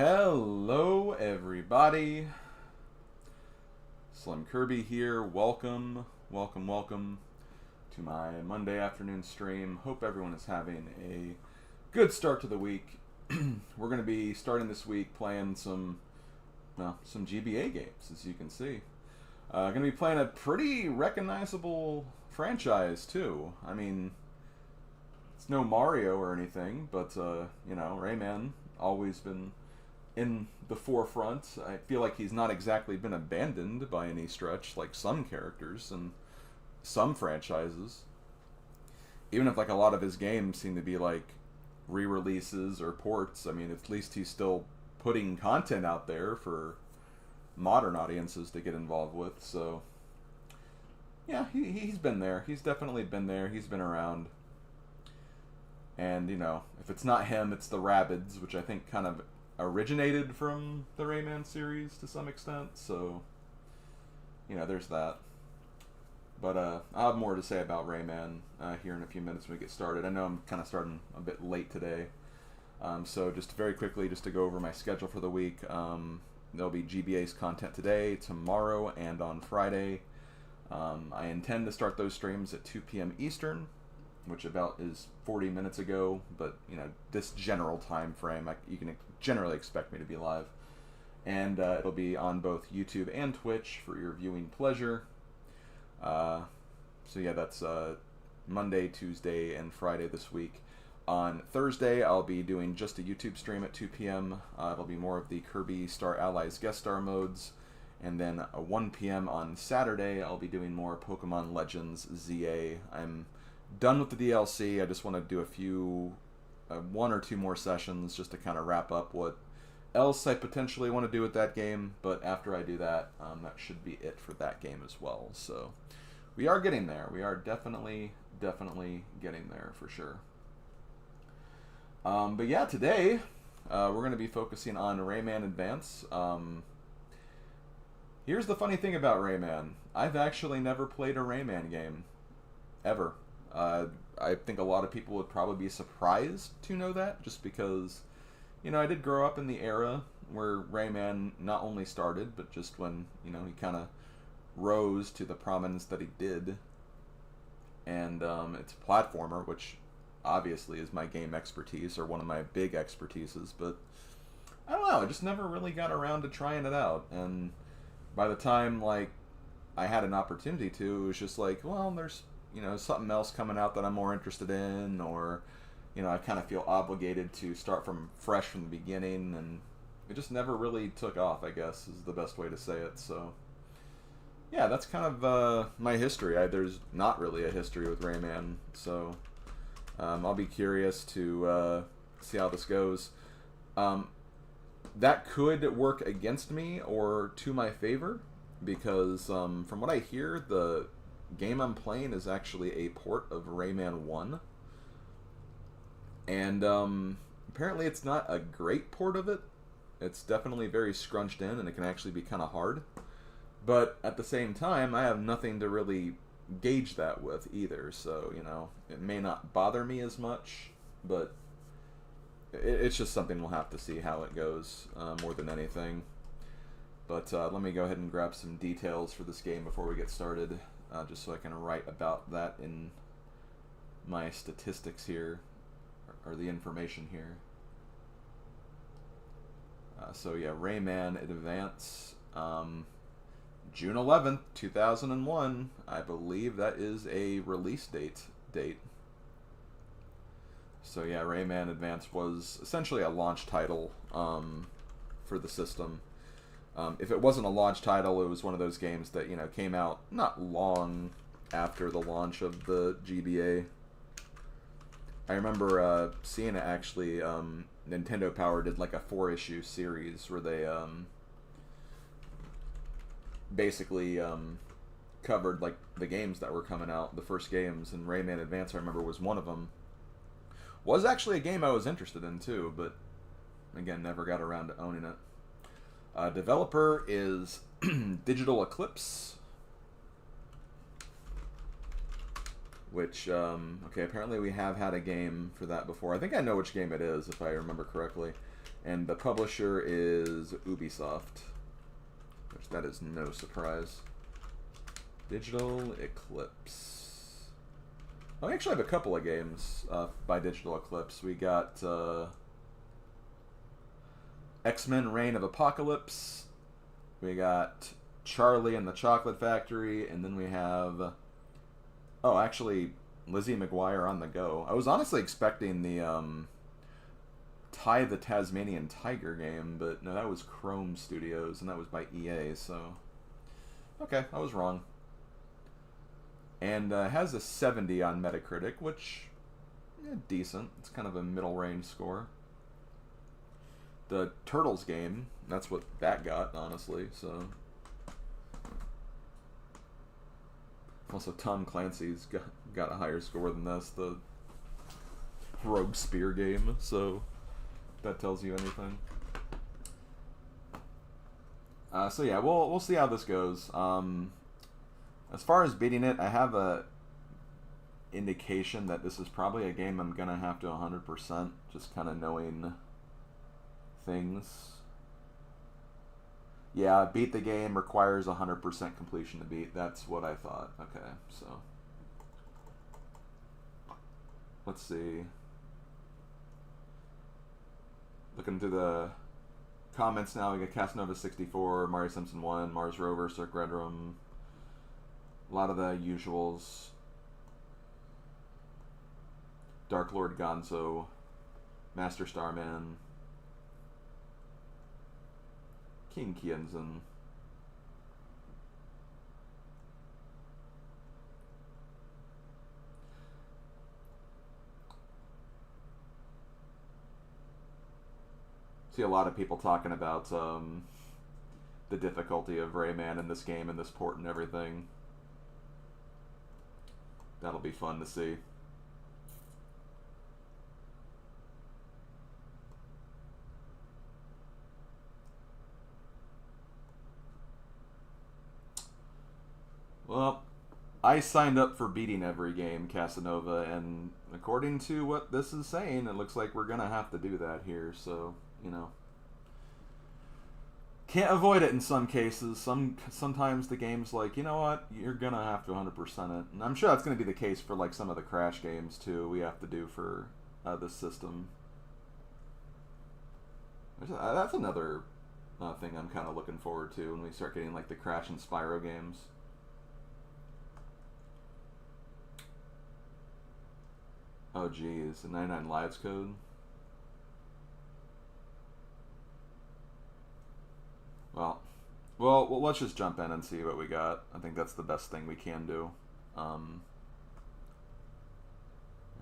Hello everybody, SlimKirby here. Welcome to my Monday afternoon stream. Hope everyone is having a good start to the week. We're going to be starting this week playing some GBA games, as you can see. Going to be playing a pretty recognizable franchise too. I mean, it's no Mario or anything, but you know, Rayman always been in the forefront. I feel like he's not exactly been abandoned by any stretch, like some characters and some franchises. Even if like a lot of his games seem to be like re-releases or ports, I mean, at least he's still putting content out there for modern audiences to get involved with. So yeah, he's been there. He's definitely been there. He's been around. And, you know, if it's not him, it's the Rabbids, which I think kind of originated from the Rayman series to some extent. So, you know, there's that. But I'll have more to say about Rayman here in a few minutes when we get started. I know I'm kind of starting a bit late today. So just very quickly, just to go over my schedule for the week. There'll be GBACE content today, tomorrow, and on Friday. I intend to start those streams at 2 p.m. Eastern, which about is 40 minutes ago, but you know, this general time frame, you can generally expect me to be live. And it'll be on both YouTube and Twitch for your viewing pleasure. So yeah, that's Monday, Tuesday, and Friday this week. On Thursday, I'll be doing just a YouTube stream at 2 p.m. It'll be more of the Kirby Star Allies guest star modes. And then at 1 p.m. on Saturday, I'll be doing more Pokemon Legends ZA. I'm done with the DLC. I just want to do a few, one or two more sessions just to kind of wrap up what else I potentially want to do with that game. But after I do that, that should be it for that game as well. So we are getting there. We are definitely getting there for sure. But yeah, today we're going to be focusing on Rayman Advance. Here's the funny thing about Rayman. I've actually never played a Rayman game. Ever. I think a lot of people would probably be surprised to know that, just because, you know, I did grow up in the era where Rayman not only started, but just when, you know, he kind of rose to the prominence that he did. And it's a platformer, which obviously is my game expertise, or one of my big expertises, but I don't know, I just never really got around to trying it out. And by the time, like, I had an opportunity to, it was just like, well, there's, you know, something else coming out that I'm more interested in, or, you know, I kind of feel obligated to start from fresh from the beginning, and it just never really took off, I guess, is the best way to say it. So yeah, that's kind of my history. There's not really a history with Rayman, so I'll be curious to see how this goes. That could work against me or to my favor, because from what I hear, the game I'm playing is actually a port of Rayman 1. And apparently it's not a great port of it. It's definitely very scrunched in, and it can actually be kind of hard. But at the same time, I have nothing to really gauge that with either. So, you know, it may not bother me as much, but it's just something we'll have to see how it goes more than anything. But let me go ahead and grab some details for this game before we get started. Just so I can write about that in my statistics here, or the information here. So yeah, Rayman Advance, June 11th, 2001. I believe that is a release date. So yeah, Rayman Advance was essentially a launch title for the system. If it wasn't a launch title, it was one of those games that, you know, came out not long after the launch of the GBA. I remember seeing it actually. Nintendo Power did like a 4-issue series where they basically covered like the games that were coming out, the first games, and Rayman Advance, I remember, was one of them. Was actually a game I was interested in too, but again, never got around to owning it. Developer is Digital Eclipse, which, okay, apparently we have had a game for that before. I think I know which game it is, if I remember correctly. And the publisher is Ubisoft, which that is no surprise. Digital Eclipse. Oh, I actually have a couple of games by Digital Eclipse. We got X-Men Reign of Apocalypse. We got Charlie and the Chocolate Factory. And then we have... Oh, actually, Lizzie McGuire on the Go. I was honestly expecting the Ty the Tasmanian Tiger game, but no, that was Chrome Studios, and that was by EA, so... Okay, I was wrong. And has a 70 on Metacritic, which... Yeah, decent. It's kind of a middle range score. The Turtles game, that's what that got, honestly, so... Also, Tom Clancy's got a higher score than this, the Rogue Spear game, so if that tells you anything. So yeah, we'll see how this goes. As far as beating it, I have a indication that this is probably a game I'm gonna have to 100%, just kind of knowing things. Yeah, beat the game requires 100% completion to beat. That's what I thought. Okay, so let's see. Looking through the comments now, we got Casanova 64, Mario Simpson 1, Mars Rover, Cirque Redrum. A lot of the usuals. Dark Lord Gonzo, Master Starman, King Kienzan. See a lot of people talking about the difficulty of Rayman in this game and this port and everything. That'll be fun to see. Well, I signed up for beating every game, Casanova, and according to what this is saying, it looks like we're going to have to do that here, so, you know. Can't avoid it in some cases. Sometimes the game's like, you know what, you're going to have to 100% it. And I'm sure that's going to be the case for, like, some of the Crash games, too, we have to do for this system. That's another thing I'm kind of looking forward to when we start getting, like, the Crash and Spyro games. Oh, geez. The 99 Lives code? Well, let's just jump in and see what we got. I think that's the best thing we can do. There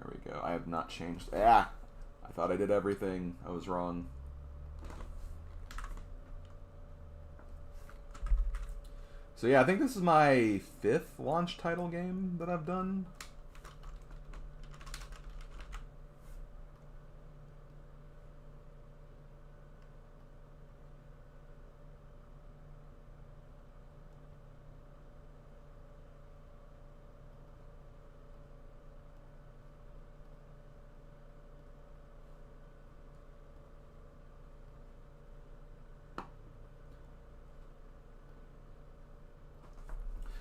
we go. I have not changed... Ah! I thought I did everything. I was wrong. So yeah, I think this is my 5th launch title game that I've done.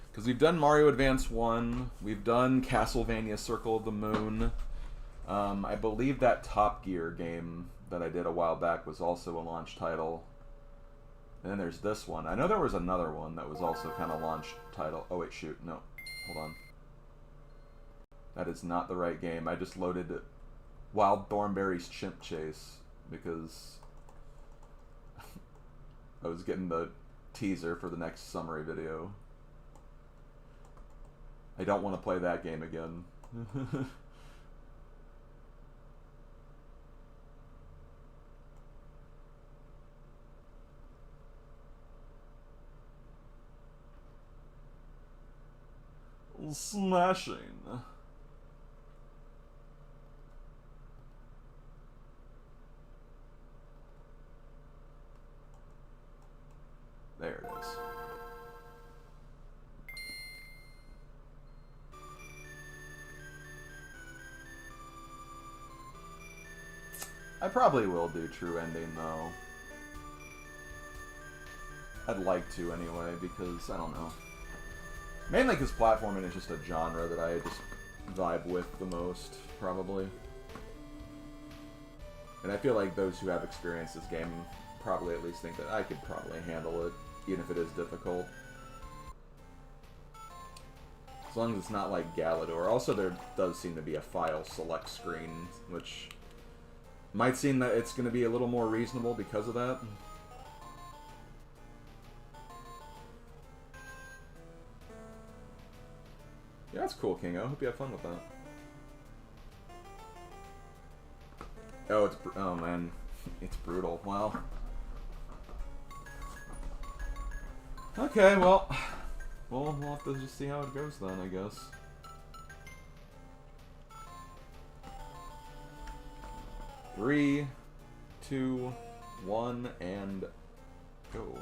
Because we've done Mario Advance 1, we've done Castlevania Circle of the Moon. I believe that Top Gear game that I did a while back was also a launch title. And then there's this one. I know there was another one that was also kind of launch title. Oh wait, shoot, no. Hold on. That is not the right game. I just loaded Wild Thornberry's Chimp Chase because I was getting the teaser for the next summary video. I don't want to play that game again. Smashing. There it is. I probably will do true ending, though. I'd like to, anyway, because, I don't know. Mainly because platforming is just a genre that I just vibe with the most, probably. And I feel like those who have experienced this game probably at least think that I could probably handle it, even if it is difficult. As long as it's not like Galador. Also, there does seem to be a file select screen, which might seem that it's going to be a little more reasonable because of that. Yeah, that's cool, Kingo. I hope you have fun with that. Oh, oh man, it's brutal. Wow. Okay, well, we'll have to just see how it goes then, I guess. Three, 2, 1, and go.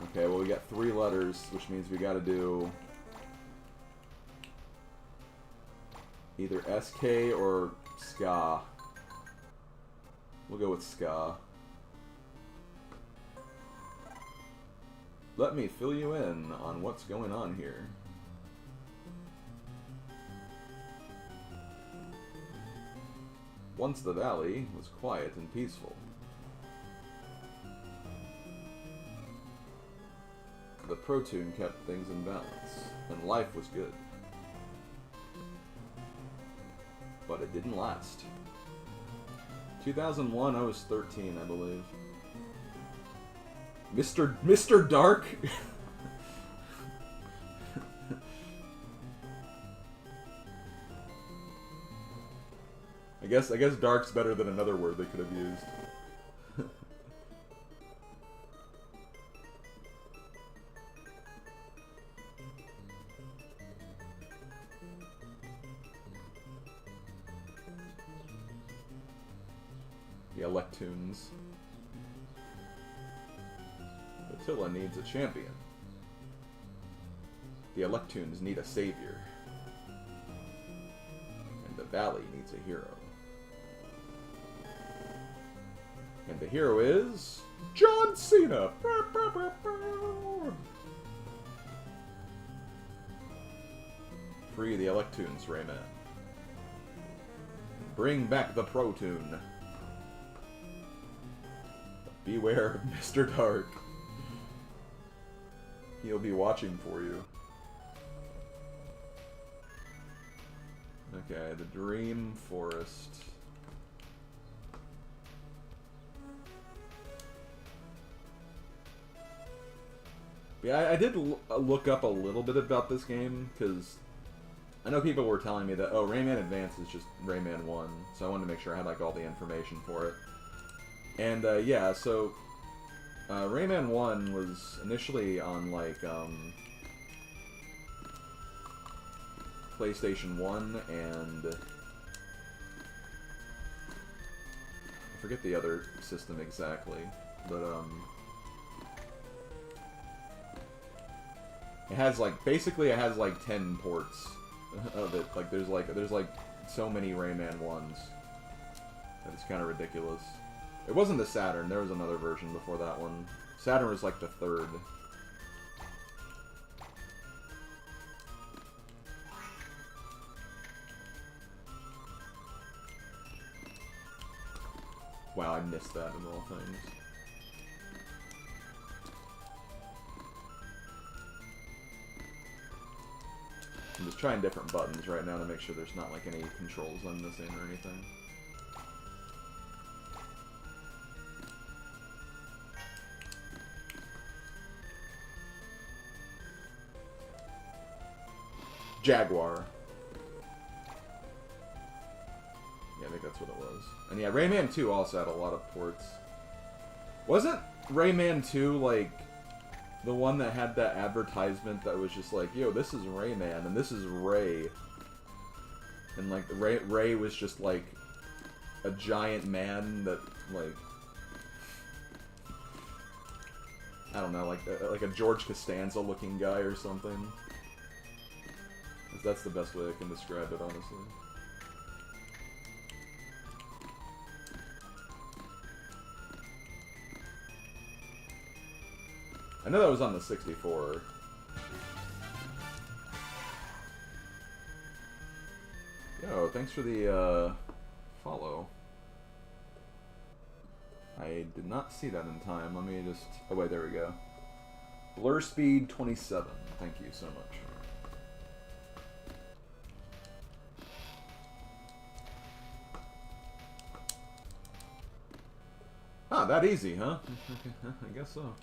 Okay, well we got 3 letters, which means we gotta do either SK or Ska. We'll go with Ska. Let me fill you in on what's going on here. Once the valley was quiet and peaceful. The Pro-Tune kept things in balance, and life was good. But it didn't last. 2001, I was 13, I believe. Mr. Dark? I guess dark's better than another word they could have used. The Electoons. Attila needs a champion. The Electoons need a savior. And the valley needs a hero. And the hero is John Cena. Free the Electoons, Rayman. Bring back the Pro-Tune. Beware of Mr. Dark. He'll be watching for you. Okay, the Dream Forest. Yeah, I did look up a little bit about this game, because I know people were telling me that, oh, Rayman Advance is just Rayman 1, so I wanted to make sure I had, like, all the information for it. And, yeah, so Rayman 1 was initially on, like, PlayStation 1 and I forget the other system exactly, but, it has, like, basically it has, like, 10 ports of it. Like, there's so many Rayman 1s that it's kind of ridiculous. It wasn't the Saturn, there was another version before that one. Saturn was like the third. Wow, I missed that of all things. I'm just trying different buttons right now to make sure there's not like any controls I'm missing or anything. Jaguar. Yeah, I think that's what it was. And yeah, Rayman 2 also had a lot of ports. Wasn't Rayman 2, like, the one that had that advertisement that was just like, yo, this is Rayman, and this is Ray. And, like, Ray was just, like, a giant man that, like... I don't know, like a George Costanza looking guy or something. That's the best way I can describe it, honestly. I know that was on the 64. Yo, thanks for the follow. I did not see that in time. Let me just... Oh, wait, there we go. Blur Speed 27. Thank you so much. Ah, that easy, huh? I guess so.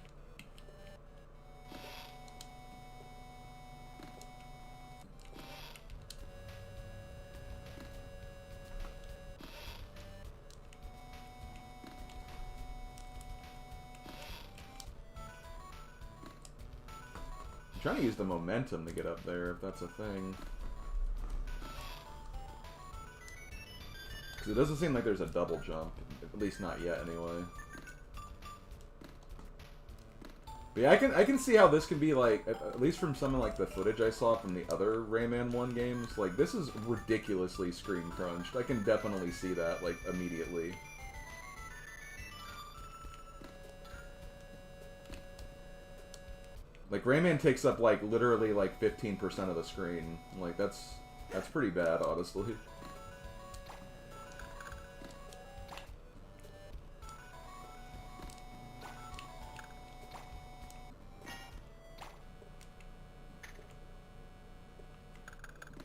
I'm trying to use the momentum to get up there, if that's a thing. Because it doesn't seem like there's a double jump. At least not yet, anyway. But yeah, I can see how this can be, like, at least from some of, like, the footage I saw from the other Rayman 1 games, like, this is ridiculously screen crunched. I can definitely see that, like, immediately. Like, Rayman takes up, like, literally, like, 15% of the screen. Like, that's pretty bad, honestly.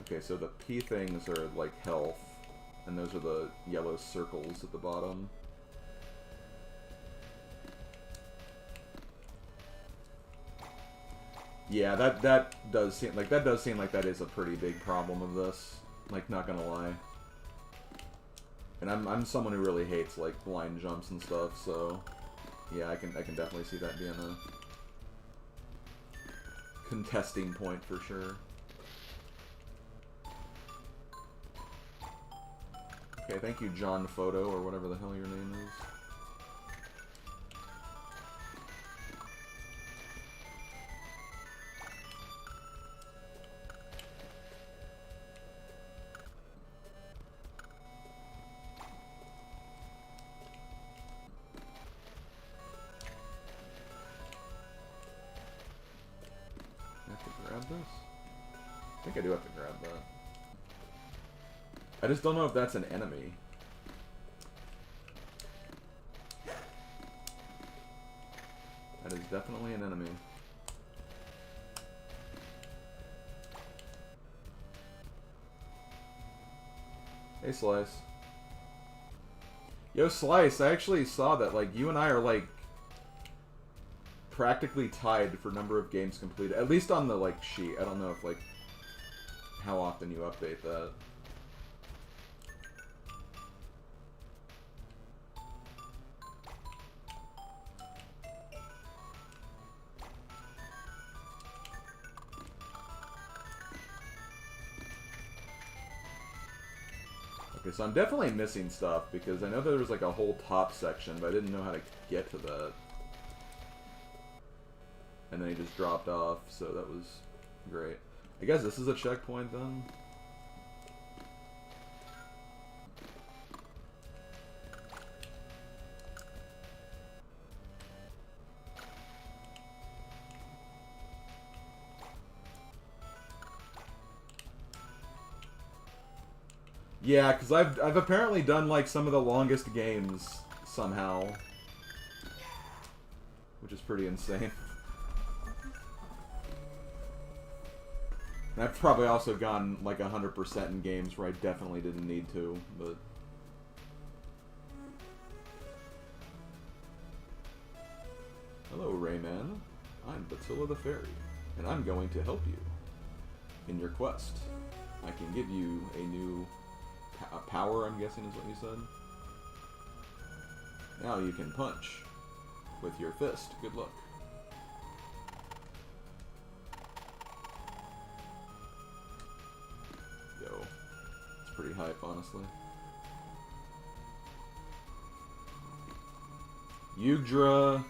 Okay, so the P things are, like, health, and those are the yellow circles at the bottom. Yeah, that does seem like that is a pretty big problem of this. Like, not gonna lie. And I'm someone who really hates, like, blind jumps and stuff, so yeah, I can definitely see that being a contesting point for sure. Okay, thank you, John Photo, or whatever the hell your name is. I have to grab this? I think I do have to grab that. I just don't know if that's an enemy. That is definitely an enemy. Hey, Slice. Yo, Slice, I actually saw that, like, you and I are, like, practically tied for number of games completed. At least on the, like, sheet. I don't know if, like, how often you update that. Okay, so I'm definitely missing stuff, because I know there was, like, a whole top section, but I didn't know how to get to that. And then he just dropped off, so that was great. I guess this is a checkpoint, then? Yeah, because I've apparently done, like, some of the longest games somehow. Which is pretty insane. And I've probably also gone, like, 100% in games where I definitely didn't need to, but... Hello, Rayman. I'm Batilla the Fairy, and I'm going to help you in your quest. I can give you a new... power, I'm guessing is what you said. Now you can punch with your fist. Good luck. Yo, it's pretty hype, honestly. Yugdra,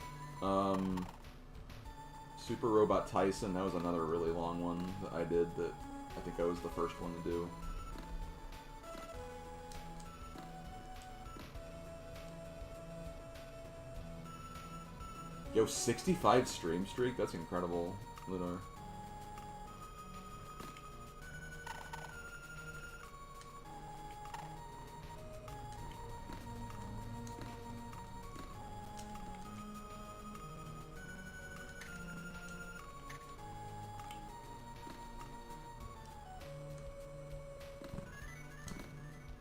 Super Robot Tyson, that was another really long one that I did that I think I was the first one to do. Yo, 65 stream streak? That's incredible, Lidar.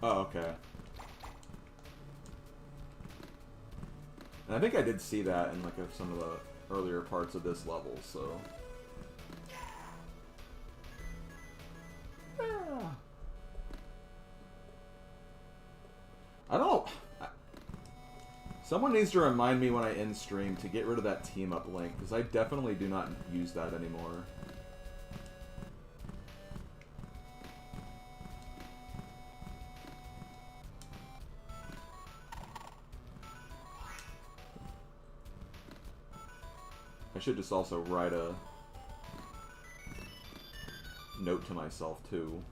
Oh, okay. And I think I did see that in like some of the earlier parts of this level, so... Yeah. I don't... Someone needs to remind me when I end stream to get rid of that team up link, because I definitely do not use that anymore. I should just also write a note to myself too,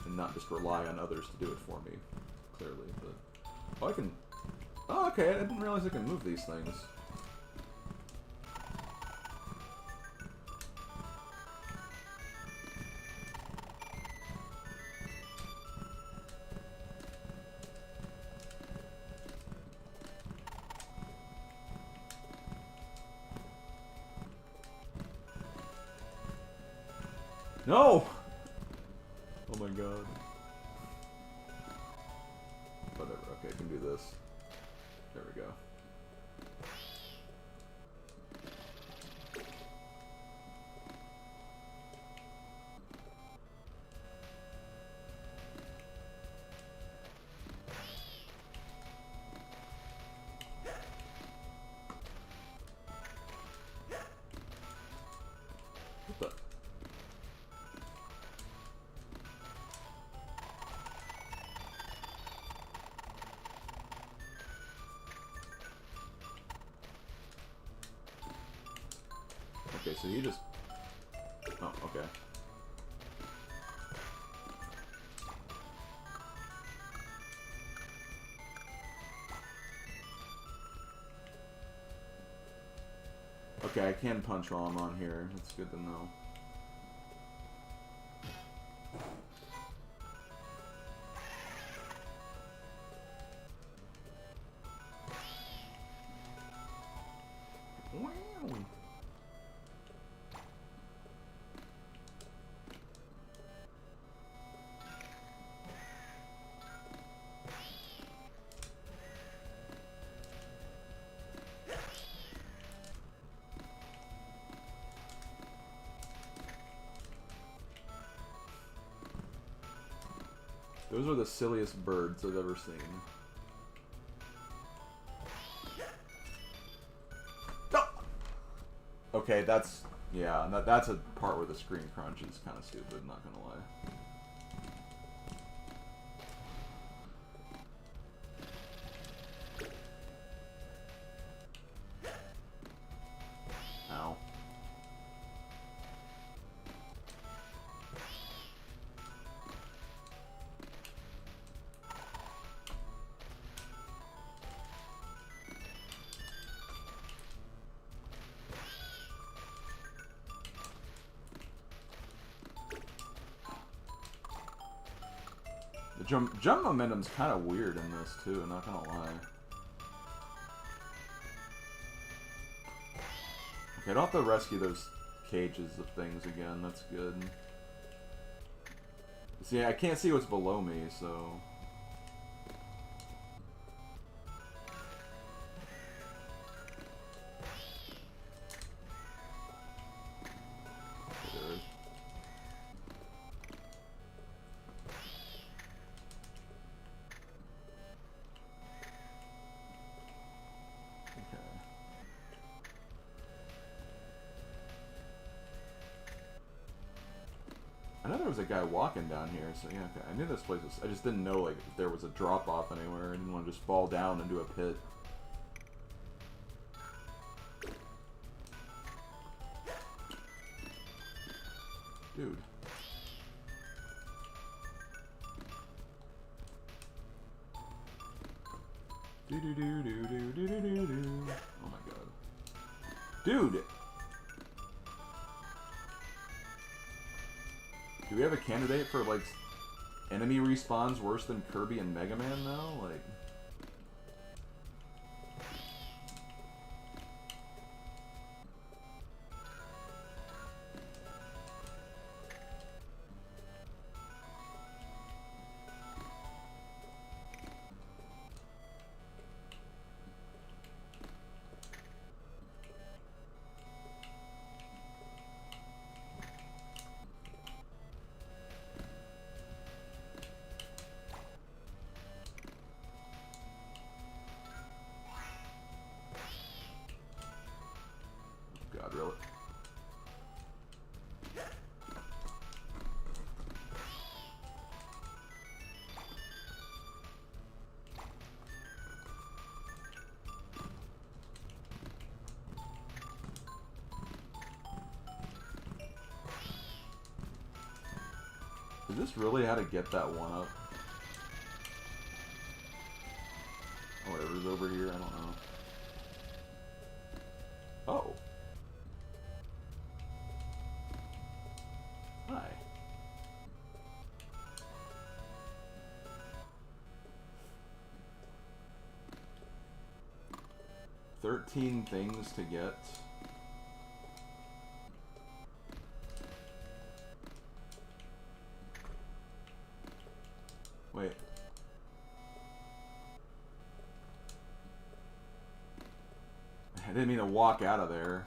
and not just rely on others to do it for me, clearly. But oh, I can. Oh, okay. I didn't realize I can move these things. No! Oh my god. Whatever, okay, I can do this. There we go. What the? Okay, so you just... Oh, okay. Okay, I can punch while I'm on here. That's good to know. Wow. Those are the silliest birds I've ever seen. No! Okay, that's... Yeah, that's a part where the screen crunch is kind of stupid, not gonna lie. Ow. The jump momentum's kind of weird in this too, I'm not gonna lie. Okay, I don't have to rescue those cages of things again, that's good. See, I can't see what's below me, so... I know there was a guy walking down here, so yeah, okay. I knew this place was... I just didn't know, like, if there was a drop-off anywhere. I didn't want to just fall down into a pit. Dude. Do do do do do do do do do. Oh my god. Dude! Do we have a candidate for, like, enemy respawns worse than Kirby and Mega Man now? Like... God, really? Is this really how to get that one up? Or whatever's over here, I don't know. Oh. Hi. "13 things to get." Wait. I didn't mean to walk out of there.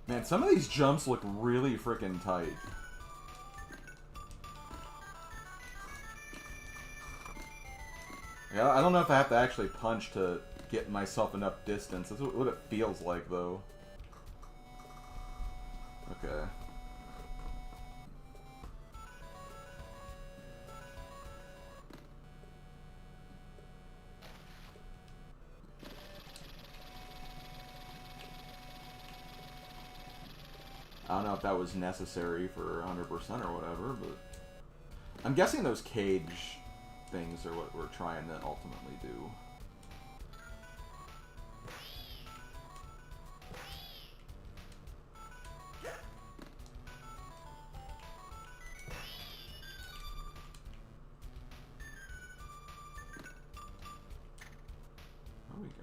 Man, some of these jumps look really freaking tight. Yeah, I don't know if I have to actually punch to get myself enough distance. That's what it feels like, though. Okay. I don't know if that was necessary for 100% or whatever, but... I'm guessing those cage things are what we're trying to ultimately do.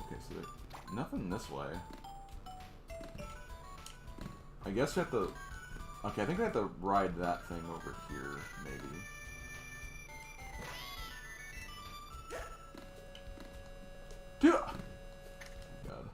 Okay, so there's nothing this way. I guess we have to... Okay, I think we have to ride that thing over here, maybe. Dude! Oh, God.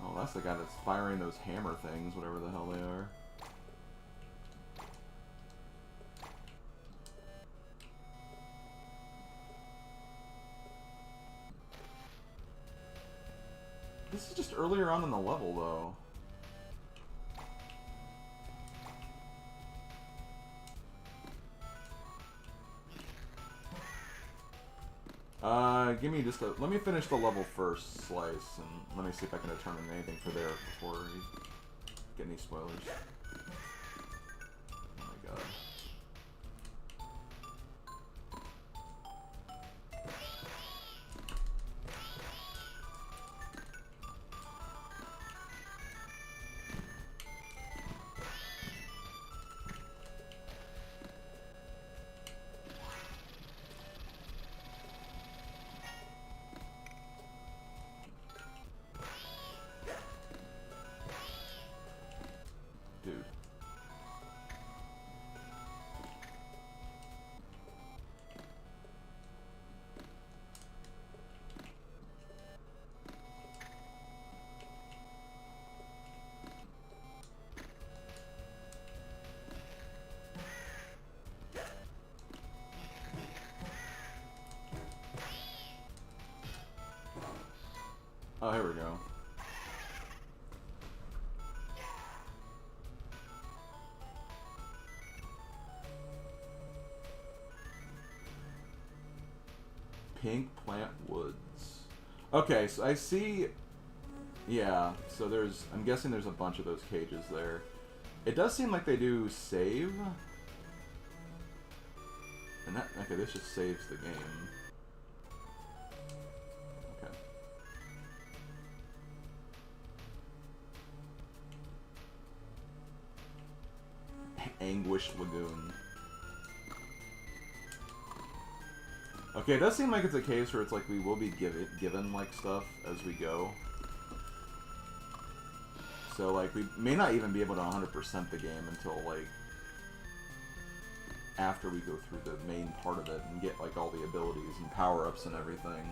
Oh, that's the guy that's firing those hammer things, whatever the hell they are. This is just earlier on in the level, though. Give me just a... Let me finish the level first, Slice, and let me see if I can determine anything for there before we get any spoilers. Oh my god. Dude. Oh, here we go. Pink Plant Woods. Okay, so I see... Yeah, so there's... I'm guessing there's a bunch of those cages there. It does seem like they do save. And that... Okay, this just saves the game. Okay. Anguished Lagoon. Okay, it does seem like it's a case where it's like we will be given like stuff as we go. So like we may not even be able to 100% the game until like after we go through the main part of it and get like all the abilities and power-ups and everything.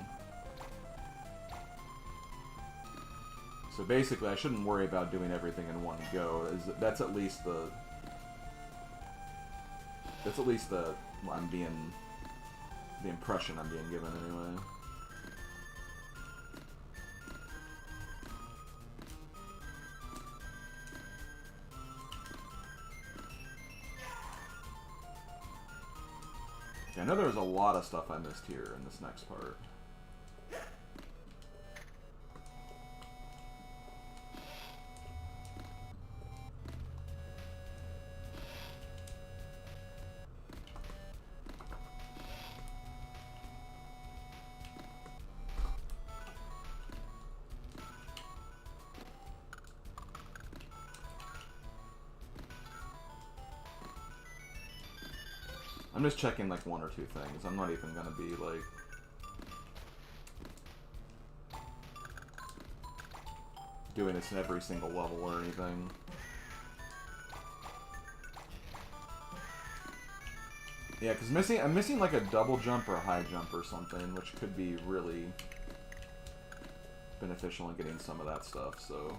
So basically I shouldn't worry about doing everything in one go. That's at least the I'm being... the impression I'm being given, anyway. Yeah, I know there was a lot of stuff I missed here in this next part. I'm just checking like one or two things. I'm not even gonna be like... doing this in every single level or anything. Yeah, because I'm missing like a double jump or a high jump or something, which could be really beneficial in getting some of that stuff, so...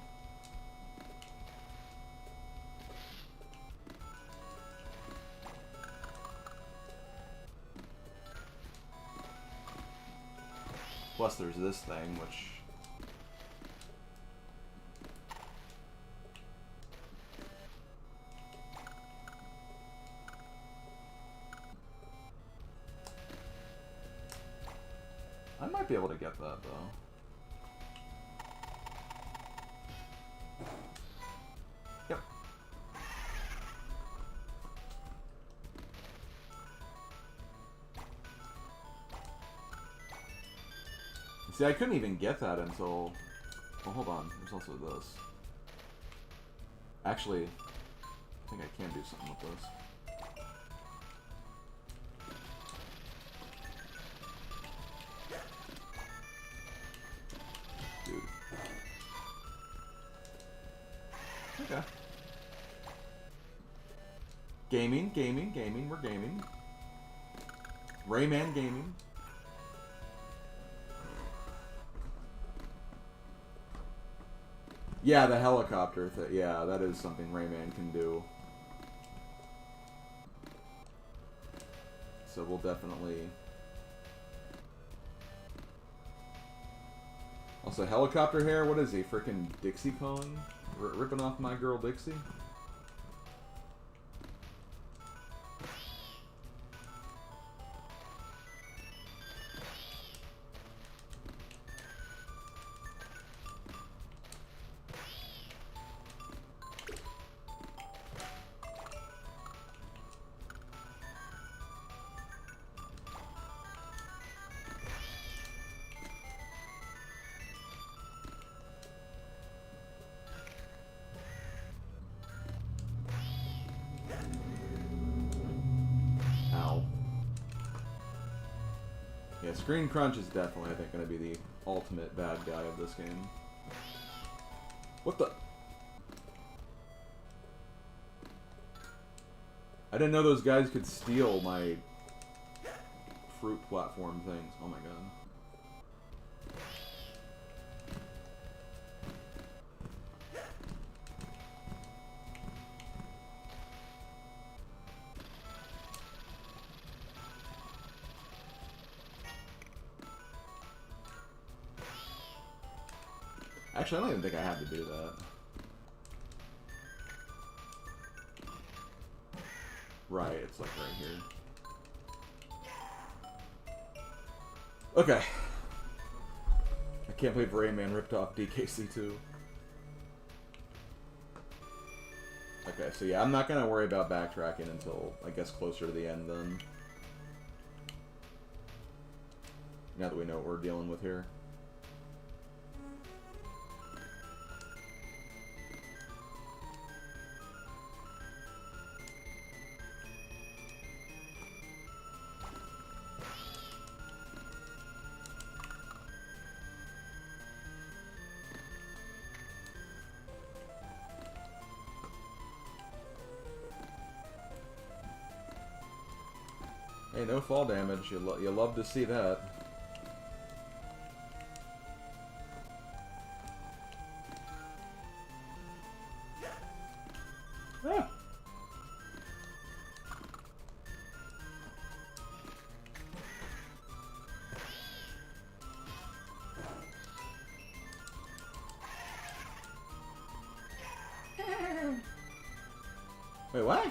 Plus there's this thing, which... I might be able to get that, though. Yep. See, I couldn't even get that until... Well, hold on. There's also this. Actually, I think I can do something with this. Dude. Okay. Gaming, gaming, gaming. We're gaming. Rayman gaming. Yeah, the helicopter thing. Yeah, that is something Rayman can do. So we'll definitely... Also, helicopter hair? What is he? Frickin' Dixie Kong? Ripping off my girl Dixie? Yeah, Screen Crunch is definitely, I think, going to be the ultimate bad guy of this game. What the? I didn't know those guys could steal my fruit platform things. Oh my god. Actually, I don't even think I had to do that. Right, it's like right here. Okay. I can't believe Rayman ripped off DKC2. Okay, so yeah, I'm not going to worry about backtracking until, I guess, closer to the end then. Now that we know what we're dealing with here. Hey, no fall damage. You love to see that. Ah. Wait, what?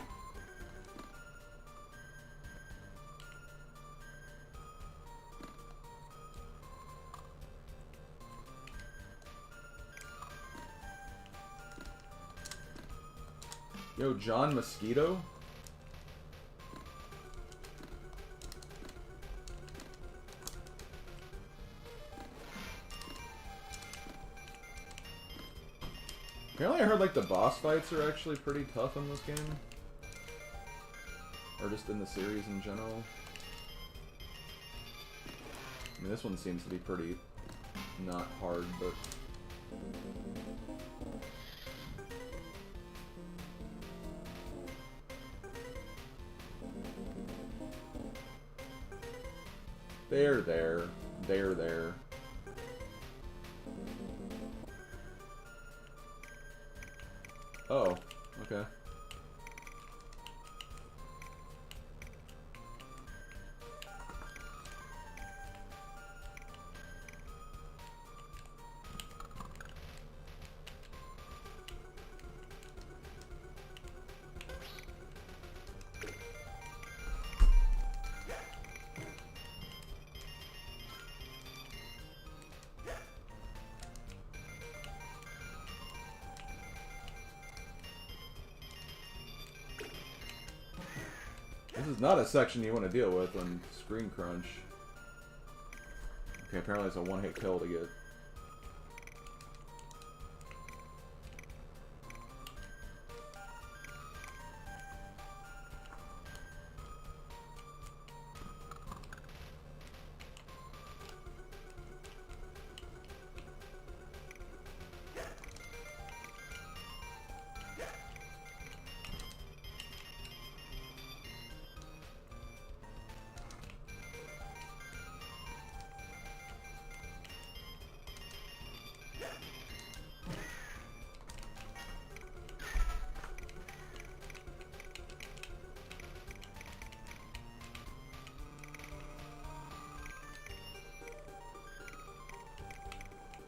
Yo, John Mosquito? Apparently I heard like the boss fights are actually pretty tough in this game. Or just in the series in general. I mean, this one seems to be pretty not hard, but... They're there. They're there. Oh, okay. This is not a section you want to deal with on Screen Crunch. Okay, apparently it's a one-hit kill to get.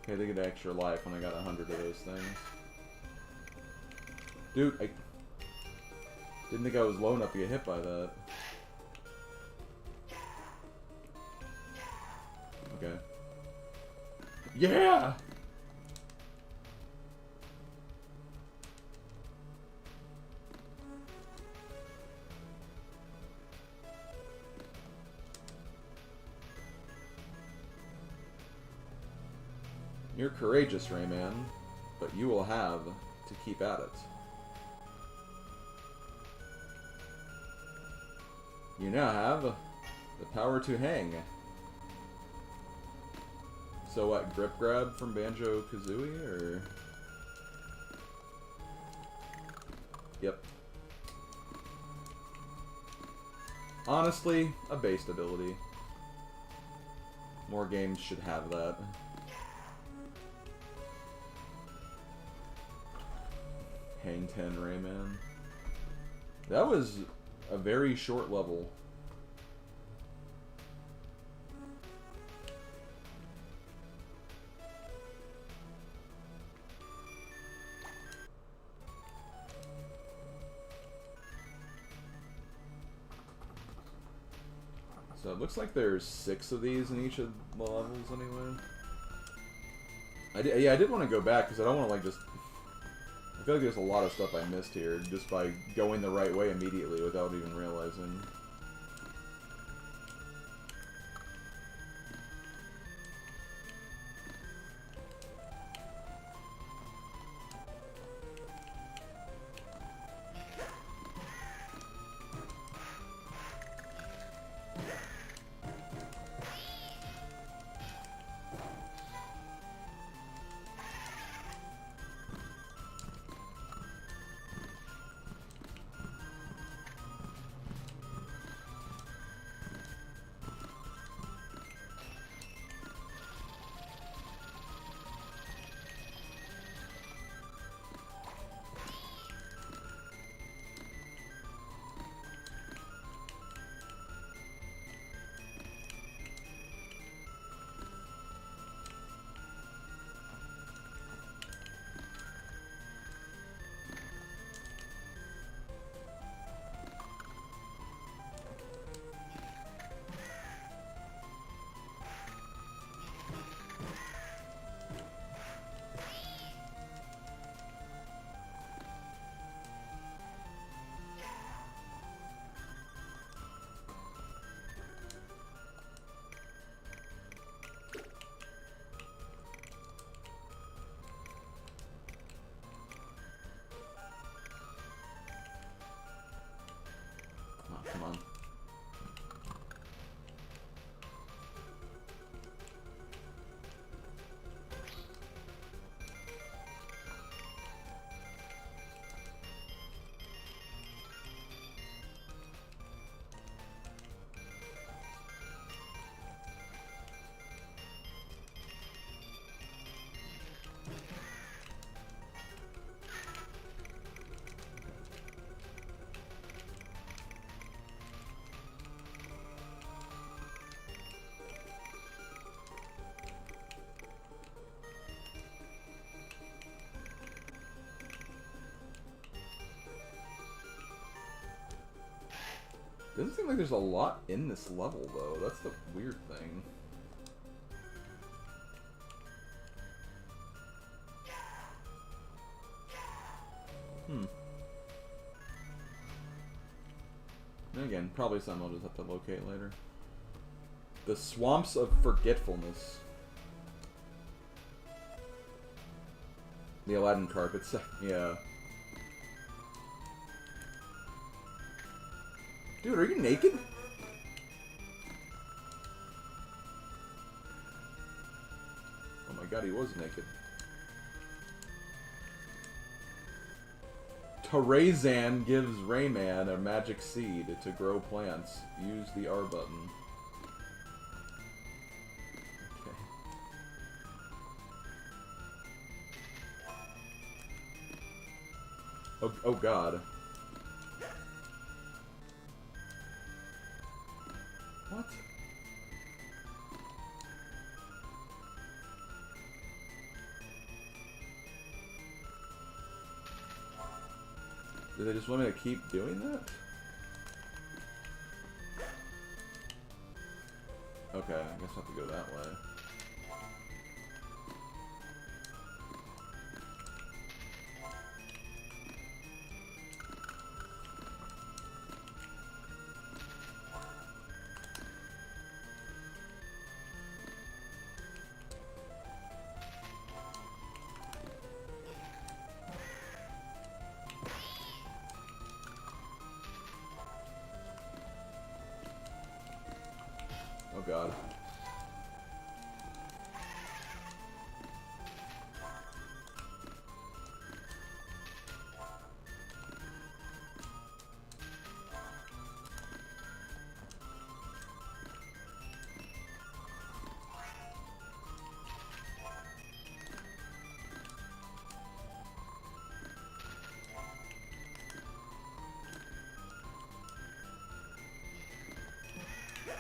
Okay, they get extra life when I got 100 of those things. Dude, I didn't think I was low enough to get hit by that. Okay. Yeah! You're courageous, Rayman, but you will have to keep at it. You now have the power to hang. So what, grip grab from Banjo-Kazooie, or...? Yep. Honestly, a based ability. More games should have that. Hang 10 Rayman. That was a very short level. stuff. Looks like there's 6 of these in each of the levels anyway. I did want to go back because I don't want to like just... I feel like there's a lot of stuff I missed here just by going the right way immediately without even realizing. Come on. Doesn't seem like there's a lot in this level, though. That's the weird thing. And again, probably something I'll just have to locate later. The Swamps of Forgetfulness. The Aladdin carpets. Yeah. Dude, are you naked? Oh my god, he was naked. Tarazan gives Rayman a magic seed to grow plants. Use the R button. Okay. Oh god. What? Do they just want me to keep doing that? Okay, I guess I have to go that way. Oh god.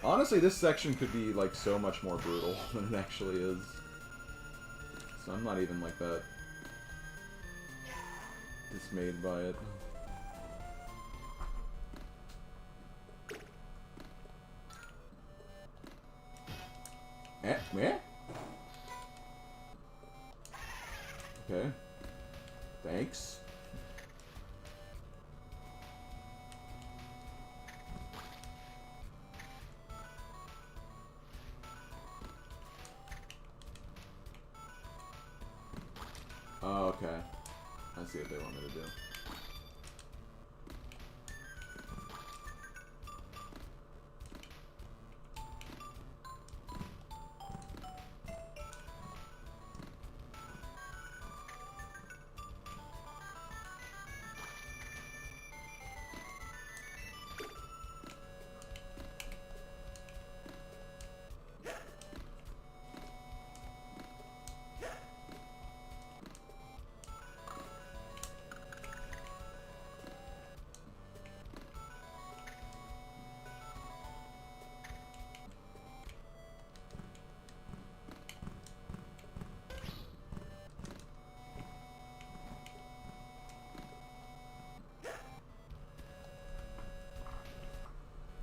Honestly, this section could be, like, so much more brutal than it actually is. So I'm not even, like, that dismayed by it. Eh? Okay. Thanks. Oh, okay. I see what they want me to do.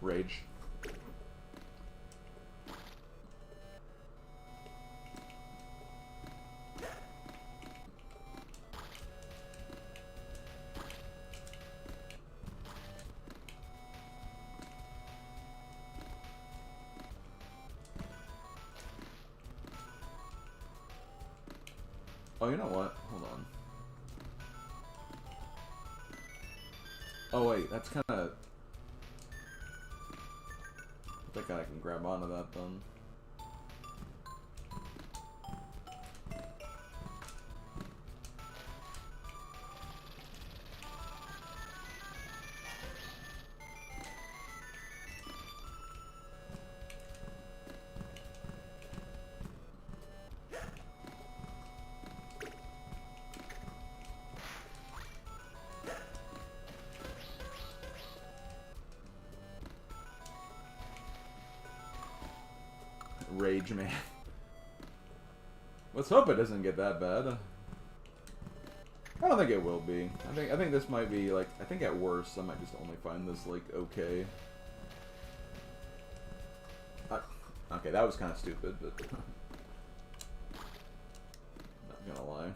Rage. Oh, you know what? Hold on. Oh, wait. That's kind of... I think I can grab onto that, then. Rage, man. Let's hope it doesn't get that bad. I don't think it will be. I think this might be like, I think at worst I might just only find this like okay. Okay, that was kind of stupid, but not gonna lie.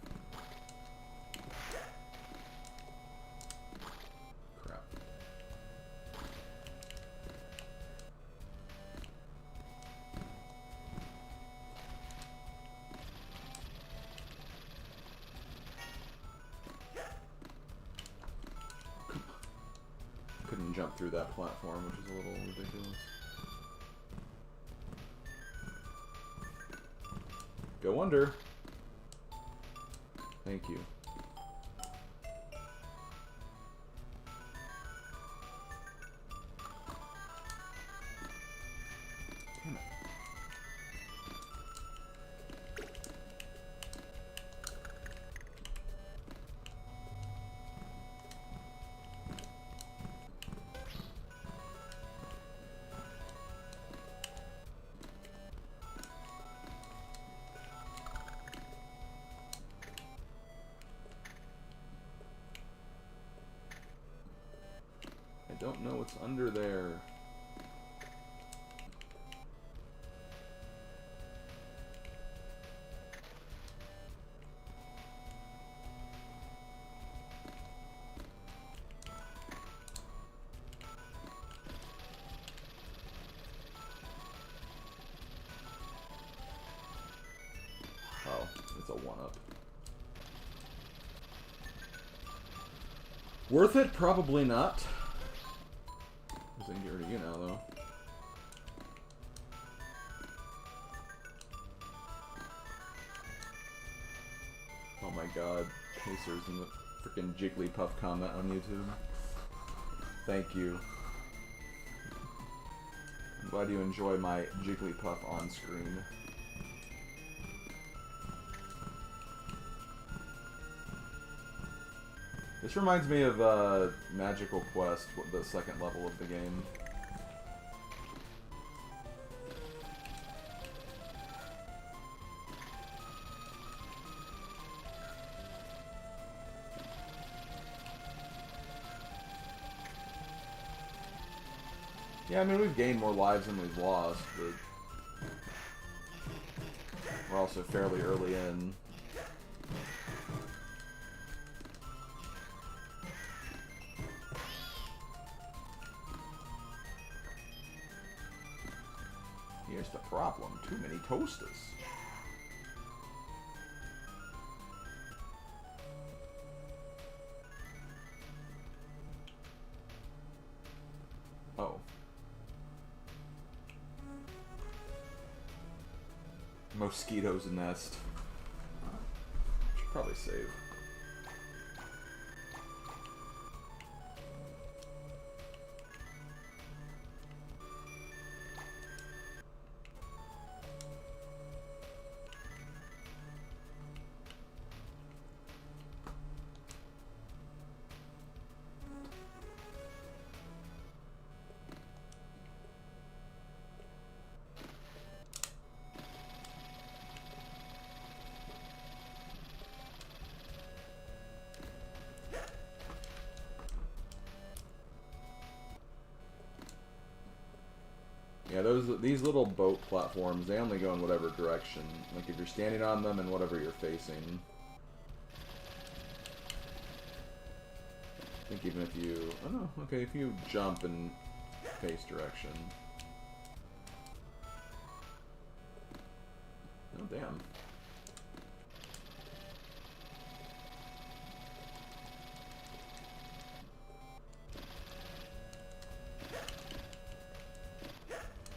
Crap. Couldn't jump through that platform, which is a little ridiculous. Go under. Thank you. Damn it. I don't know what's under there. Oh, it's a 1-up. Worth it? Probably not. I think you're you now, though. Oh my god, Pacers and the freaking Jigglypuff comment on YouTube. Thank you. I'm glad you enjoy my Jigglypuff on screen. This reminds me of Magical Quest, the second level of the game. Yeah, I mean, we've gained more lives than we've lost, but... We're also fairly early in. Here's the problem. Too many toasters. Oh. Mosquito's nest. Should probably save. Yeah, these little boat platforms, they only go in whatever direction. Like if you're standing on them and whatever you're facing. I think even if you... Oh no, okay, if you jump in face direction. Oh, damn.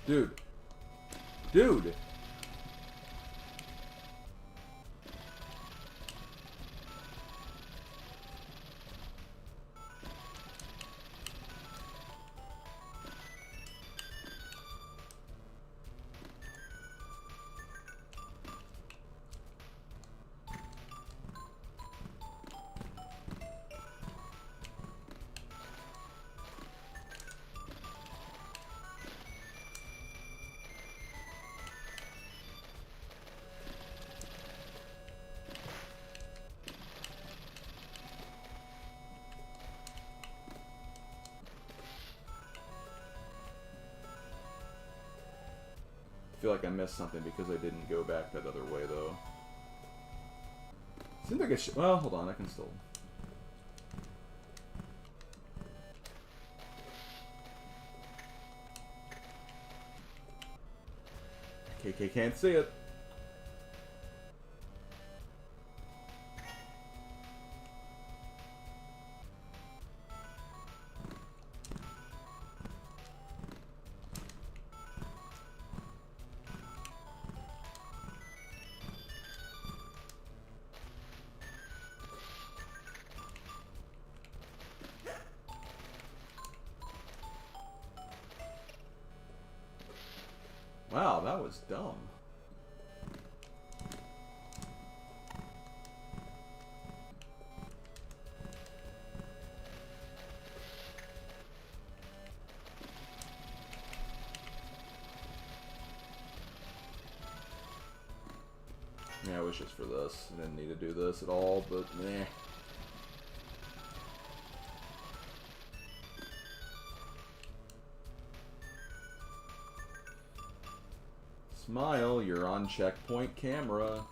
Dude. Dude! I feel like I missed something because I didn't go back that other way, though. Seems like I well, hold on, I can still... KK can't see it. Wow, that was dumb. Yeah, I wish it's for this. I didn't need to do this at all, but meh. Smile, you're on checkpoint camera.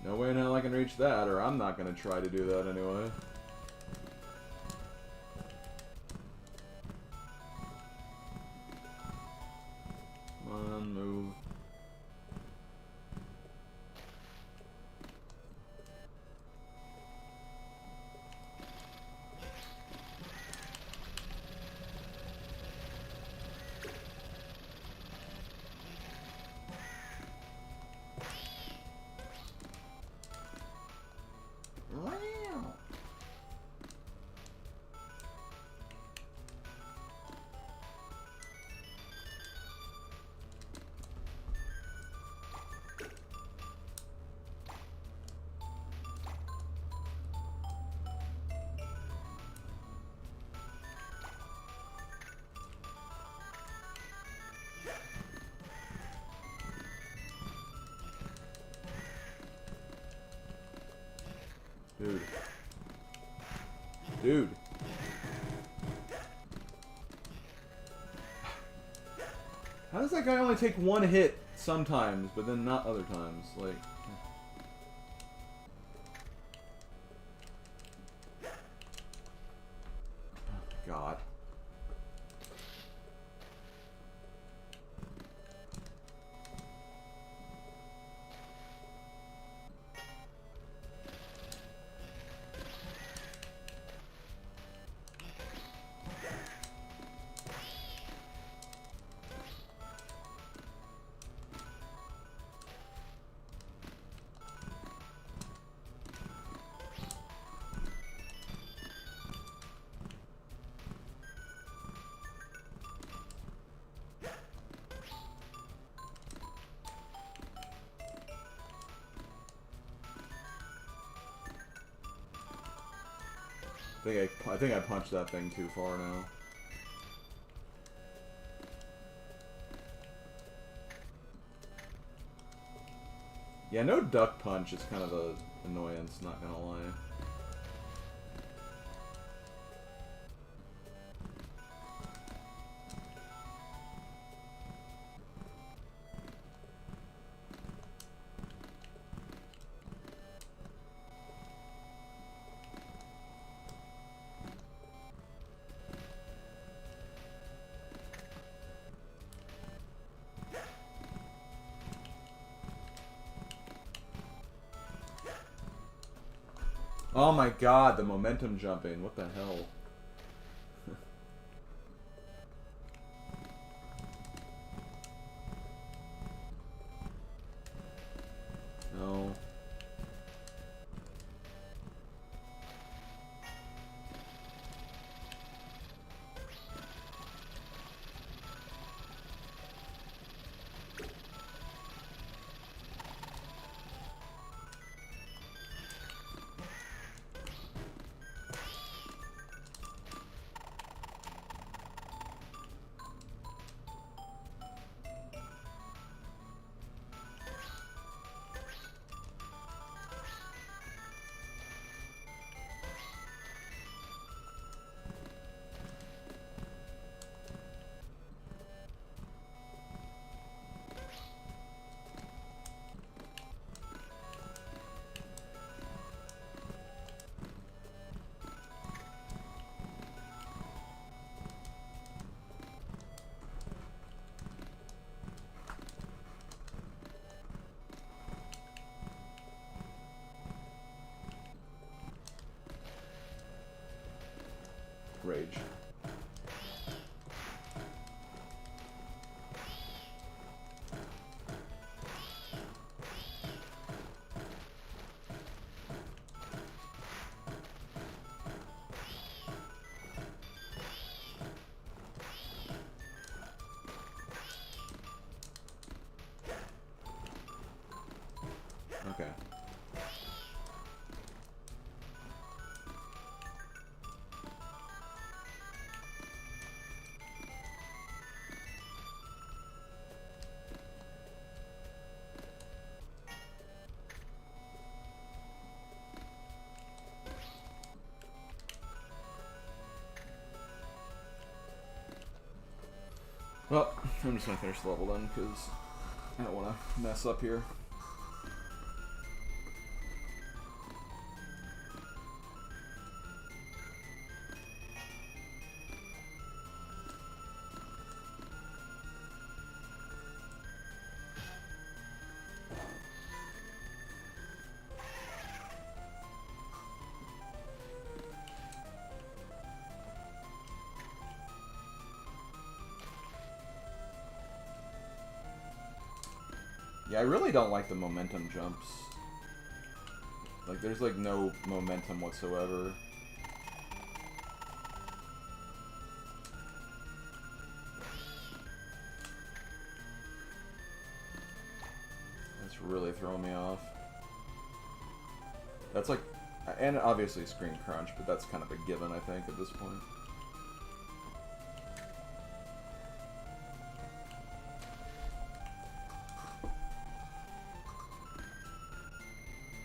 No way in hell I can reach that, or I'm not going to try to do that anyway. Come on, move. Dude. Dude. How does that guy only take one hit sometimes, but then not other times? Like... God. I think I punched that thing too far now. Yeah, no duck punch is kind of a annoyance, not gonna lie. Oh my god, the momentum jumping. What the hell? No. Rage. Okay. Well, I'm just gonna finish the level then, because I don't want to mess up here. Yeah, I really don't like the momentum jumps. Like, there's like no momentum whatsoever. That's really throwing me off. That's like, and obviously screen crunch, but that's kind of a given, I think, at this point.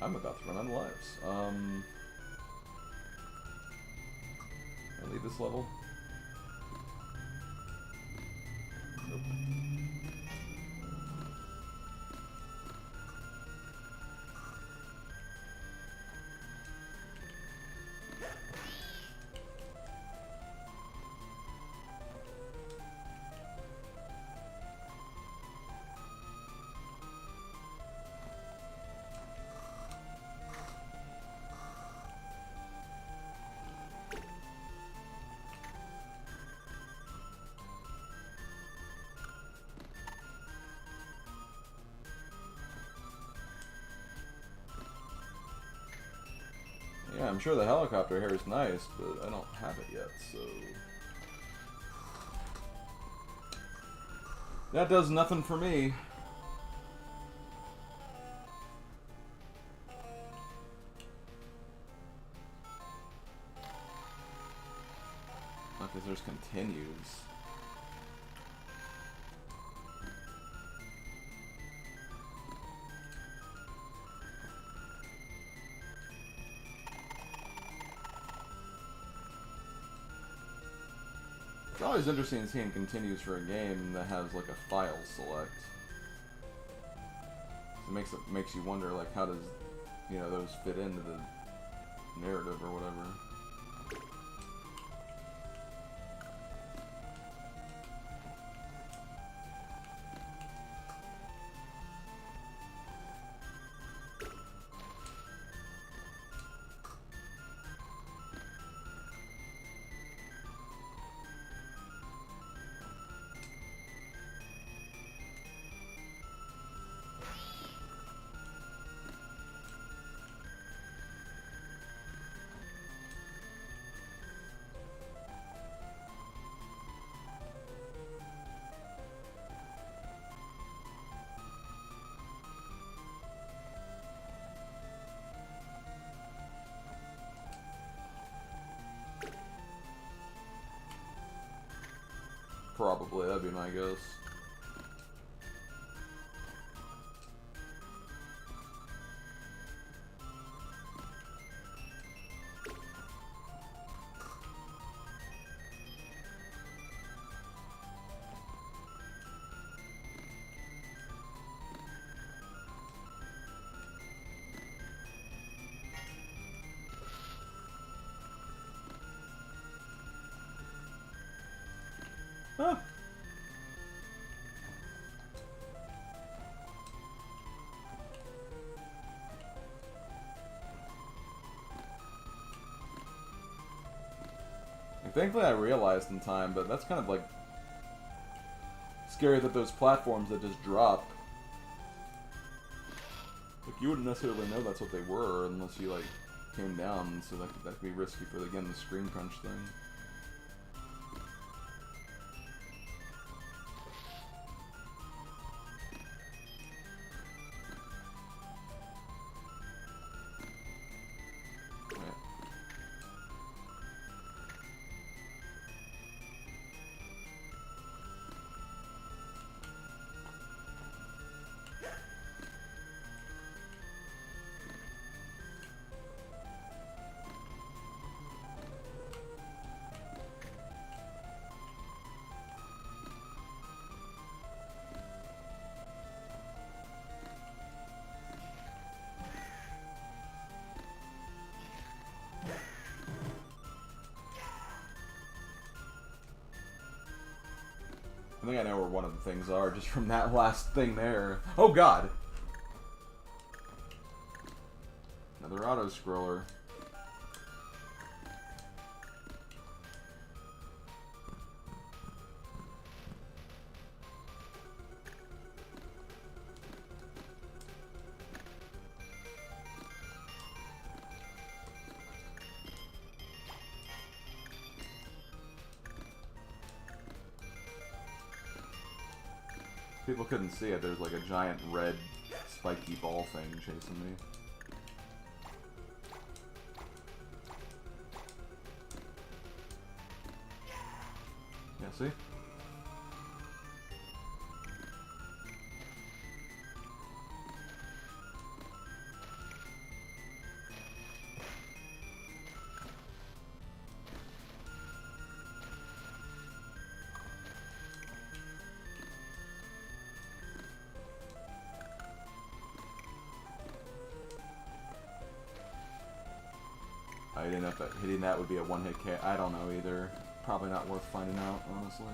I'm about to run out of lives. this level? Nope. Yeah, I'm sure the helicopter hair is nice, but I don't have it yet, so... That does nothing for me. Because there's continues. It's always interesting seeing continues for a game that has like a file select. It makes you wonder like how does those fit into the narrative or whatever. Probably, that'd be my guess. Huh. Thankfully I realized in time, but that's kind of like scary that those platforms that just drop, like you wouldn't necessarily know that's what they were unless you like came down, so that could be risky for again the screen crunch thing. I think I know where one of the things are, just from that last thing there. Oh god! Another auto-scroller. People couldn't see it, there's like a giant red spiky ball thing chasing me. Yeah, see? I'd end up hitting that would be a one-hit K. I don't know either. Probably not worth finding out, honestly.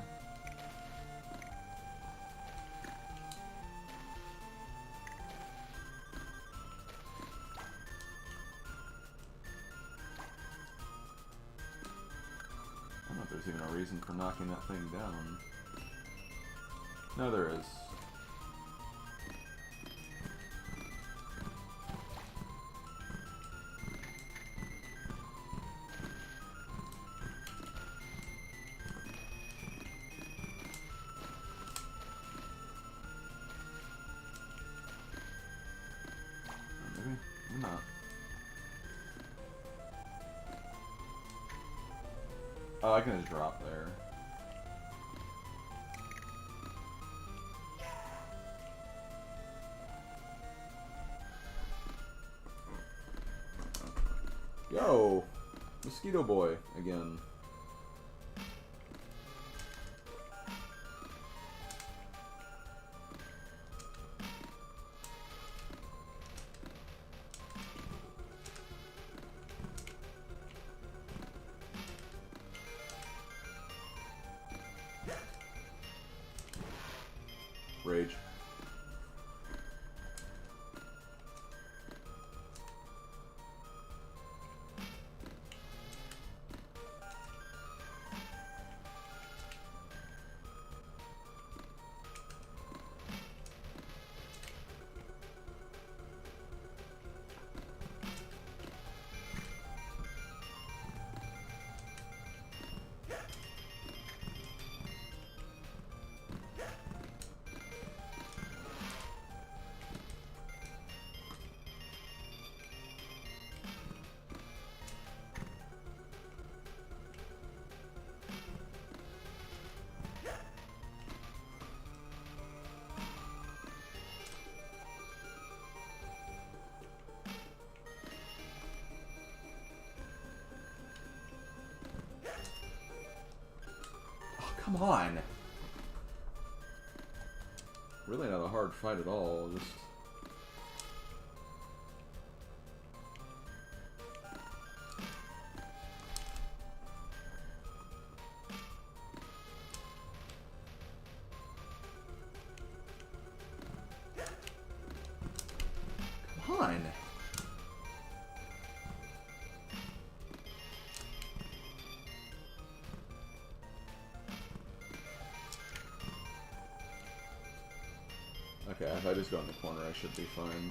I don't know if there's even a reason for knocking that thing down. No, there is. Maybe not. Oh, I can just drop there. Yo! Mosquito Boy again. Rage. Come on. Really not a hard fight at all. Just come on. Okay, if I just go in the corner, I should be fine.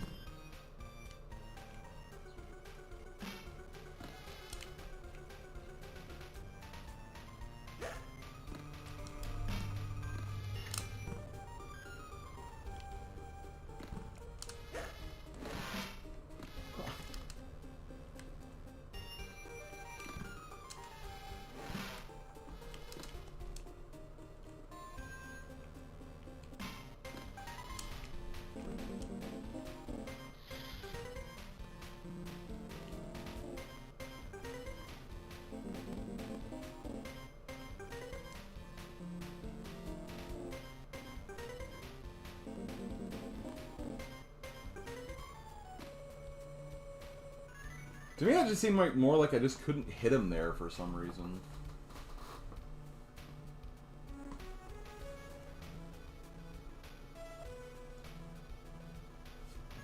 To me, that just seemed like more like I just couldn't hit him there for some reason.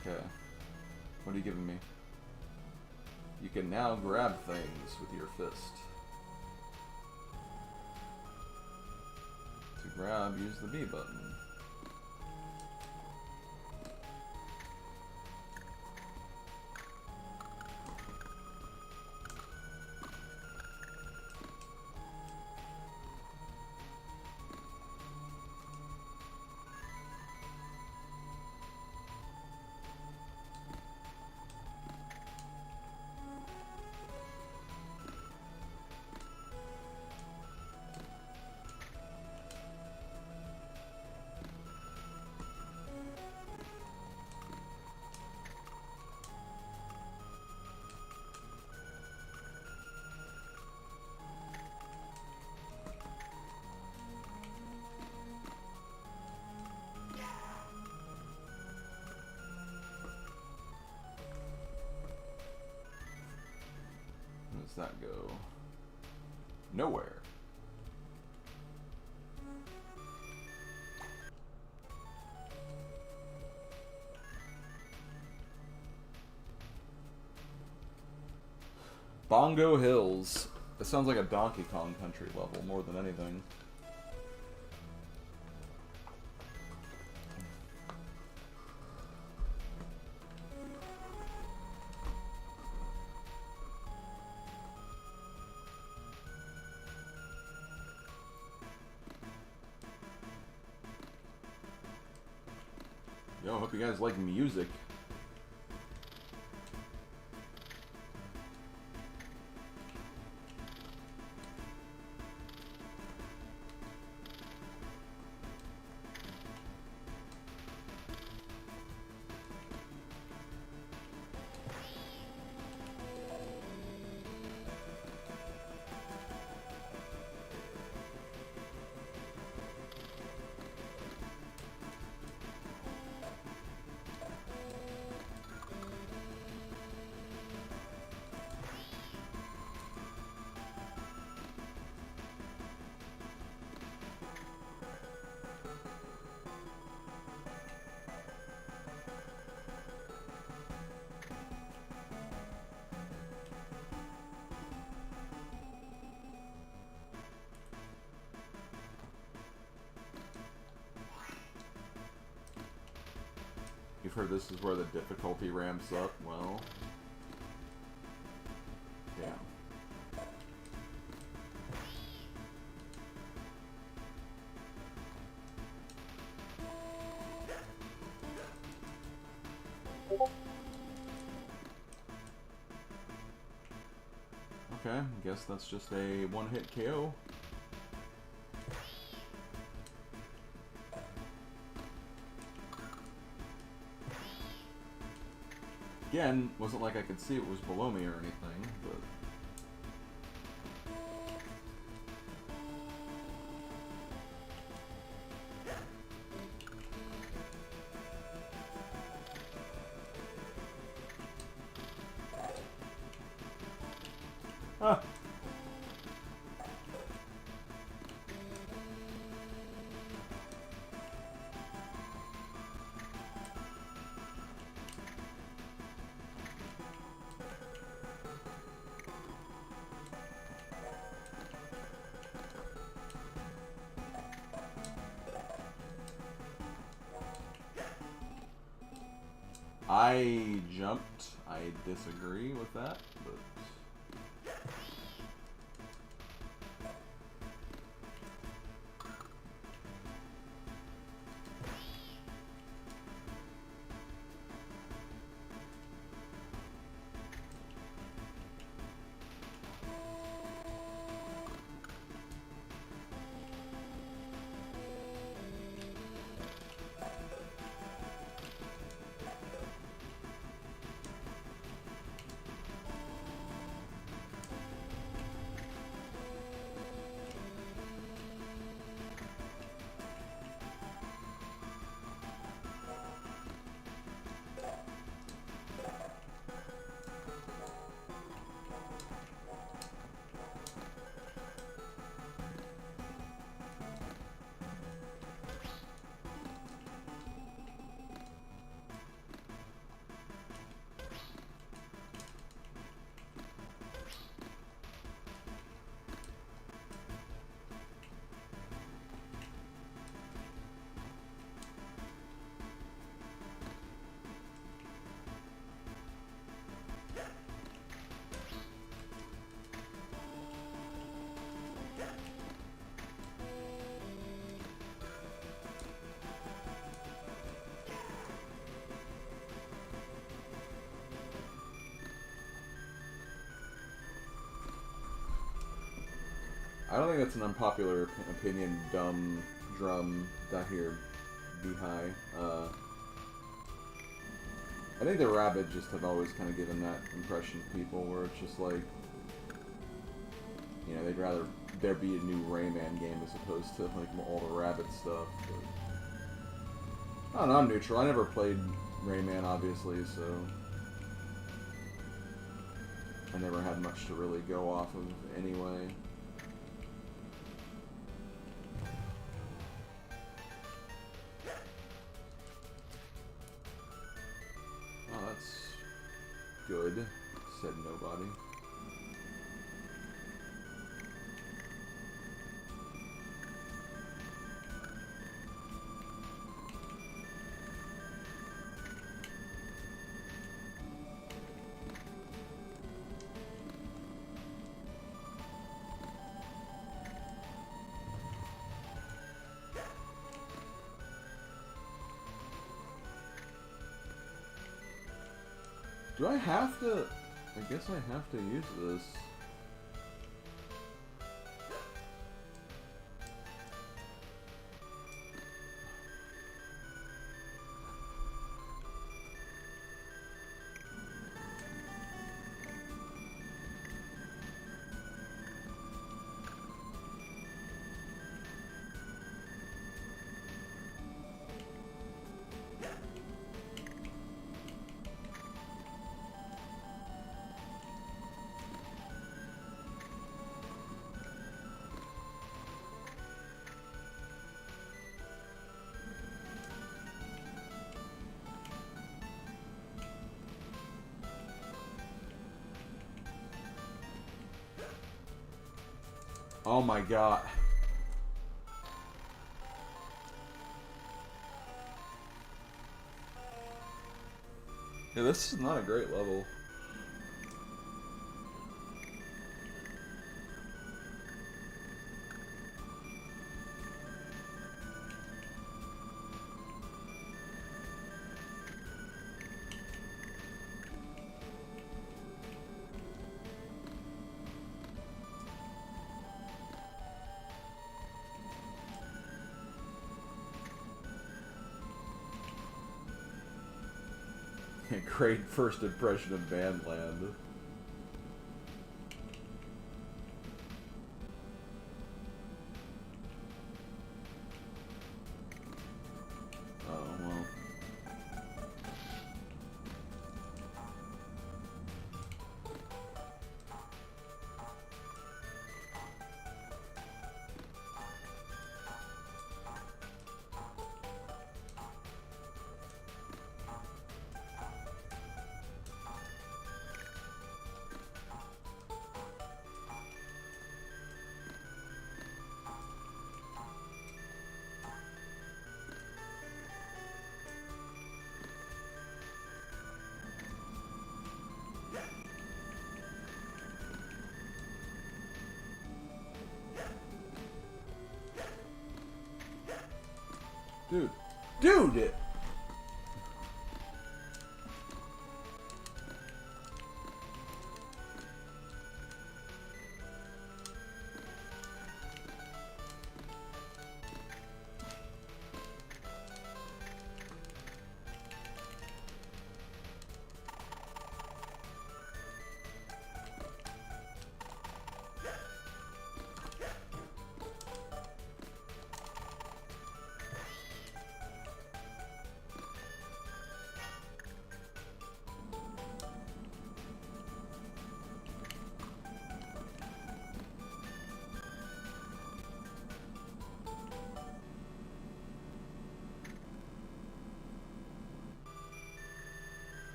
Okay. What are you giving me? You can now grab things with your fist. To grab, use the B button. that go? Nowhere. Bongo Hills. It sounds like a Donkey Kong Country level more than anything. Yo, hope you guys like music. You've heard this is where the difficulty ramps up. Well, damn. Okay, I guess that's just a one-hit KO. Again, wasn't like I could see it was below me or anything, but... Ah! I jumped. I disagree with that, but... I don't think that's an unpopular opinion, dumb drum Dahir Bihai. I think the Rabbids just have always kind of given that impression to people where it's just like, you know, they'd rather there be a new Rayman game as opposed to like all the Rabbid stuff. But, I don't know, I'm neutral. I never played Rayman, obviously, so... I never had much to really go off of anyway. Oh, that's good, said nobody. Do I have to? I guess I have to use this. Oh my god. Yeah, this is not a great level. Great first impression of Bandland. Oh, well. Dude!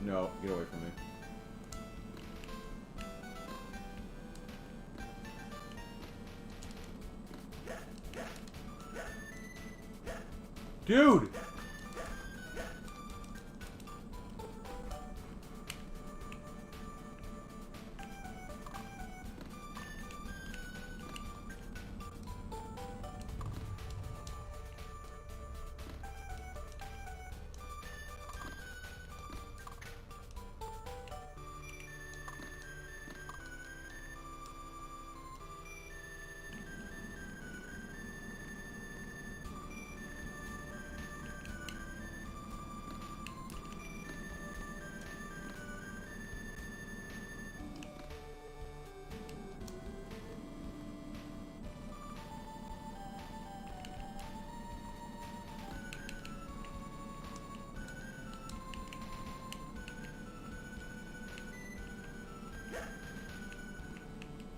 No, get away from me. Dude!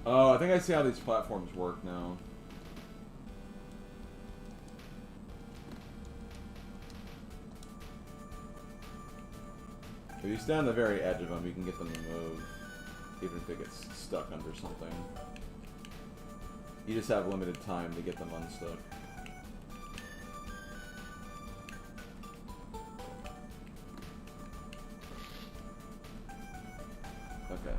Oh, I think I see how these platforms work now. If you stay on the very edge of them, you can get them to move, even if it gets stuck under something. You just have limited time to get them unstuck. Okay.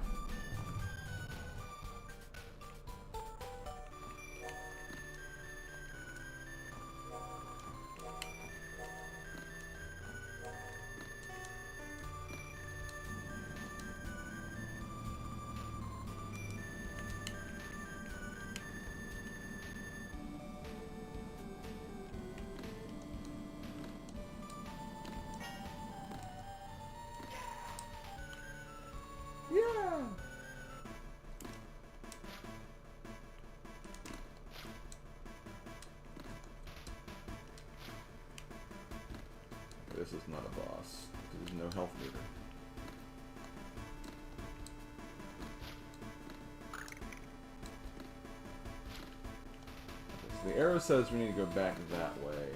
This is not a boss. There's no health meter. Okay, so the arrow says we need to go back that way.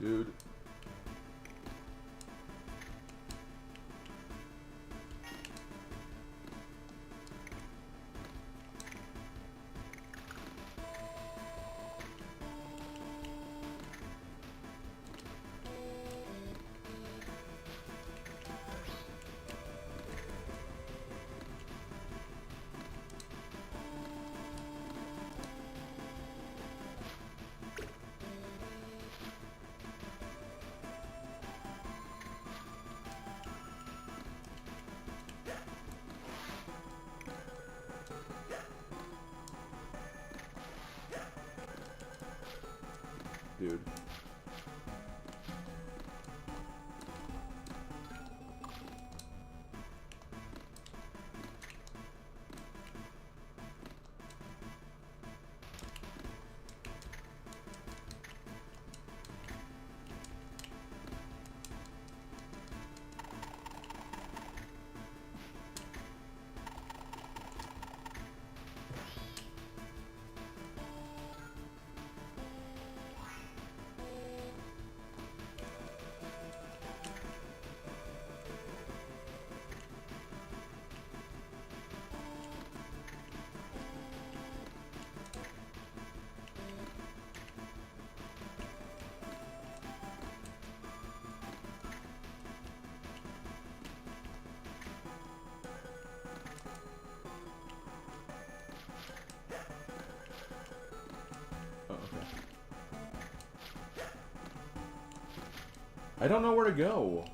Dude. Dude. I don't know where to go.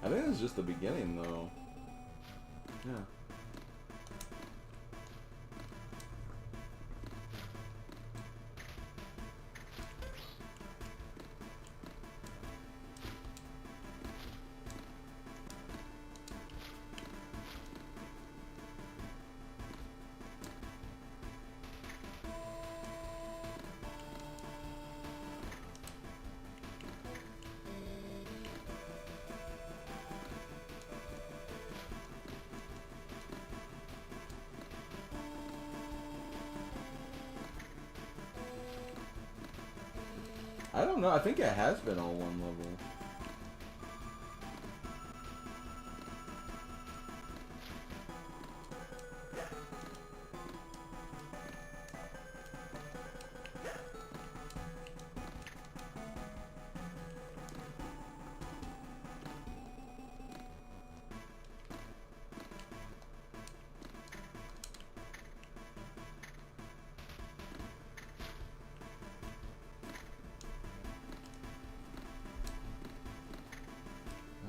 I think it's just the beginning, though. Yeah. I don't know. I think it has been all one level.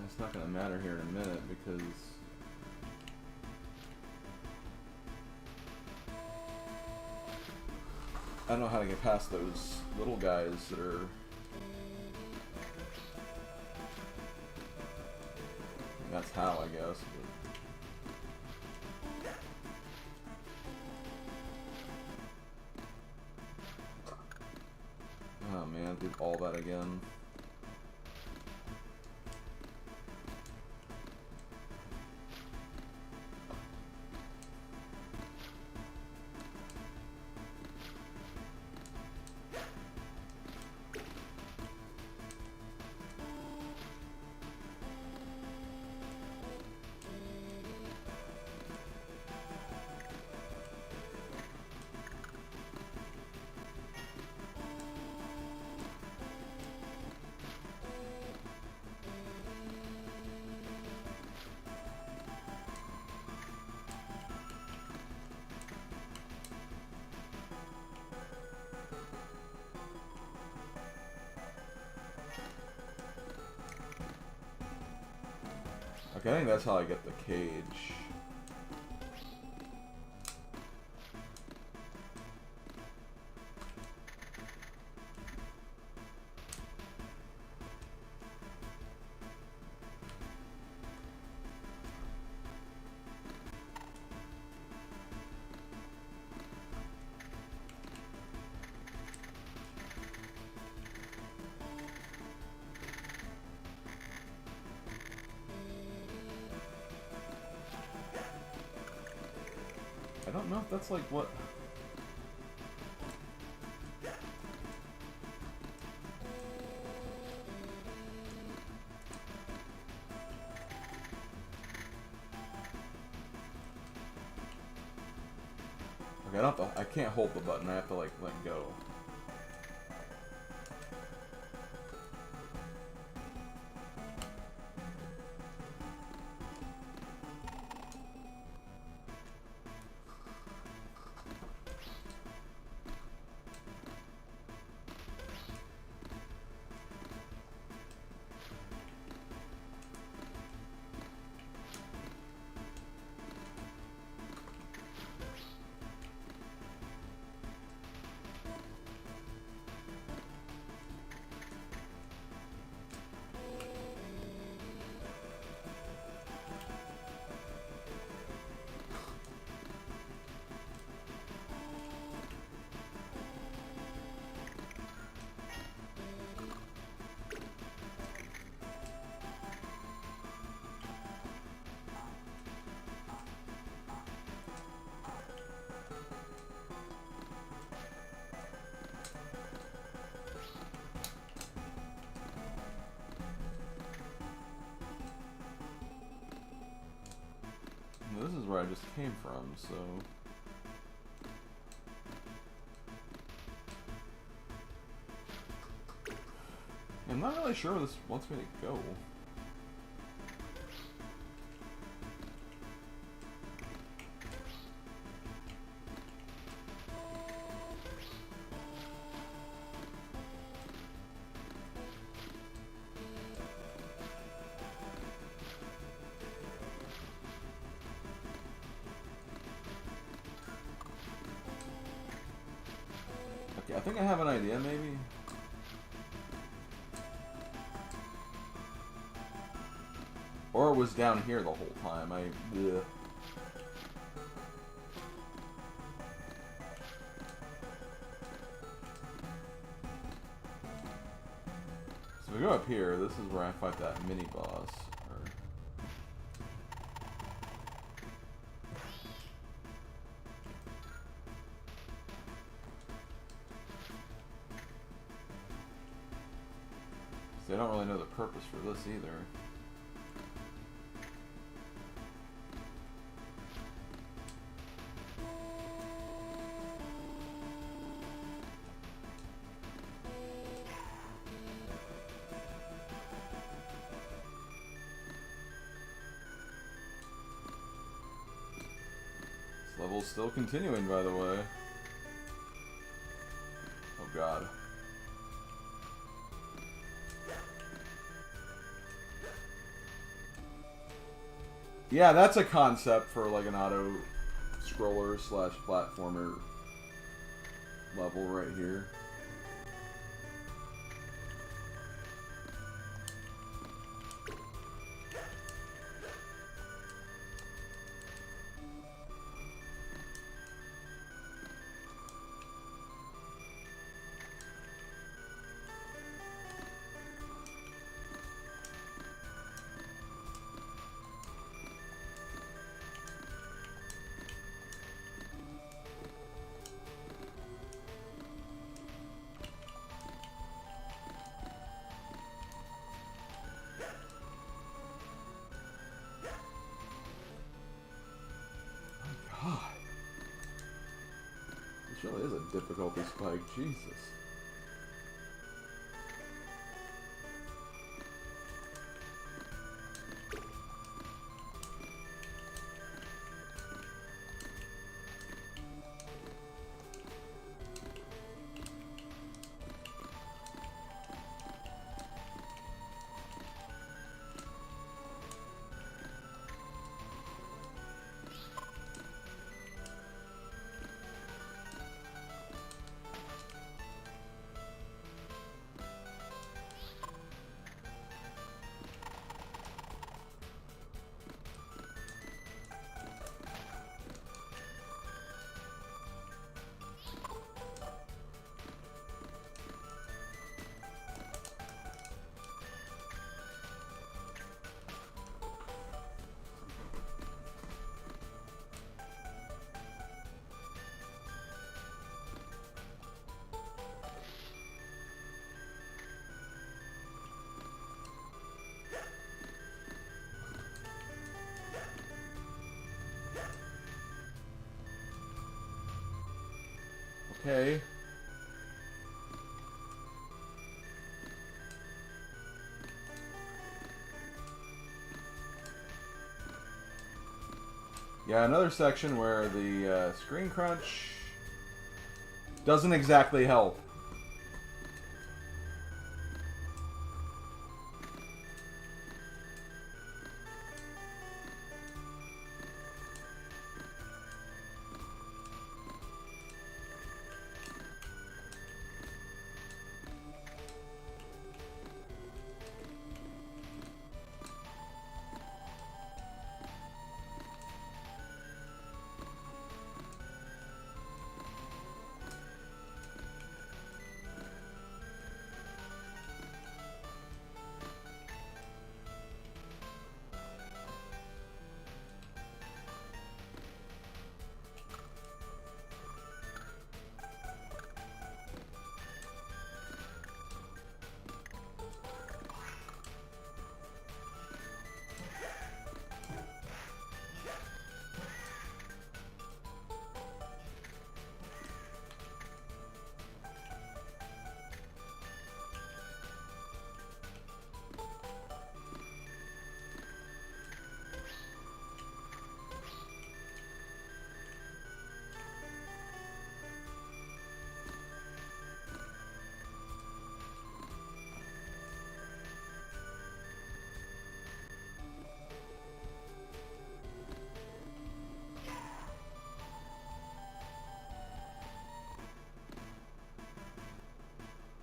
It's not going to matter here in a minute because I don't know how to get past those little guys that are... That's how, I guess. But... Oh man, do all that again. Okay, I think that's how I get the cage. I don't know if that's like what... Okay, I don't have to, I can't hold the button, I have to like let go. This is where I just came from, so... I'm not really sure where this wants me to go. Okay, I think I have an idea, maybe. Or it was down here the whole time. Ugh. So we go up here. This is where I fight that mini boss. They don't really know the purpose for this either. This level's still continuing, by the way. Oh god. Yeah, that's a concept for like an auto scroller slash platformer level right here. This really is a difficulty spike, Jesus. Okay. Yeah, another section where the screen crunch doesn't exactly help.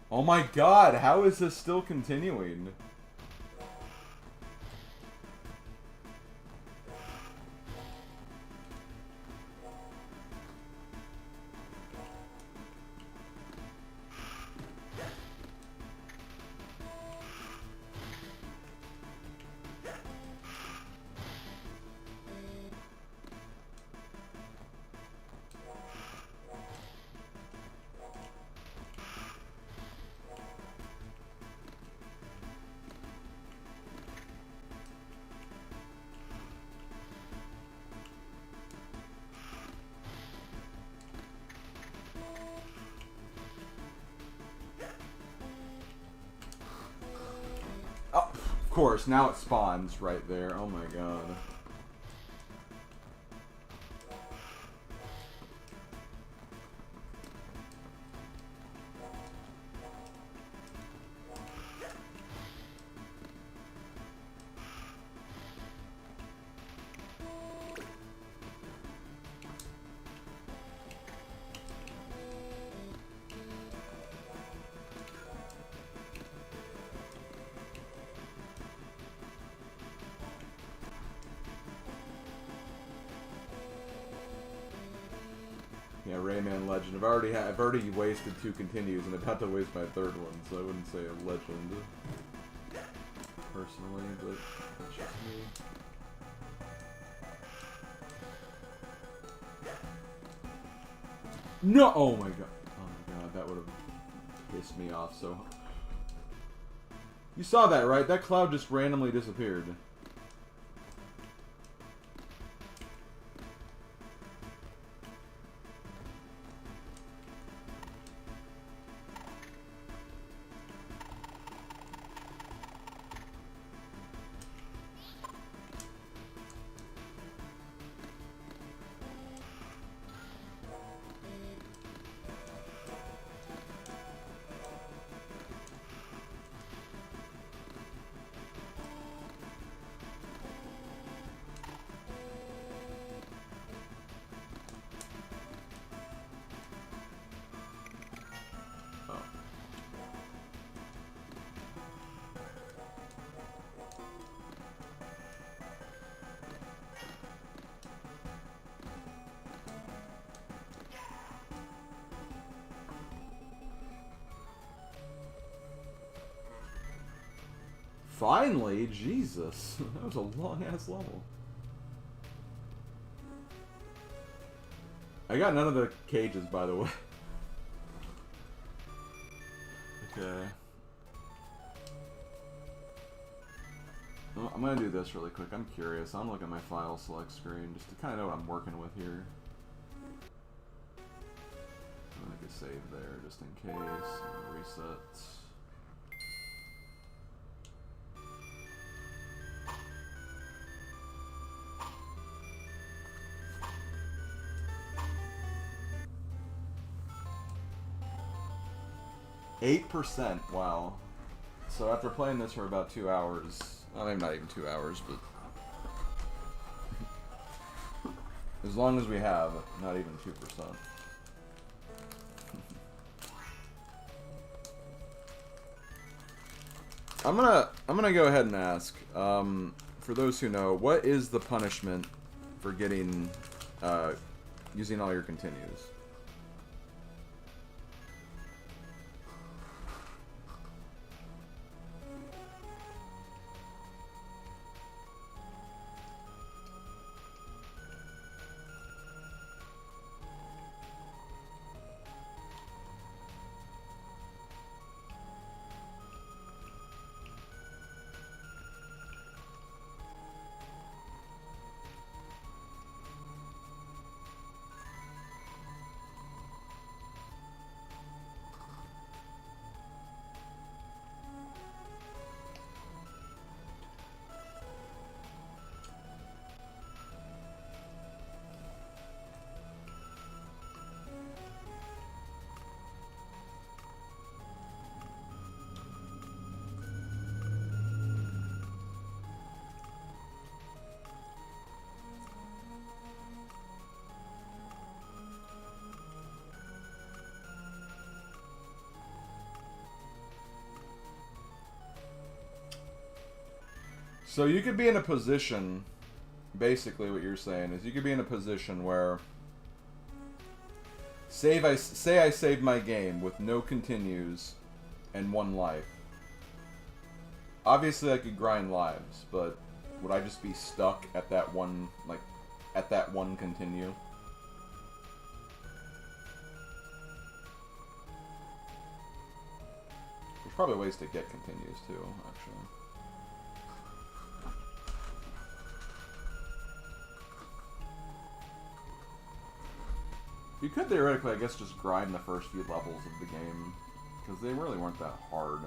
Oh my god, how is this still continuing? Oh, of course, now it spawns right there. Oh my god. Yeah, Rayman Legend. I've already wasted 2 continues and about to waste my 3rd one, so I wouldn't say a legend personally, but that's just me. No! Oh my god. Oh my god, that would have pissed me off so. You saw that, right? That cloud just randomly disappeared. Finally, Jesus, that was a long-ass level. I got none of the cages, by the way. Okay. Well, I'm gonna do this really quick. I'm curious. I'm looking at my file select screen just to kind of know what I'm working with here. I'm gonna make a save there just in case. Reset. 8%, wow. So after playing this for about 2 hours, well, maybe not even 2 hours, but as long as we have, not even 2%. I'm gonna go ahead and ask, for those who know, what is the punishment for getting, using all your continues? So you could be in a position, basically what you're saying is you could be in a position where, say I save my game with no continues and 1 life. Obviously I could grind lives, but would I just be stuck at that one, like, at that 1 continue? There's probably ways to get continues too, actually. You could theoretically, I guess, just grind the first few levels of the game, because they really weren't that hard.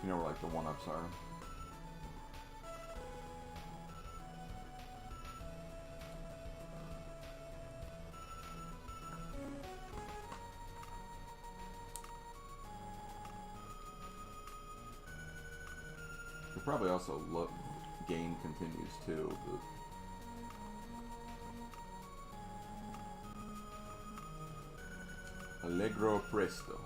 You know where, like, the 1-ups are. You probably also gain continues too, but... Allegro presto.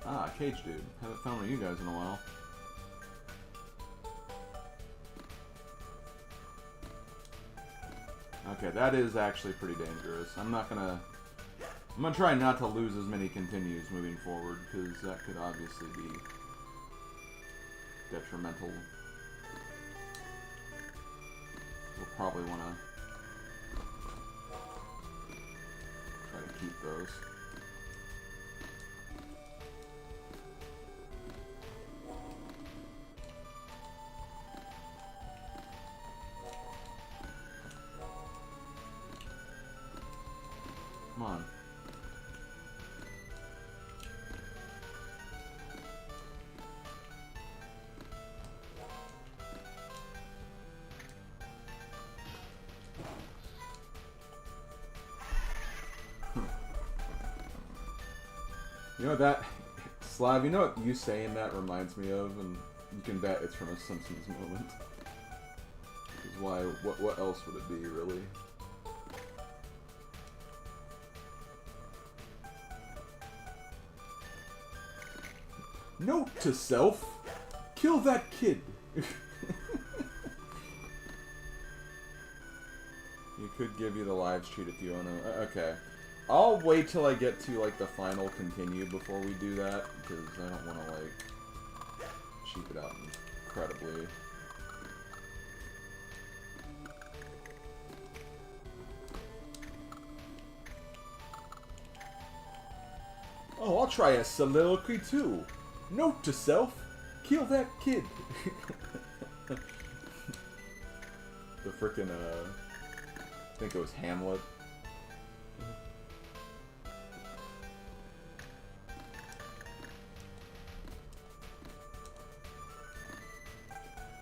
Ah, Cage Dude. Haven't found one of you guys in a while. Okay, that is actually pretty dangerous. I'm gonna try not to lose as many continues moving forward, because that could obviously be detrimental. We'll probably want to try to keep those. Come on. You know that, Slav, you know what you saying that reminds me of, and you can bet it's from a Simpsons moment. Because why, what else would it be, really? Note to self, kill that kid. You could give you the lives treat if you want to. Okay. I'll wait till I get to, like, the final continue before we do that, because I don't want to, like, cheap it out incredibly. Oh, I'll try a soliloquy too. Note to self, kill that kid. The frickin', I think it was Hamlet.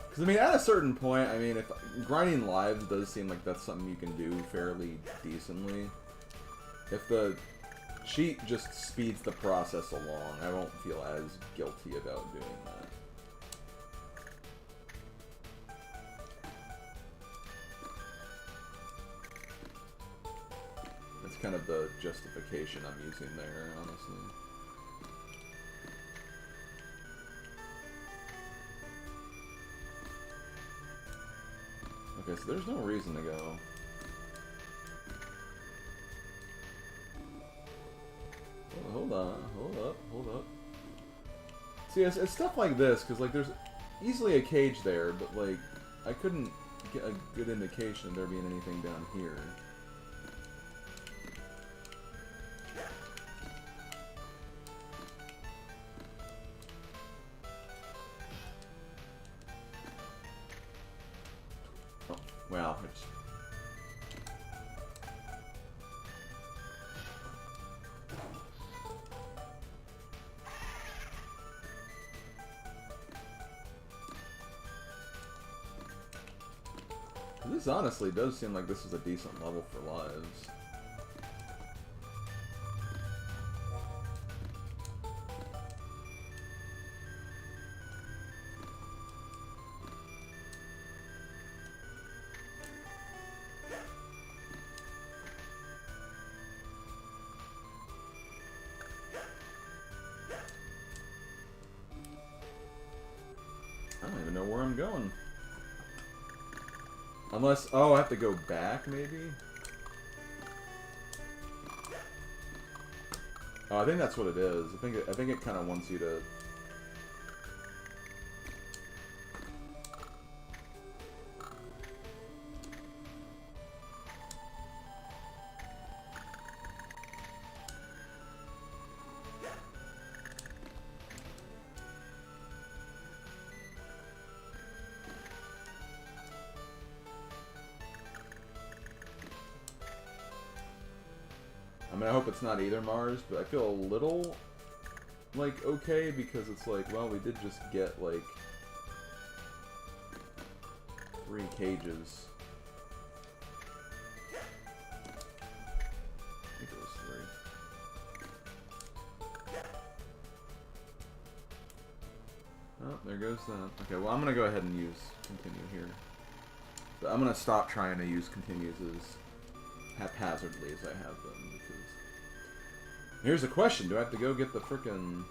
Because, I mean, at a certain point, I mean, if grinding lives does seem like that's something you can do fairly decently. If the cheat just speeds the process along, I won't feel as guilty about doing that. That's kind of the justification I'm using there, honestly. Okay, so there's no reason to go. Oh, hold on, hold up. See, it's stuff like this, because, like, there's easily a cage there, but, like, I couldn't get a good indication of there being anything down here. Well, it's... This honestly does seem like this is a decent level for lives. I don't even know where I'm going. Unless, oh, I have to go back, maybe? Oh, I think that's what it is. I think it kind of wants you to... I mean, I hope it's not either Mars, but I feel a little, like, okay, because it's like, well, we did just get, like, 3 cages. I think it was 3. Oh, there goes that. Okay, well, I'm going to go ahead and use continue here. So I'm going to stop trying to use continues as haphazardly as I have them, because... Here's the question, do I have to go get the frickin'...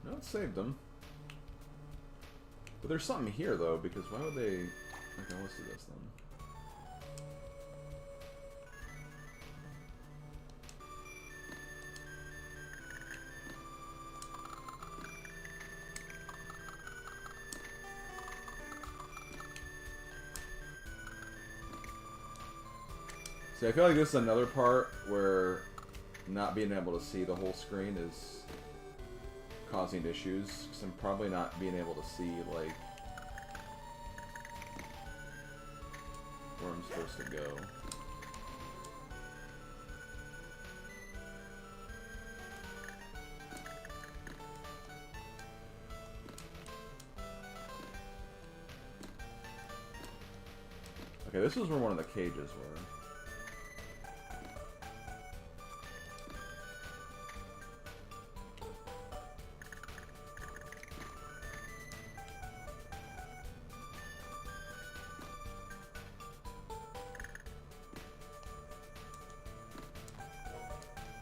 No, it saved them. But there's something here, though, because why would they... Okay, let's do this, then. See, I feel like this is another part where not being able to see the whole screen is causing issues, because I'm probably not being able to see, like, where I'm supposed to go. Okay, this is where one of the cages were.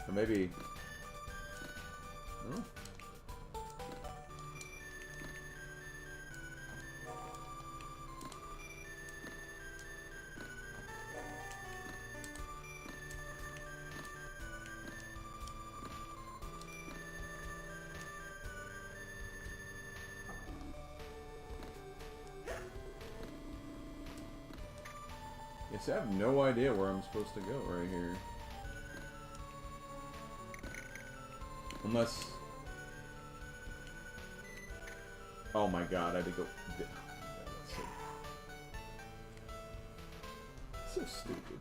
Or maybe... Oh. Yes, I have no idea where I'm supposed to go right here. Unless... Oh my god, I had to go... Oh, that's so stupid.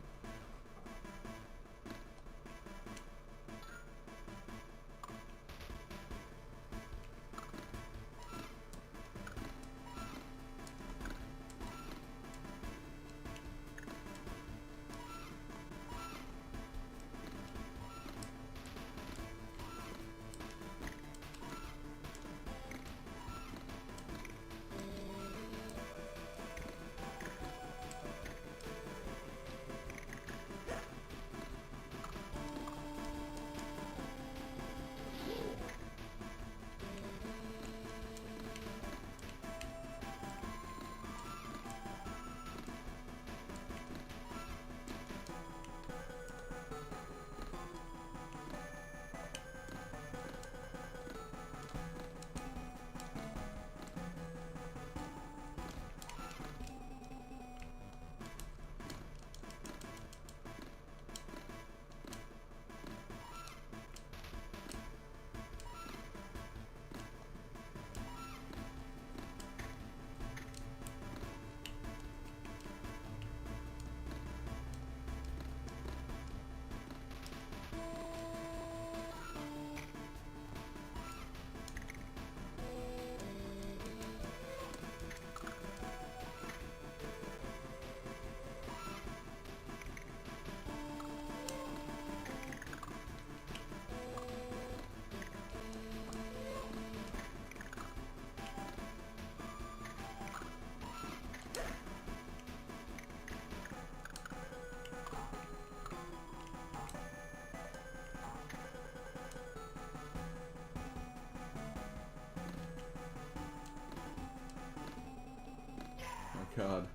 god.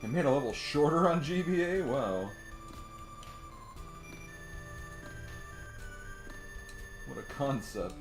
They made a level shorter on GBA? Wow. What a concept.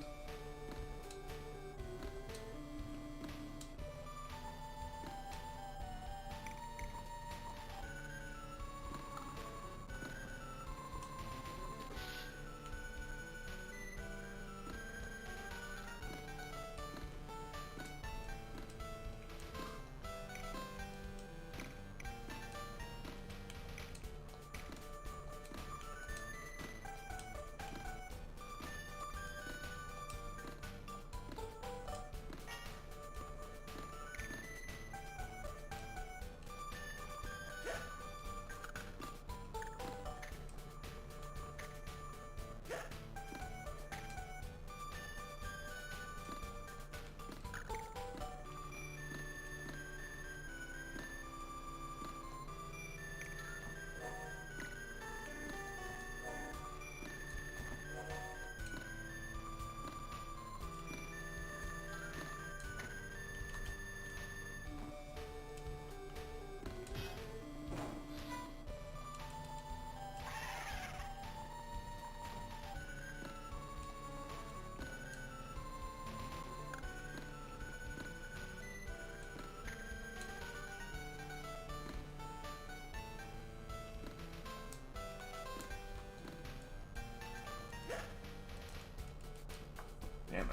Damn it.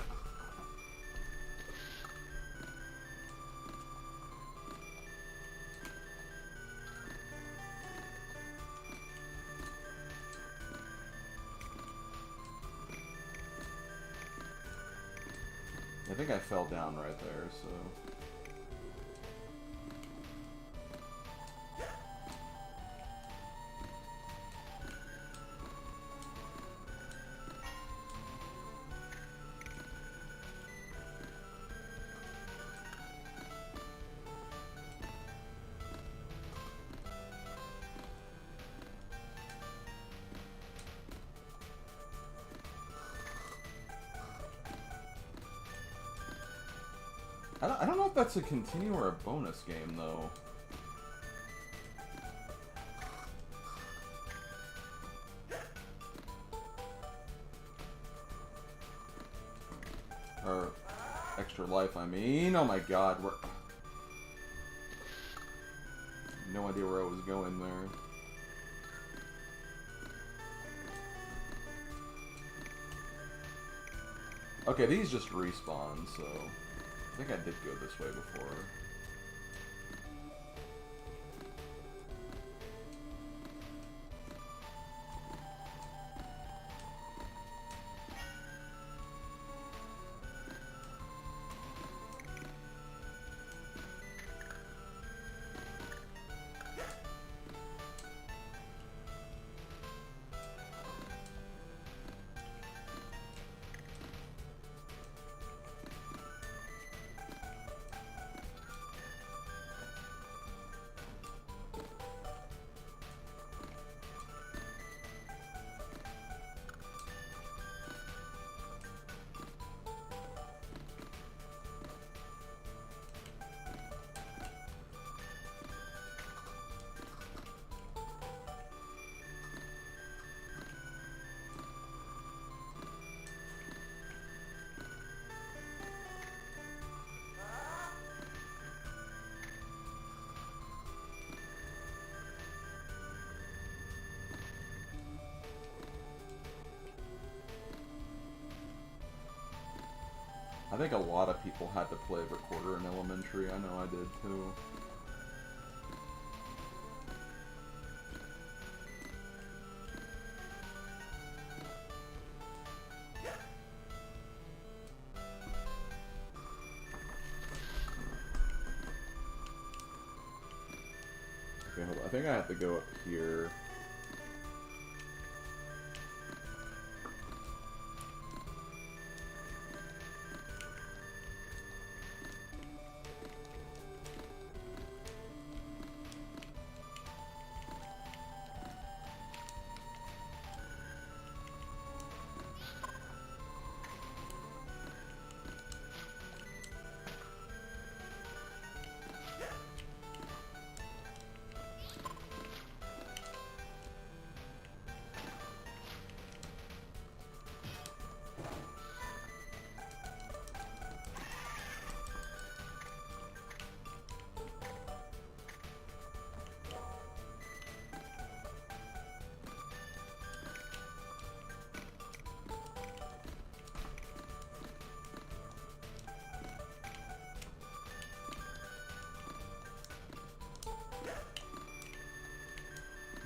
I think I fell down right there, so... I don't know if that's a continue or a bonus game, though. Or extra life, I mean. Oh my god, we're... No idea where I was going there. Okay, these just respawn, so... I think I did go this way before. I think a lot of people had to play Recorder in elementary. I know I did too. Okay, hold on. I think I have to go up here.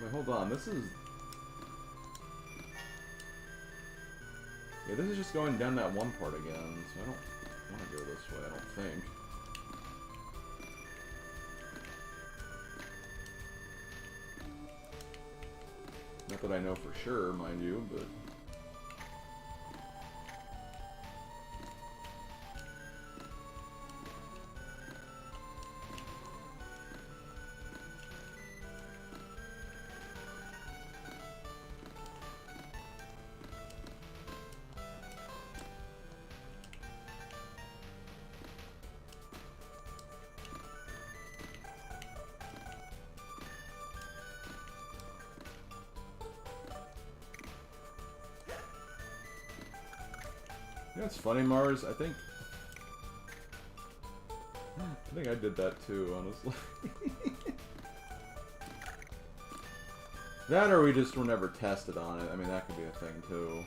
Wait, hold on. This is... Yeah, this is just going down that one part again, so I don't want to go this way, I don't think. Not that I know for sure, mind you, but... You know what's funny, Mars? I think I did that too, honestly. That or we just were never tested on it. I mean, that could be a thing too.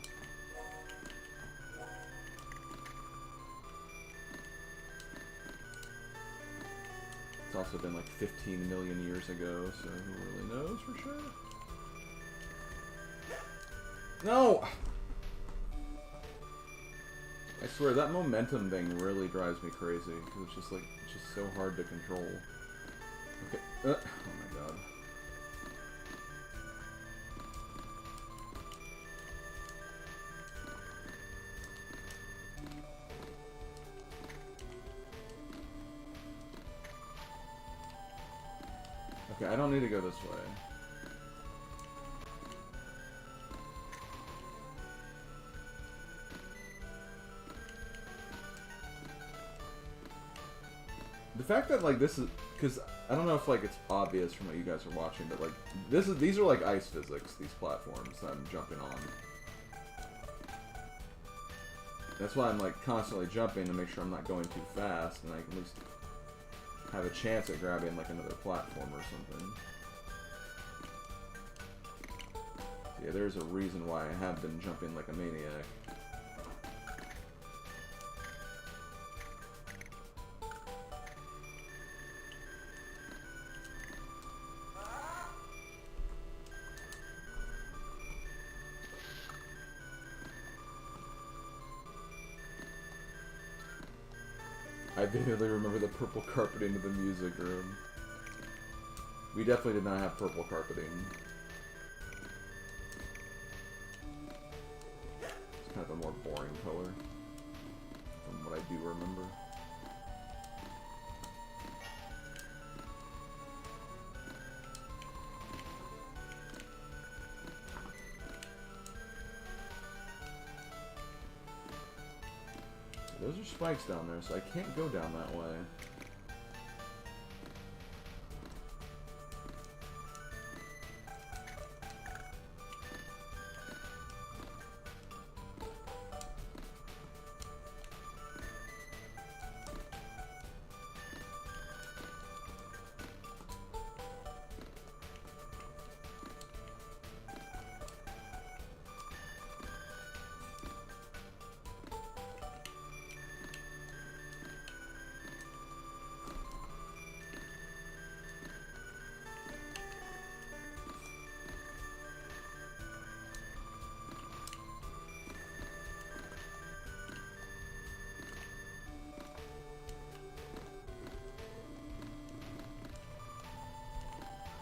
It's also been like 15 million years ago, so who really knows for sure? No! I swear, that momentum thing really drives me crazy, because it's just like, it's just so hard to control. Okay, oh my god. Okay, I don't need to go this way. The fact that, like, this is... Because I don't know if, like, it's obvious from what you guys are watching, but, like, these are, like, ice physics, these platforms that I'm jumping on. That's why I'm, like, constantly jumping to make sure I'm not going too fast, and I can at least have a chance at grabbing, like, another platform or something. So, yeah, there's a reason why I have been jumping like a maniac. I vividly remember the purple carpeting of the music room. We definitely did not have purple carpeting. It's kind of a more boring color, from what I do remember. Those are spikes down there, so I can't go down that way.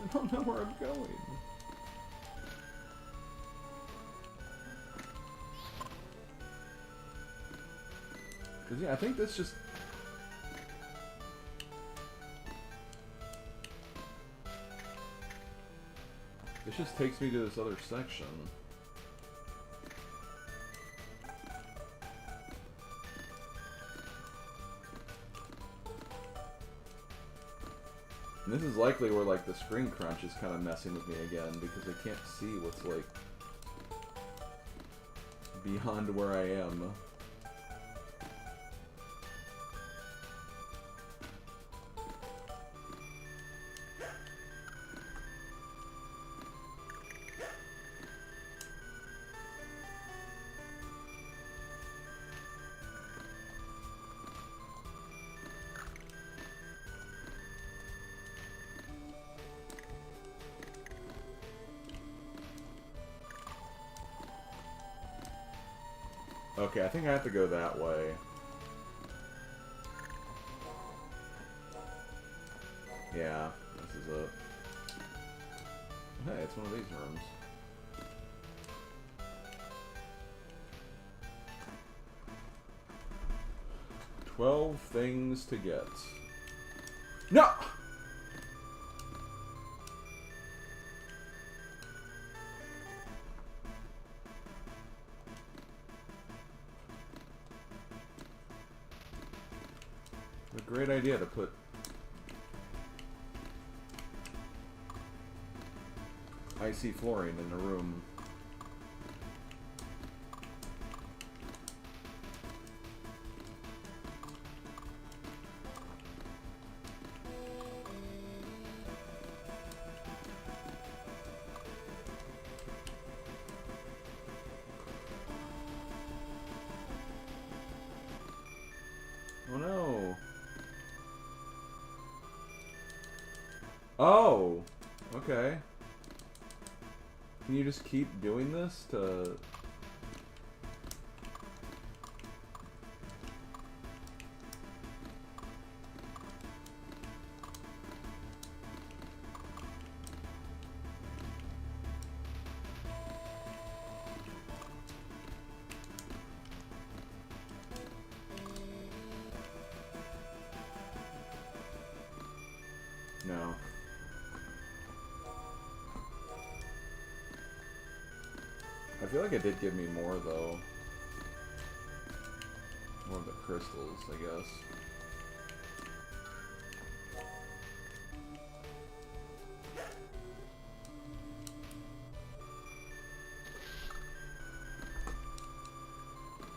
I don't know where I'm going. Cause yeah, I think this just... This just takes me to this other section. And this is likely where, like, the screen crunch is kind of messing with me again, because I can't see what's, like, beyond where I am. Okay, I think I have to go that way. Yeah, this is it. Hey, it's one of these rooms. "12 things to get." No! A great idea to put icy fluorine in a room. Oh no. Oh! Okay. Can you just keep doing this to... No. I feel like it did give me more, though. More of the crystals, I guess.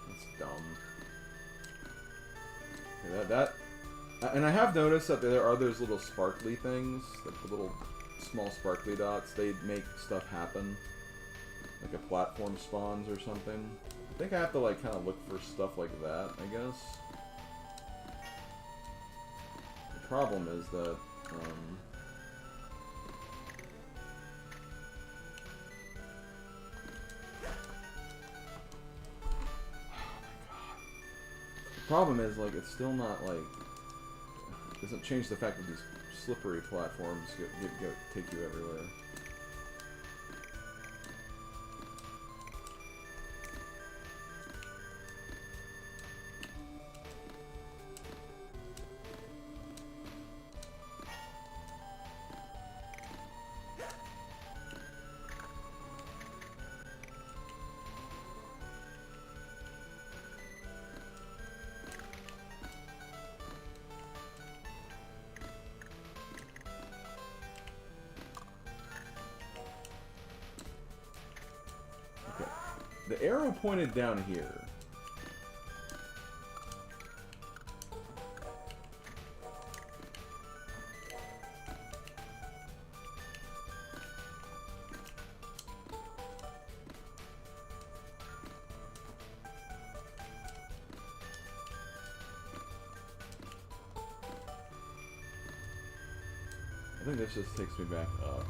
That's dumb. Okay, and I have noticed that there are those little sparkly things, like the little small sparkly dots. They make stuff happen. Like a platform spawns or something. I think I have to like kind of look for stuff like that, I guess. The problem is that the problem is like it's still not like it doesn't change the fact that these slippery platforms take you everywhere. The arrow pointed down here. I think this just takes me back up.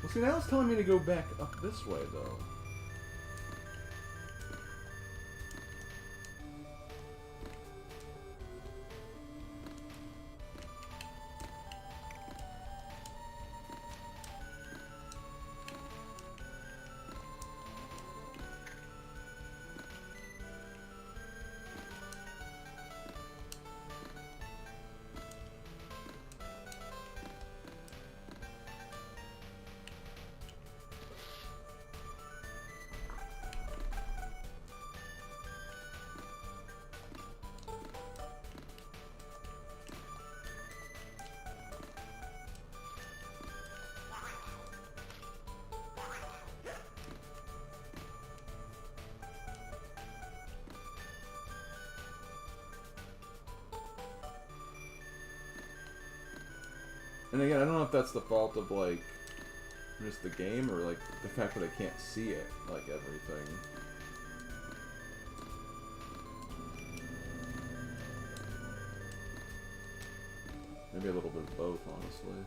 Well, see, now it's telling me to go back up this way, though. And again, I don't know if that's the fault of, like, just the game, or, like, the fact that I can't see it, like, everything. Maybe a little bit of both, honestly.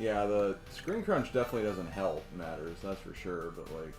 Yeah, the screen crunch definitely doesn't help matters, that's for sure, but like...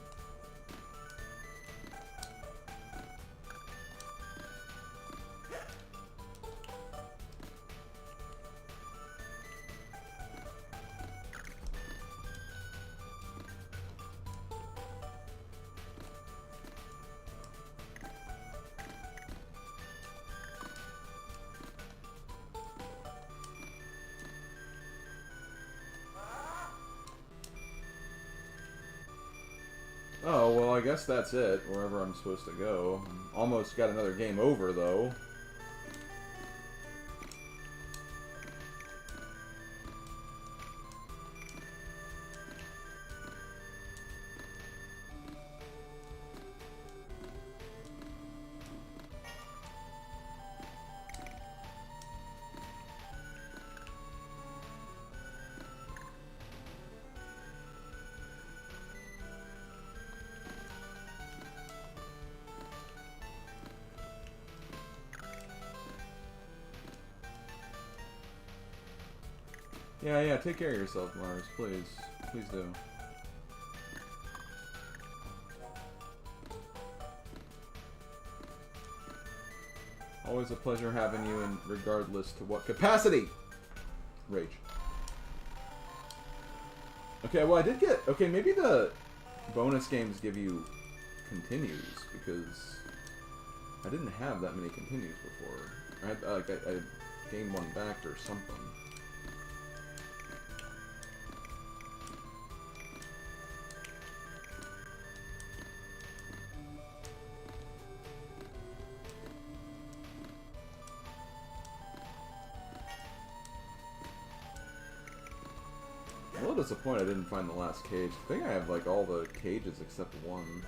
Oh, well, I guess that's it, wherever I'm supposed to go. Almost got another game over, though. Yeah, take care of yourself, Mars, please. Please do. Always a pleasure having you, and regardless to what capacity! Rage. Okay, well I did get... Okay, maybe the bonus games give you continues, because I didn't have that many continues before. I had, I gained one back or something. I'm a little disappointed I didn't find the last cage. I think I have like all the cages except one.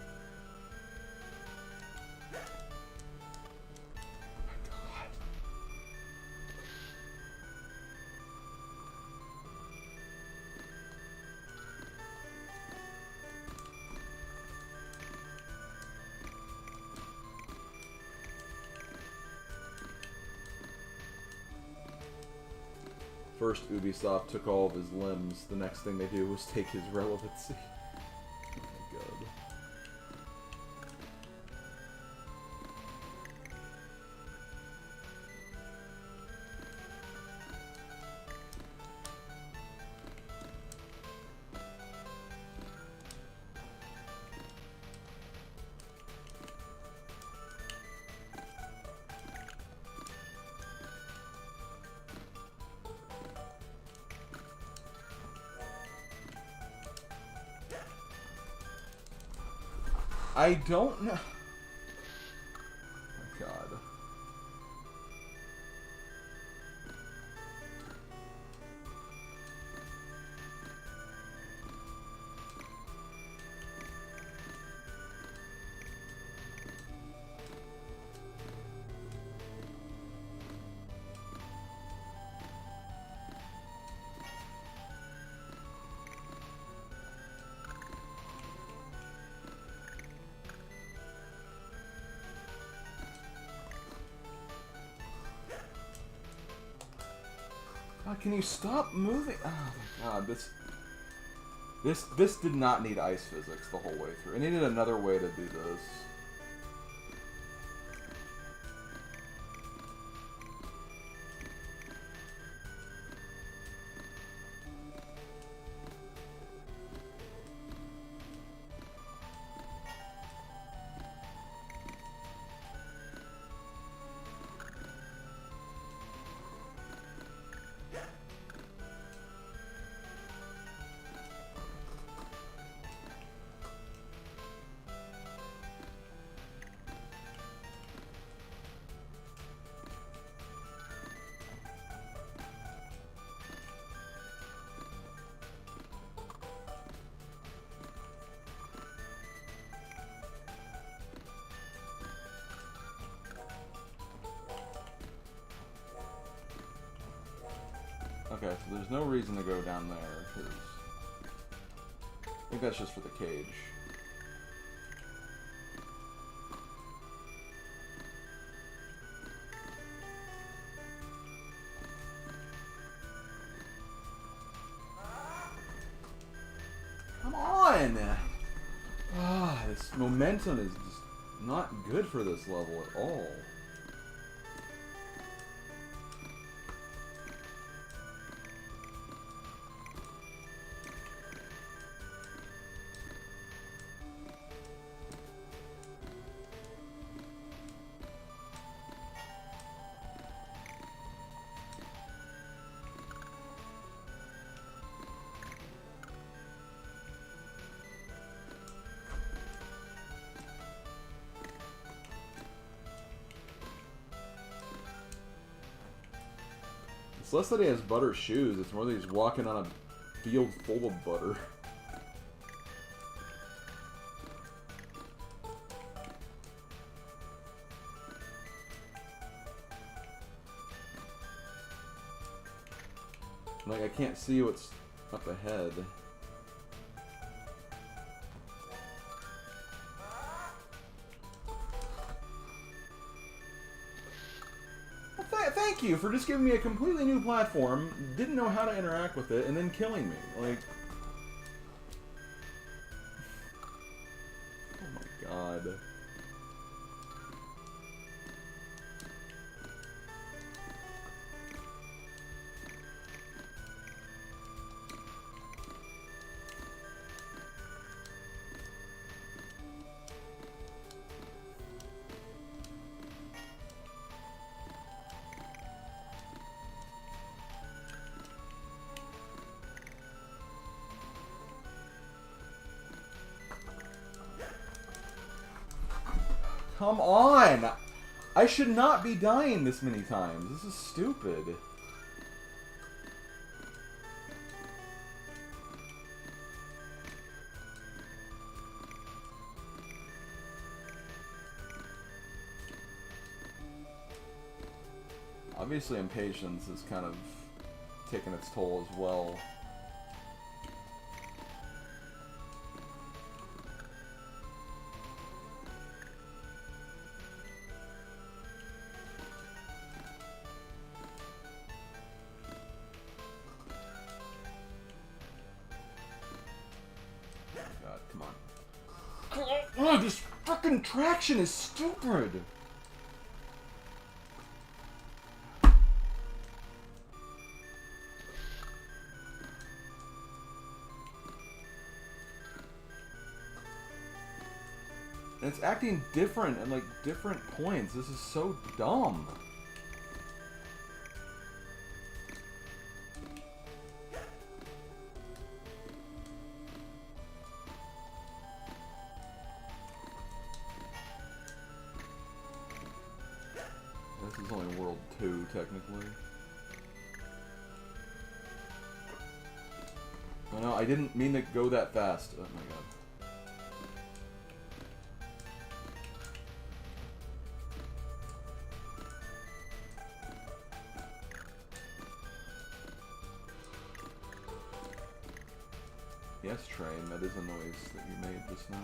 First, Ubisoft took all of his limbs. The next thing they do was take his relevancy. Oh my god. I don't know. Oh my god. God, can you stop moving? Oh my god, this did not need ice physics the whole way through. It needed another way to do this. Okay, so there's no reason to go down there, because I think that's just for the cage. on! Ah, this momentum is just not good for this level at all. It's less that he has butter shoes, it's more that he's walking on a field full of butter. Like, I can't see what's up ahead. Thank you for just giving me a completely new platform, didn't know how to interact with it, and then killing me. Like... Oh my god. Come on! I should not be dying this many times. This is stupid. Obviously, impatience is kind of taking its toll as well. Oh, this fucking traction is stupid! And it's acting different at, like, different points. This is so dumb. This is only World 2, technically. Oh no, I didn't mean to go that fast. Oh my god. Yes, train, that is a noise that you made just now.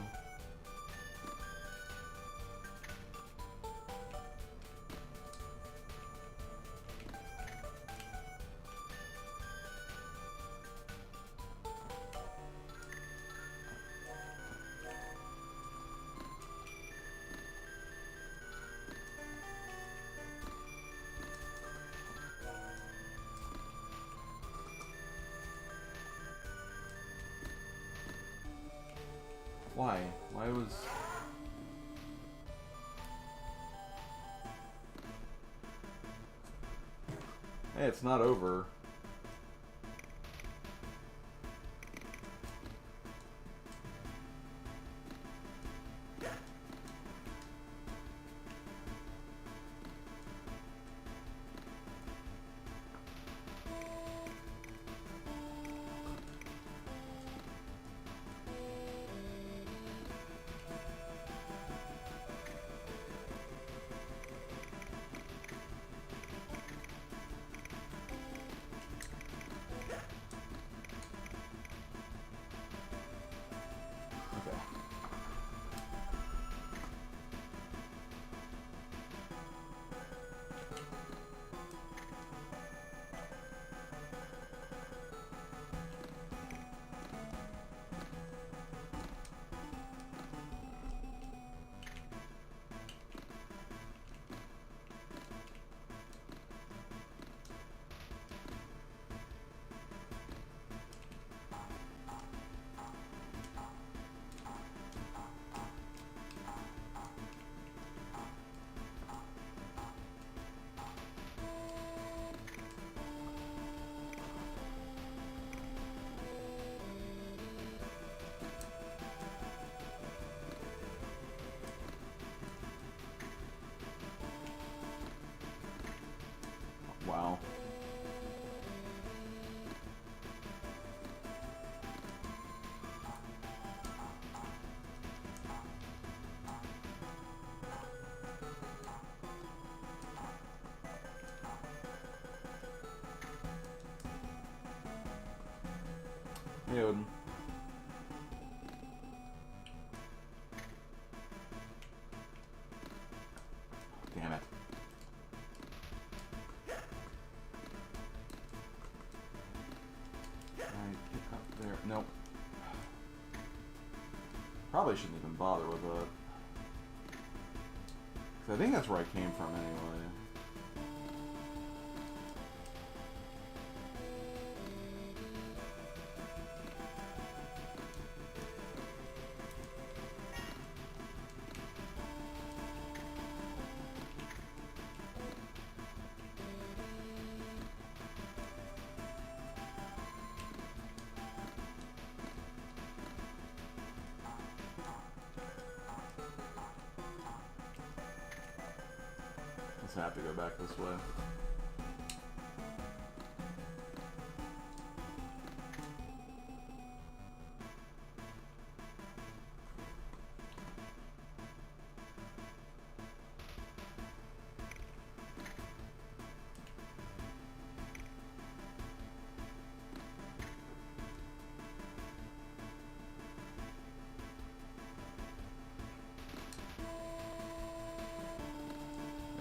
Why? Why was... Hey, it's not over. Wow. Hey, Odin. Damn it. Can I get up there? Nope. Probably shouldn't even bother with it. 'Cause I think that's where I came from anyway. Let's have to go back this way.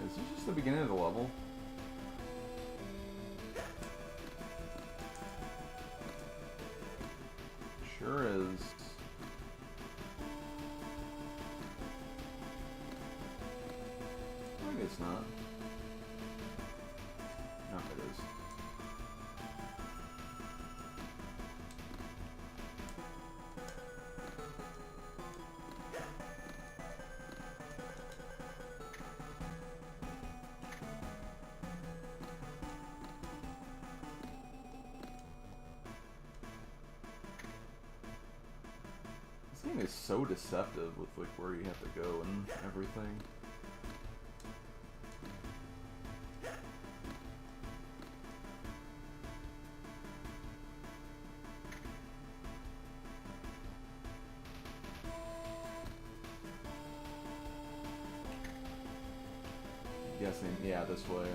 Is this just the beginning of the level? Sure is. Maybe it's not. No, it is. This game is so deceptive with like where you have to go and everything. Guessing, yeah, this way.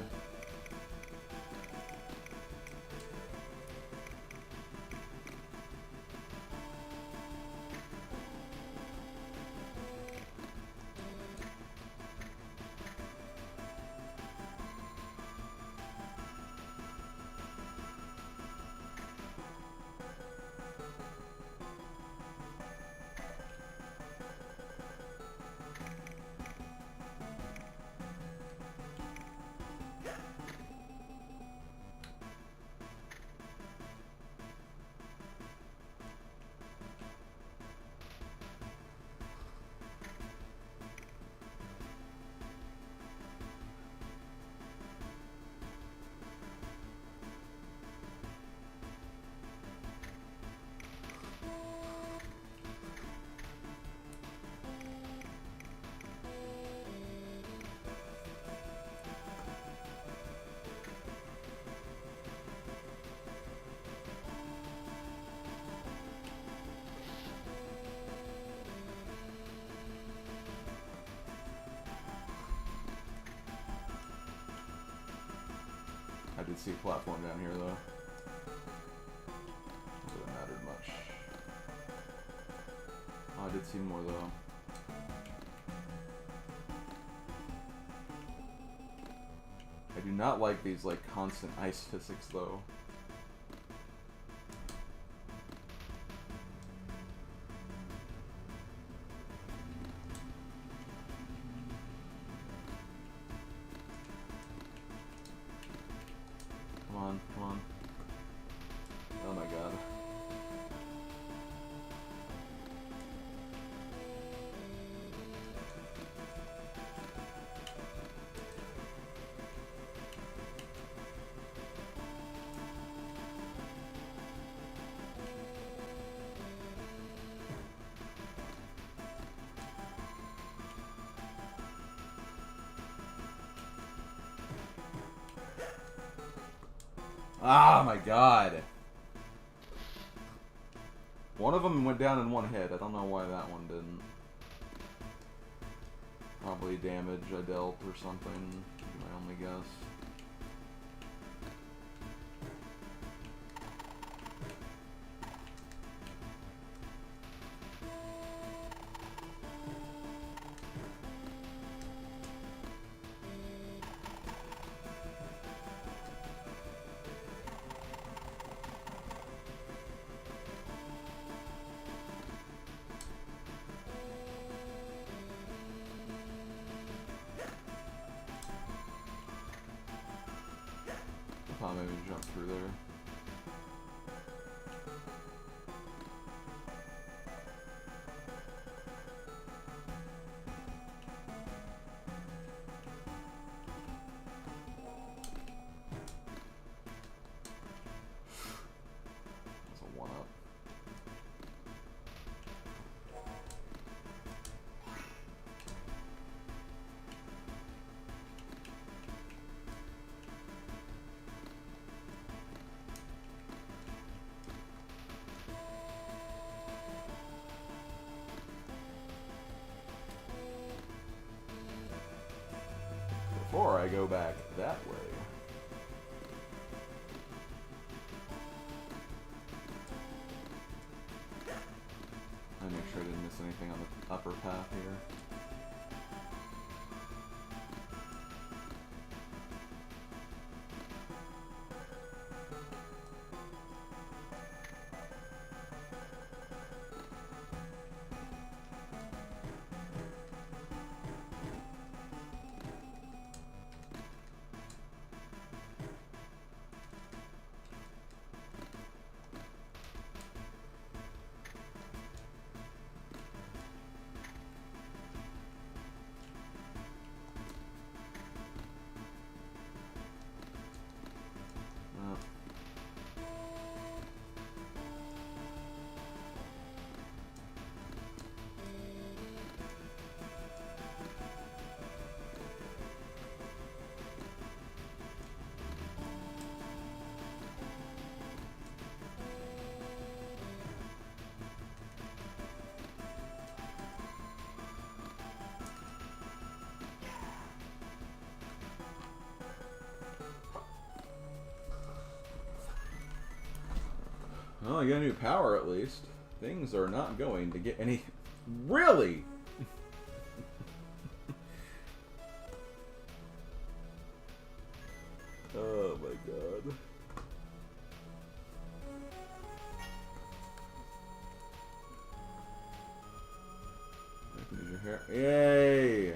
I did see a platform down here, though. Not that it mattered much. Oh, I did see more, though. I do not like these, like, constant ice physics, though. Come on, come on. Oh my god. Ah, my God. One of them went down in one hit. I don't know why that one didn't. Probably damage I dealt or something. My only guess. I'll maybe jump through there. That's a 1-up. Before I go back that way. I make sure I didn't miss anything on the upper path here. Well, I got a new power at least. Things are not going to get any... Really? Oh my God. Use your hair. Yay!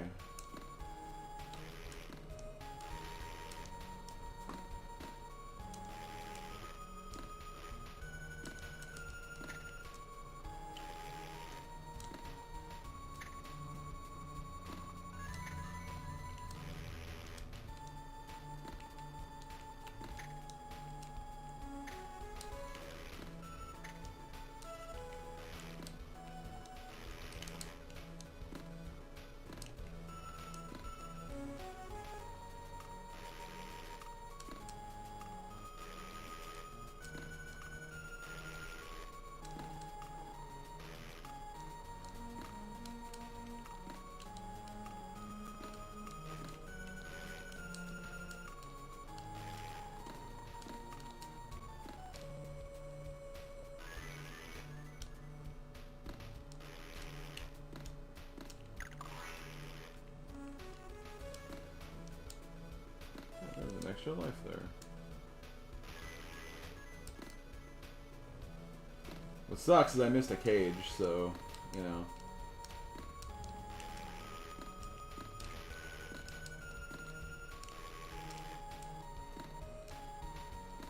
There's an extra life there. What sucks is I missed a cage, so, you know.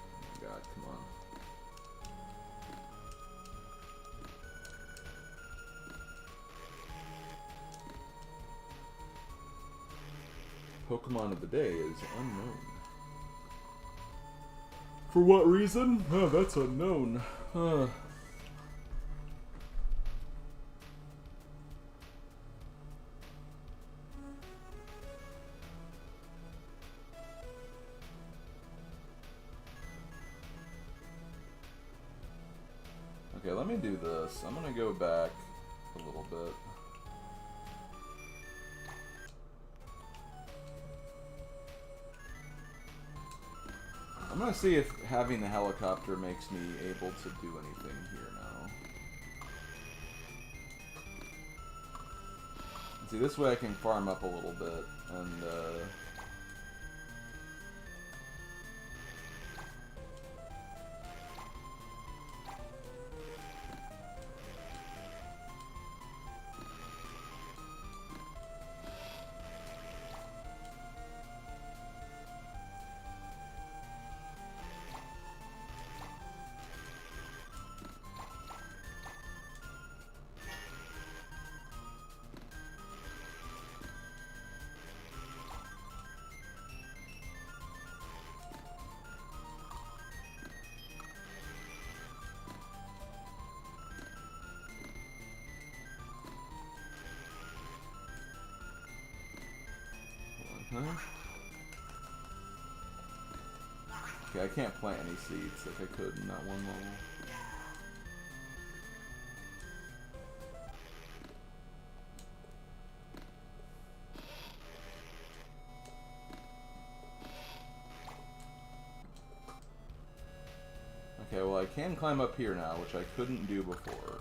Oh my God, come on. Pokemon of the day is unknown. For what reason? Oh, that's unknown. Okay, let me do this. I'm gonna go back a little bit. I'm gonna see if having the helicopter makes me able to do anything here now. See, this way I can farm up a little bit, and okay, I can't plant any seeds like I could in that one level. Okay, well I can climb up here now, which I couldn't do before.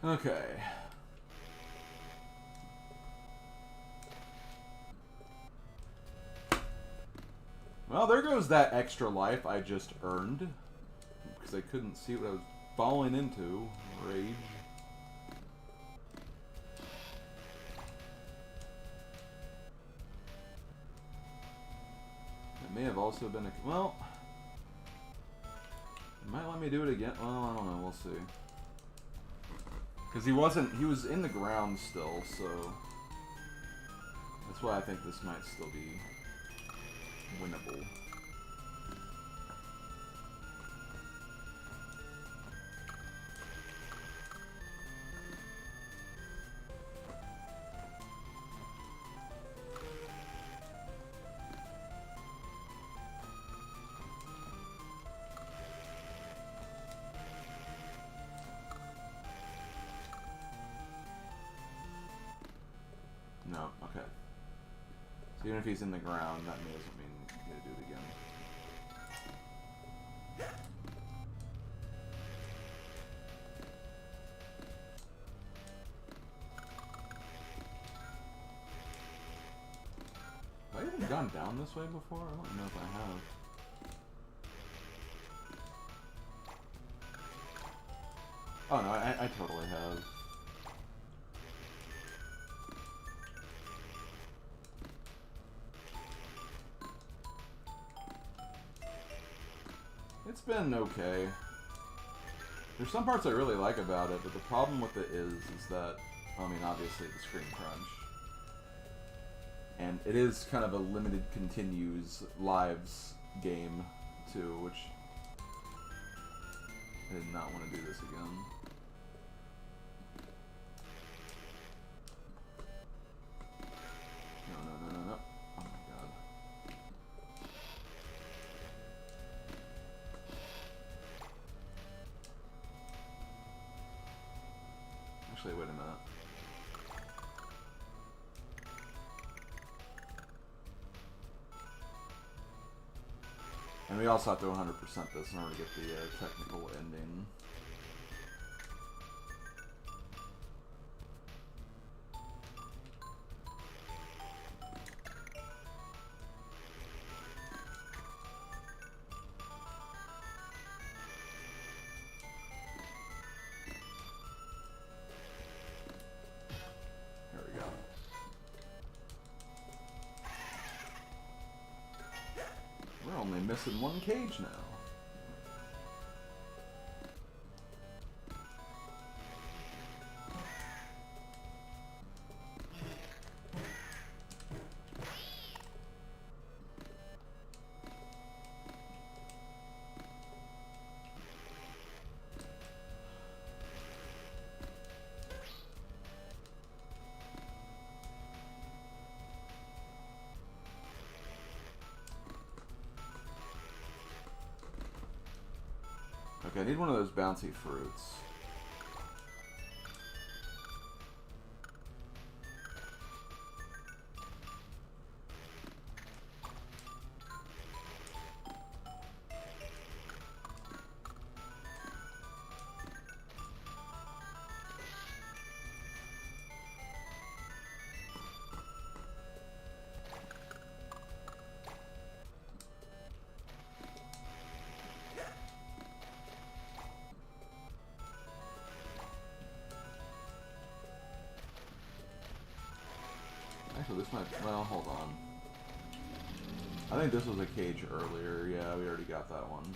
Okay. Well, there goes that extra life I just earned. Because I couldn't see what I was falling into. Rage. It may have also been a... Well... It might let me do it again. Well, I don't know. We'll see. Because he was in the ground still, so... That's why I think this might still be winnable. No, okay. So even if he's in the ground, that doesn't mean you gotta do it again. Have I even gone down this way before? I don't know if I have. Oh no, I totally have. It's been okay. There's some parts I really like about it, but the problem with it is that, I mean, obviously the screen crunch. And it is kind of a limited continues lives game, too, which I did not want to do this again. No. Oh my god. Actually, wait a minute. And we also have to 100% this in order to get the technical ending. missing one cage now. Okay, I need one of those bouncy fruits. Actually, this might... Well, hold on. I think this was a cage earlier. Yeah, we already got that one.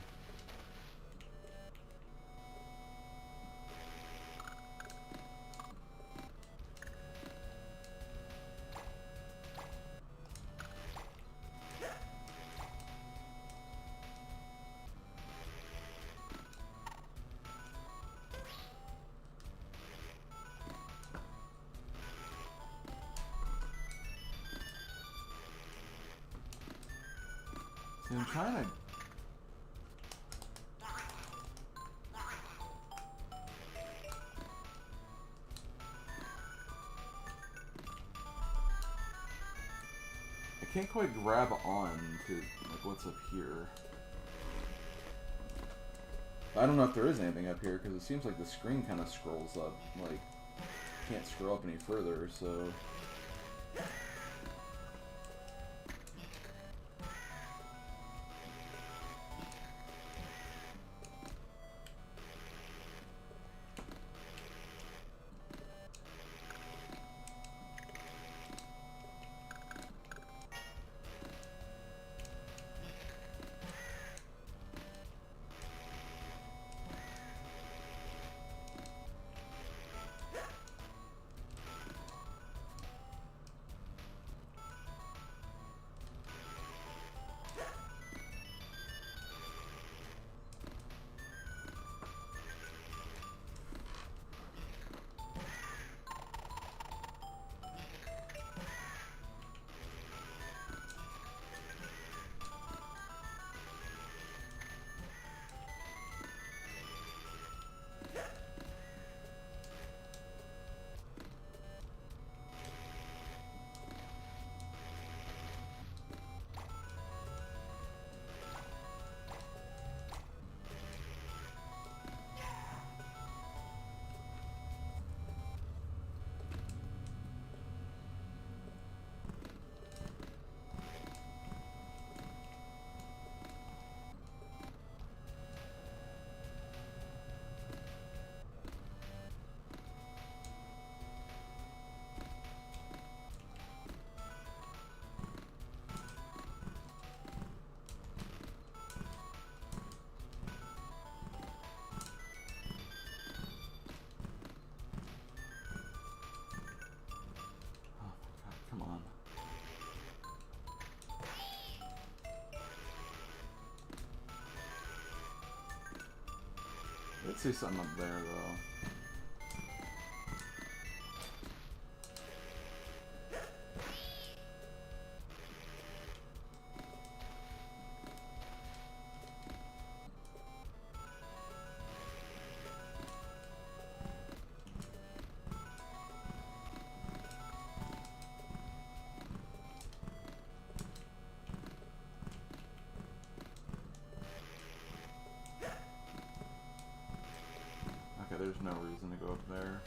See, I'm trying to... I can't quite grab on to, like, what's up here. I don't know if there is anything up here, because it seems like the screen kind of scrolls up. Like, can't scroll up any further, so... Come on. Let's see something up there, though. Okay, there's no reason to go up there.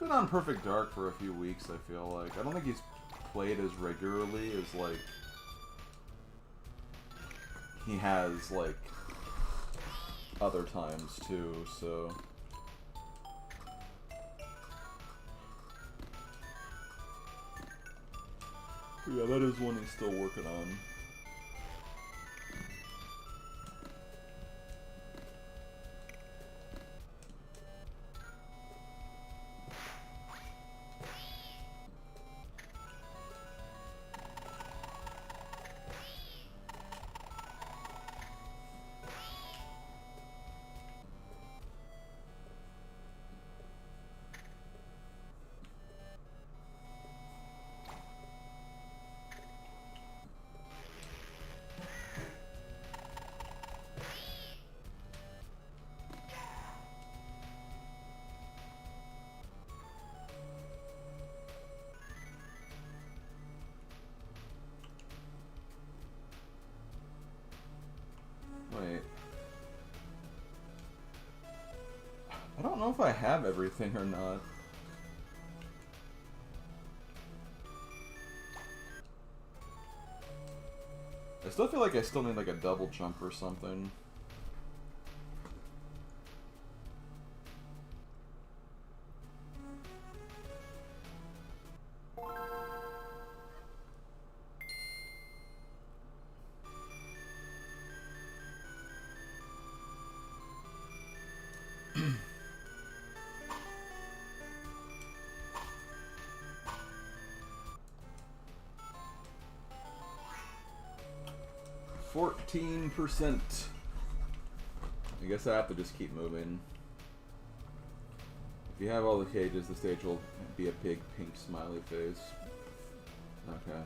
been on Perfect Dark for a few weeks, I feel like. I don't think he's played as regularly as, like, he has, like, other times, too, so... Yeah, that is one he's still working on. Wait. I don't know if I have everything or not. I still feel like I still need like a double jump or something. %. I guess I have to just keep moving. If you have all the cages, the stage will be a big pink smiley face. Okay.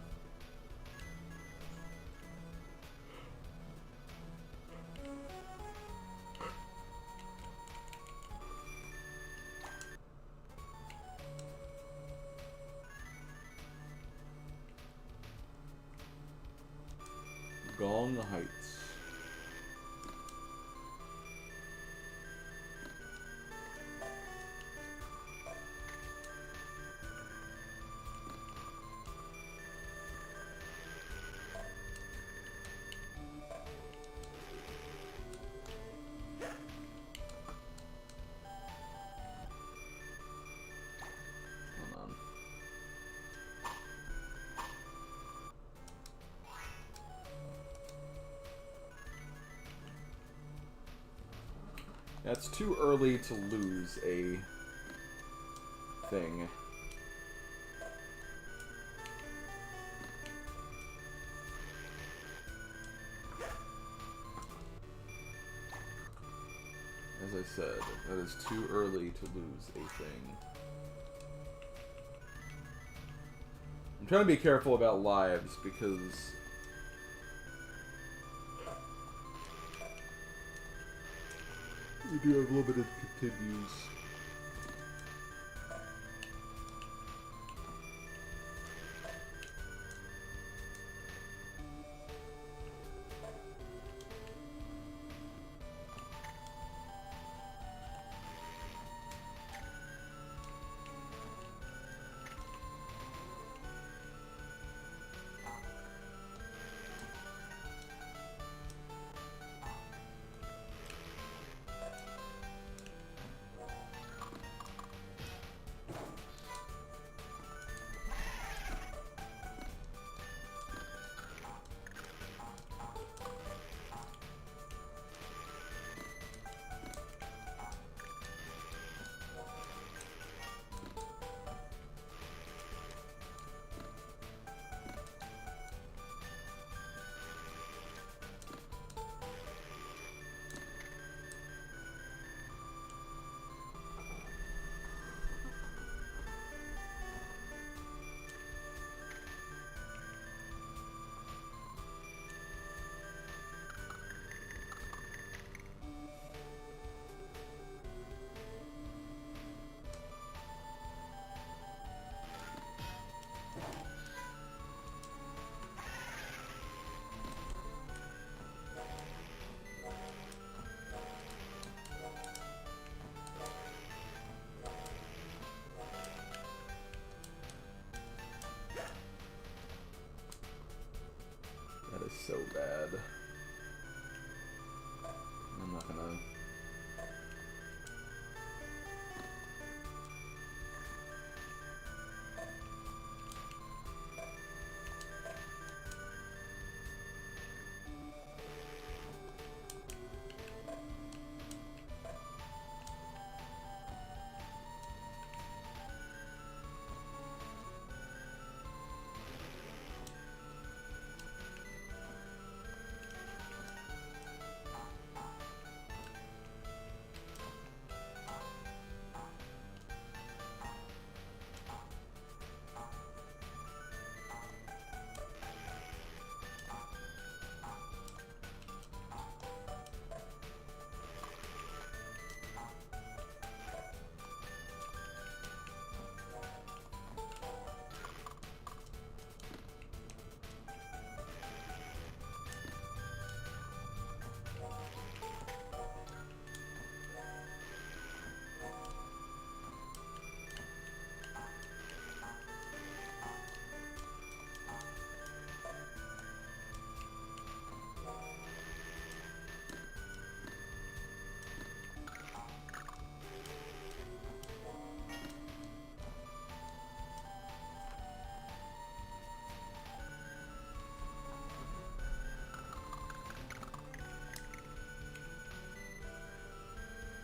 Gong Heights. That's too early to lose a thing. As I said, that is too early to lose a thing. I'm trying to be careful about lives because we do have limited continues. bad. I'm not gonna...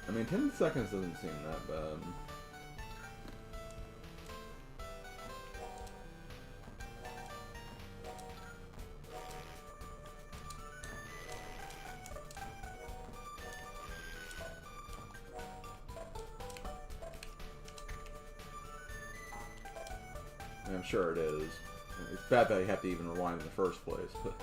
I mean, 10 seconds doesn't seem that bad. I mean, I'm sure it is. It's bad that you have to even rewind in the first place, but...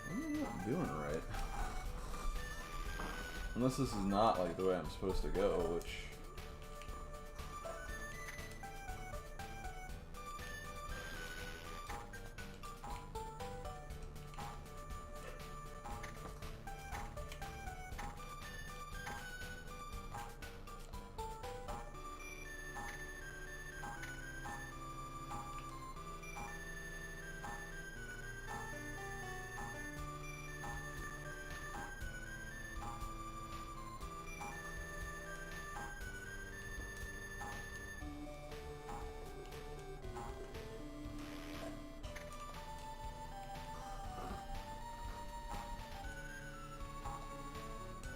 I'm not doing it right. Unless this is not like the way I'm supposed to go, which...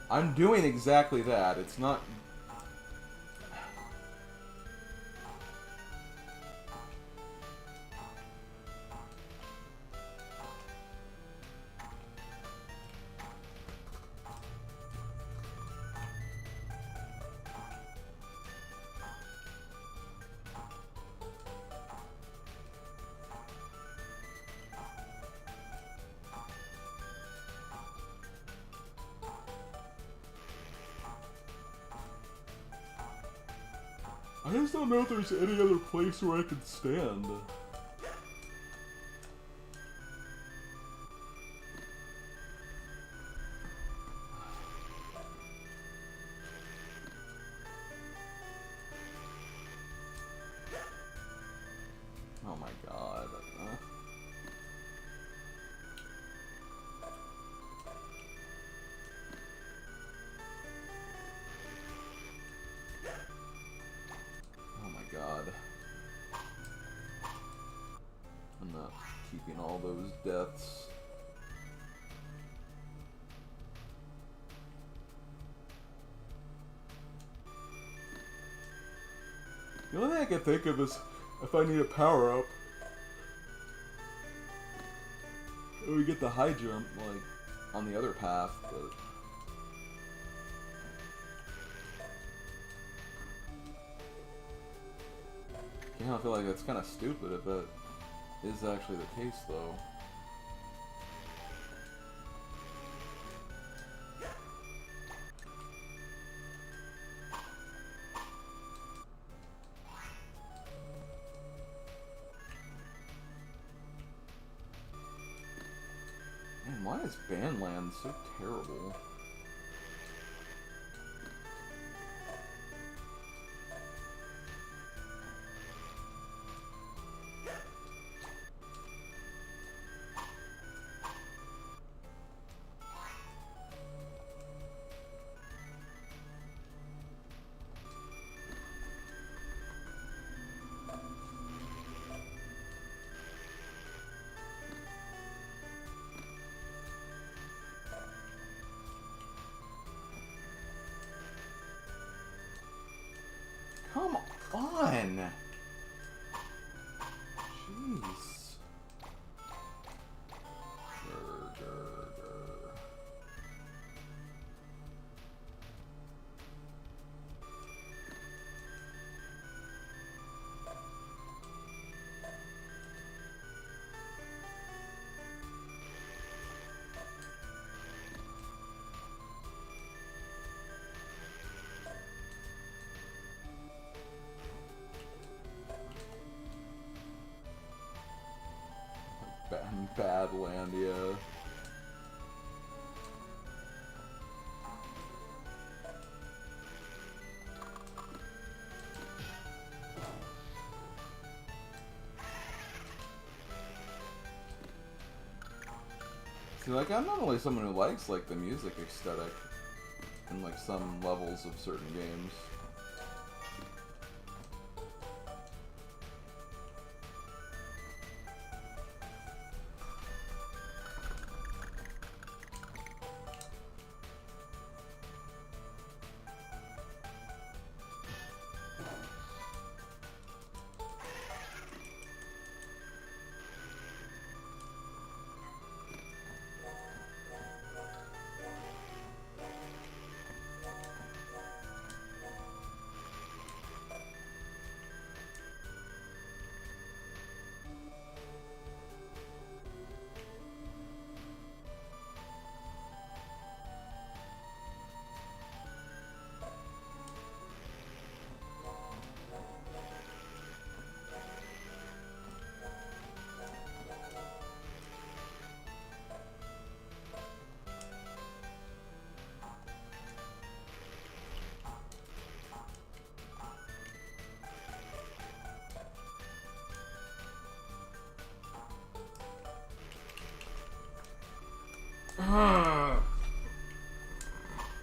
I'm doing exactly that. It's not... I just don't know if there's any other place where I could stand. Oh my god. God. I'm not keeping all those deaths. The only thing I can think of is if I need a power up, we get the high jump like on the other path, but yeah, I feel like that's kind of stupid if that is actually the case, though. Man, why is Bandland so terrible? Come on! Jeez. Badlandia. See, like, I'm not only someone who likes, like, the music aesthetic in, like, some levels of certain games.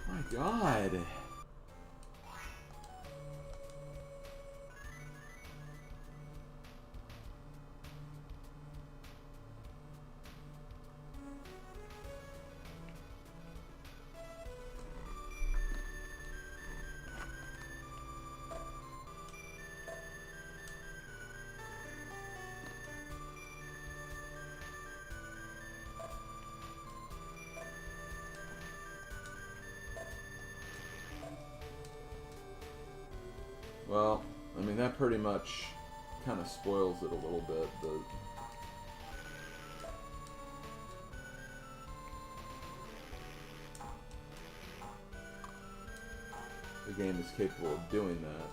My God. Well, I mean, that pretty much kind of spoils it a little bit, but the game is capable of doing that.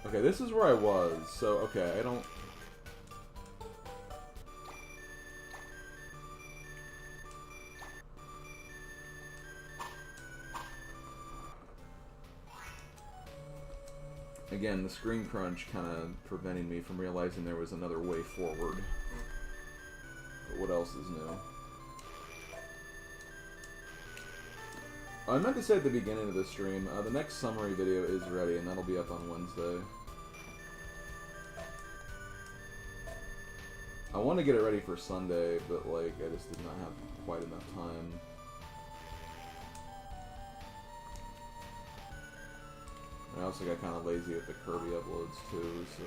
Okay, this is where I was, so, okay, I don't... Again, the screen crunch kind of preventing me from realizing there was another way forward. But what else is new? I meant to say at the beginning of the stream, the next summary video is ready, and that'll be up on Wednesday. I want to get it ready for Sunday, but like I just did not have quite enough time. I also got kind of lazy with the Kirby uploads too, so...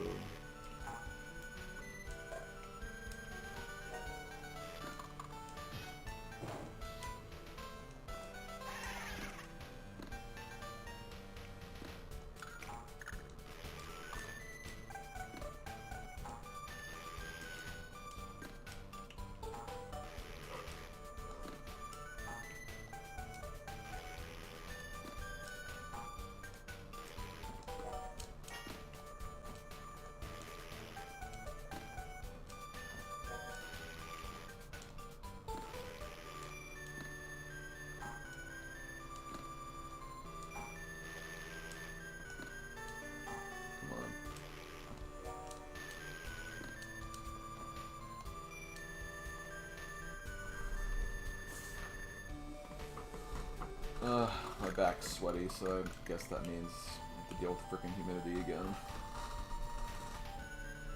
My back's sweaty, so I guess that means I have to deal with freaking humidity again.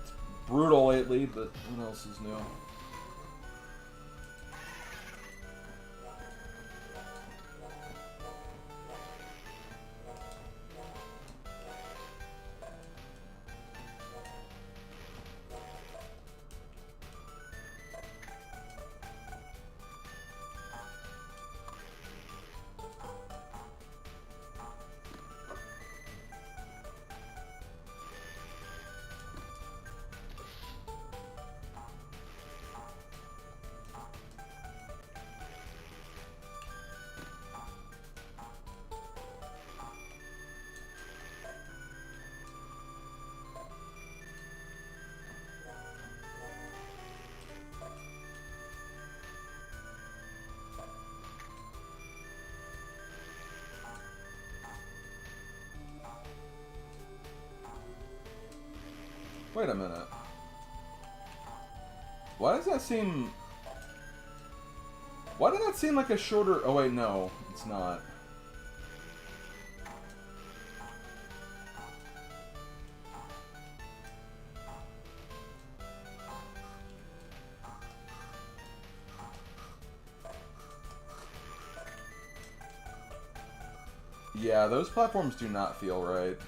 It's brutal lately, but what else is new? Wait a minute. Why does that seem... Why did that seem like a shorter... Oh wait, no. It's not. Yeah, those platforms do not feel right.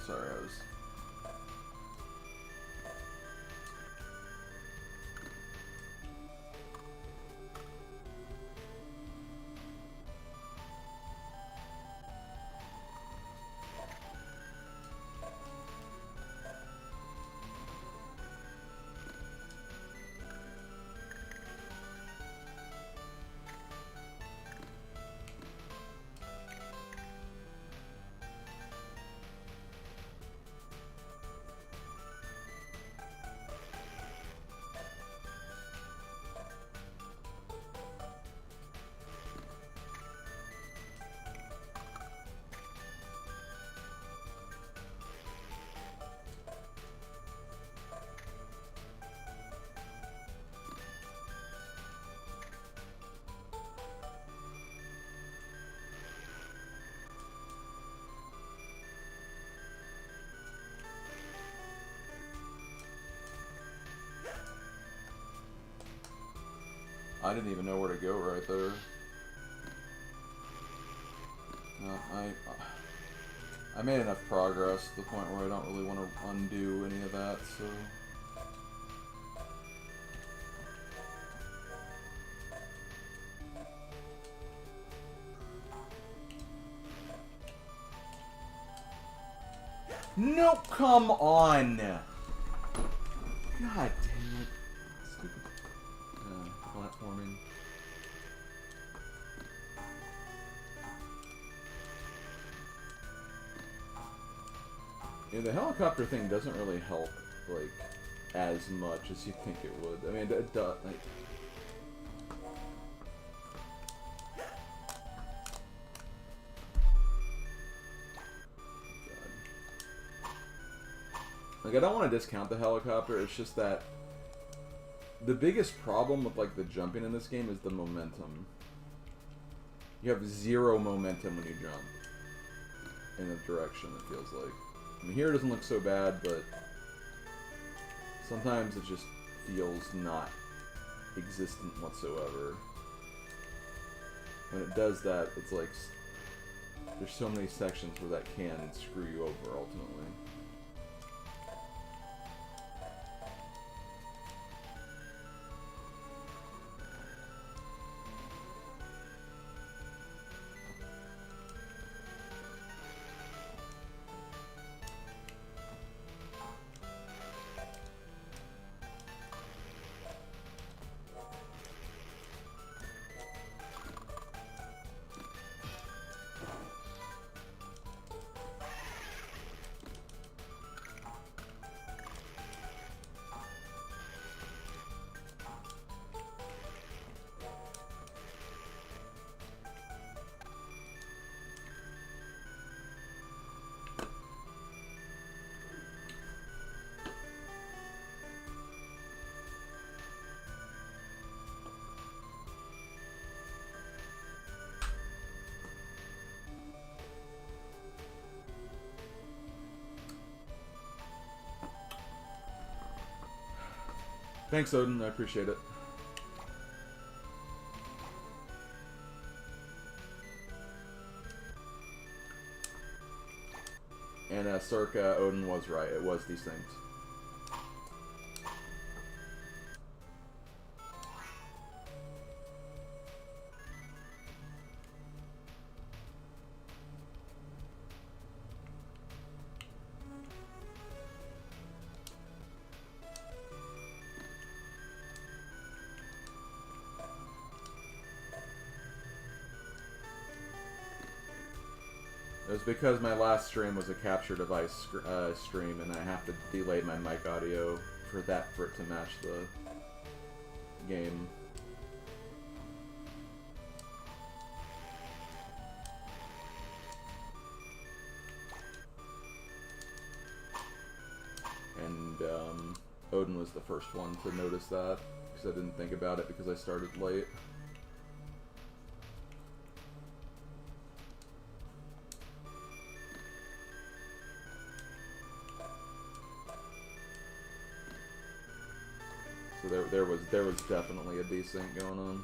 Sorry, I was... I didn't even know where to go right there. No, I made enough progress to the point where I don't really want to undo any of that, so... No, come on! God damn it. Stupid platforming. Yeah, the helicopter thing doesn't really help, like, as much as you think it would. I mean, it does, like... Like, I don't want to discount the helicopter, it's just that the biggest problem with, like, the jumping in this game is the momentum. You have 0 momentum when you jump in a direction, it feels like. I mean, here it doesn't look so bad, but sometimes it just feels not existent whatsoever. When it does that, it's like there's so many sections where that can screw you over ultimately. Thanks, Odin. I appreciate it. And Circa, Odin was right. It was these things. It was because my last stream was a capture device stream, and I have to delay my mic audio for it to match the game. And Odin was the first one to notice that, because I didn't think about it because I started late. So there was definitely a desync going on.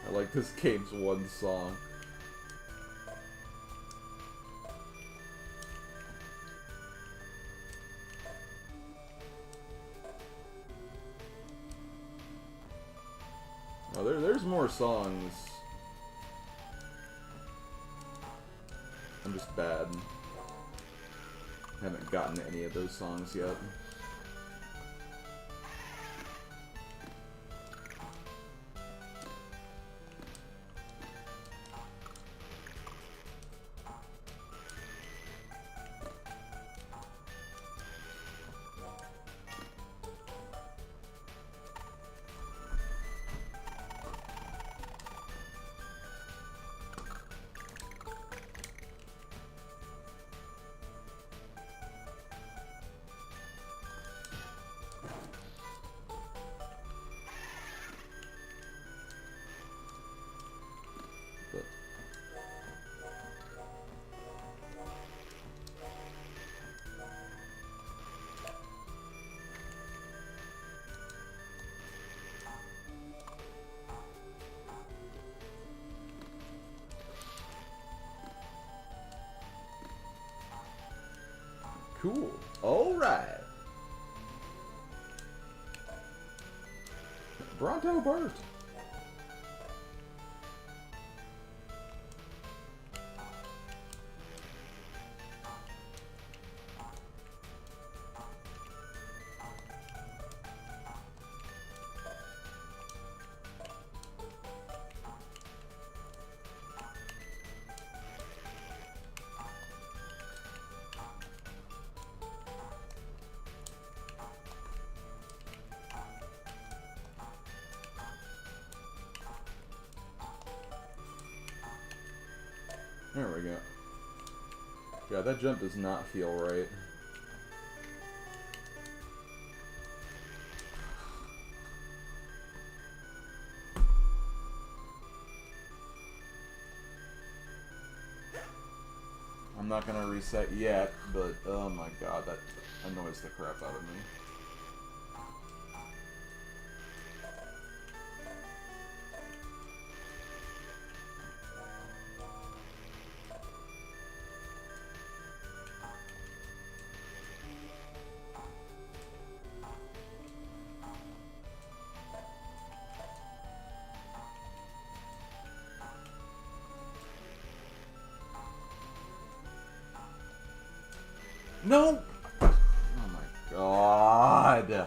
I like this game's one song. Oh, there's more songs. I'm just bad. Haven't gotten to any of those songs yet. Alright. Bronto Burt. There we go. Yeah, that jump does not feel right. I'm not gonna reset yet, but oh my god, that annoys the crap out of me. No! Oh my god!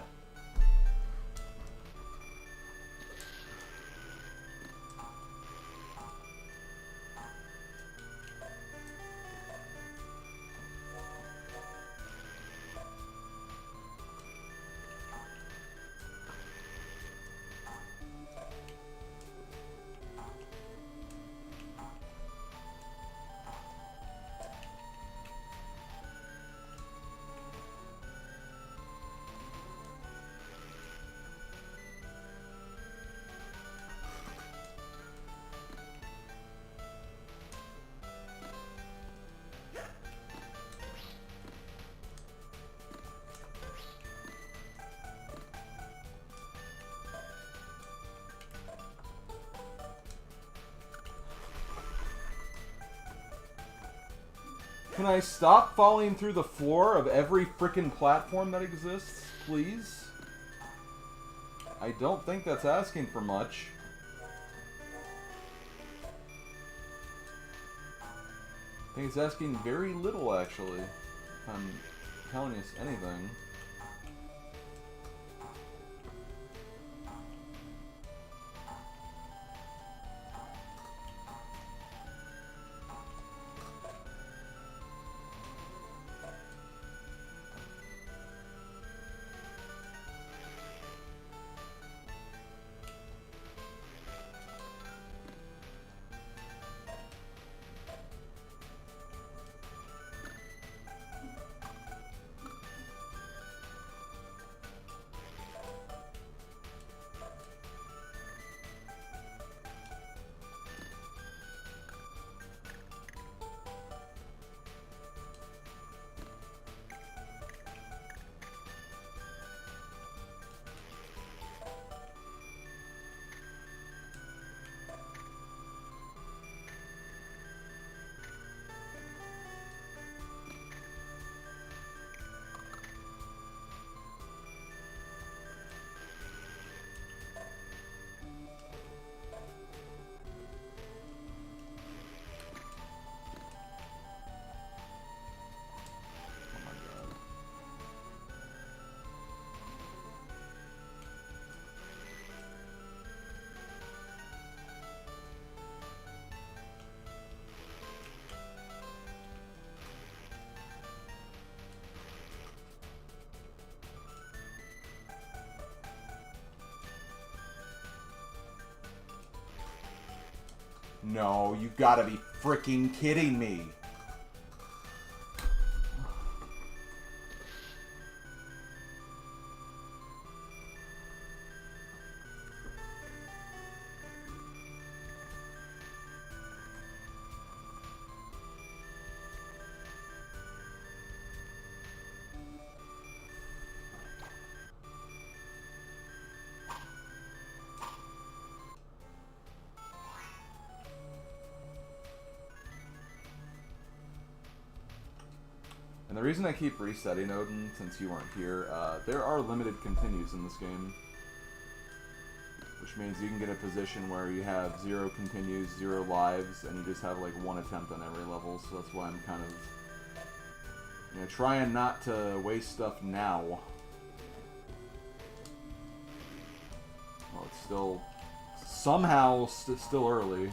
Can I stop falling through the floor of every frickin' platform that exists, please? I don't think that's asking for much. I think it's asking very little, actually. If I'm telling you anything. No, you gotta be freaking kidding me. And the reason I keep resetting Odin, since you weren't here, there are limited continues in this game. Which means you can get a position where you have 0 continues, 0 lives, and you just have like 1 attempt on every level, so that's why I'm kind of, you know, trying not to waste stuff now. Well, it's still, somehow, still early.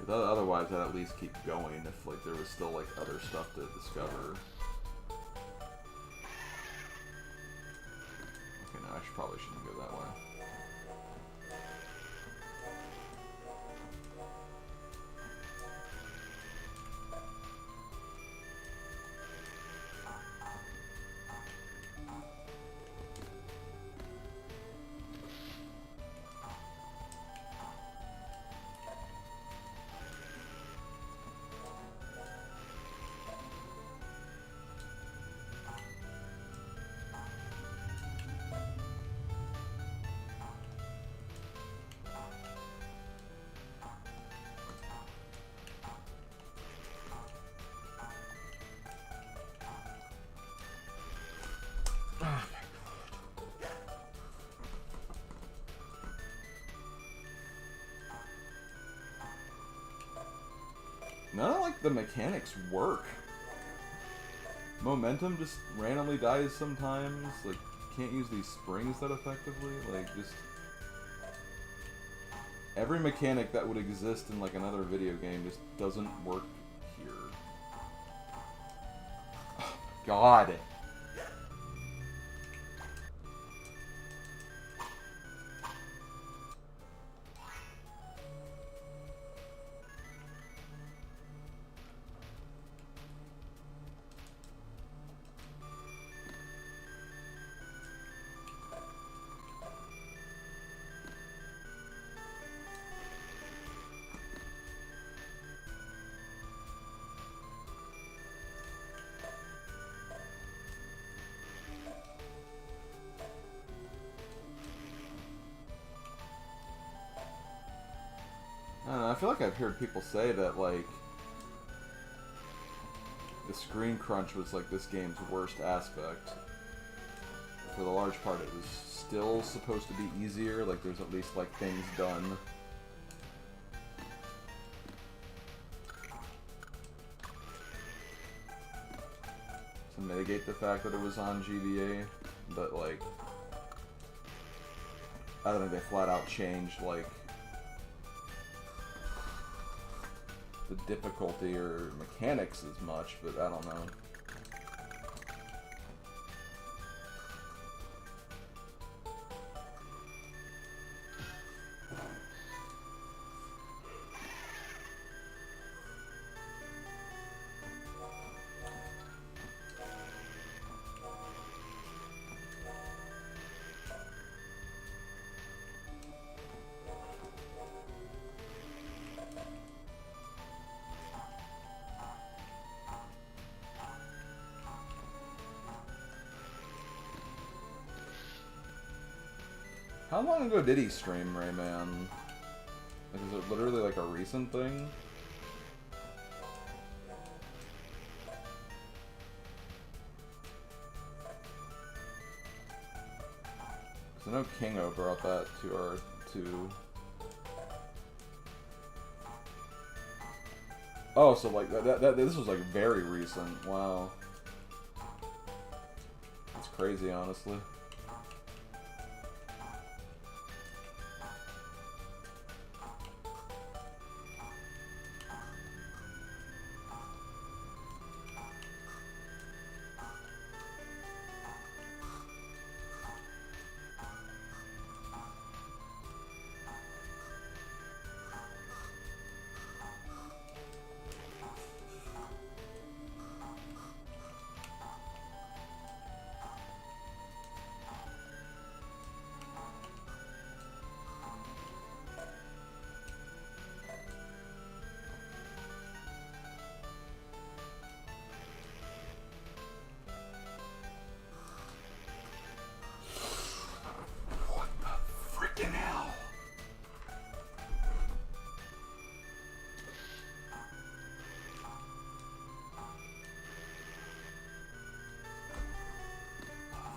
Otherwise, I'd at least keep going if like there was still like other stuff to discover. Okay, no, I probably shouldn't go that way. None of like the mechanics work. Momentum just randomly dies sometimes. Like, can't use these springs that effectively. Like, just every mechanic that would exist in like another video game just doesn't work here. Oh, God. I don't know, I feel like I've heard people say that, like, the screen crunch was, like, this game's worst aspect. For the large part, it was still supposed to be easier, like, there's at least, like, things done. To mitigate the fact that it was on GBA, but, like, I don't think they flat out changed, like, the difficulty or mechanics as much, but I don't know. How long ago did he stream Rayman? Like, is it literally like a recent thing? Because I know Kingo brought that to our Oh, so like this was like very recent. Wow. That's crazy, honestly.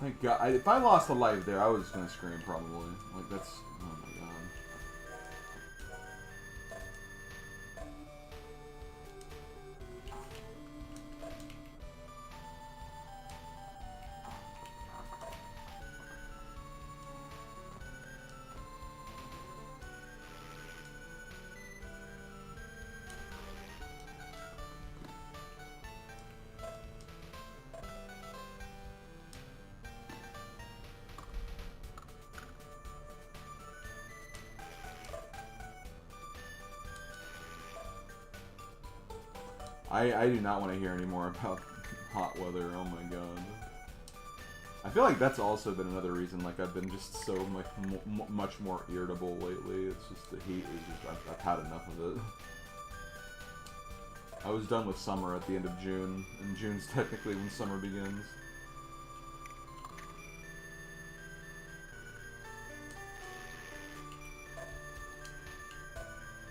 Thank God. If I lost a life there, I was gonna scream probably. Like that's. Oh my God. I do not want to hear any more about hot weather. Oh my God. I feel like that's also been another reason, like, I've been just so much more irritable lately. It's just the heat is just, I've had enough of it. I was done with summer at the end of June, and June's technically when summer begins.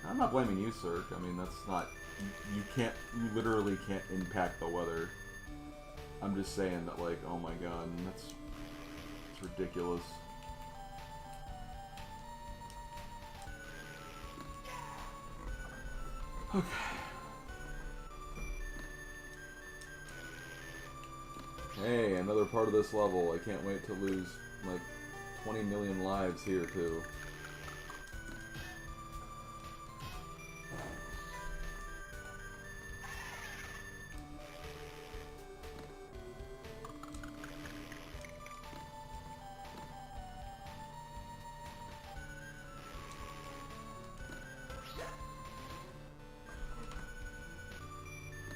I'm not blaming you, Cirque. I mean, that's not... You literally can't impact the weather. I'm just saying that, like, oh my God, it's ridiculous. Okay. Hey, another part of this level. I can't wait to lose, like, 20 million lives here, too.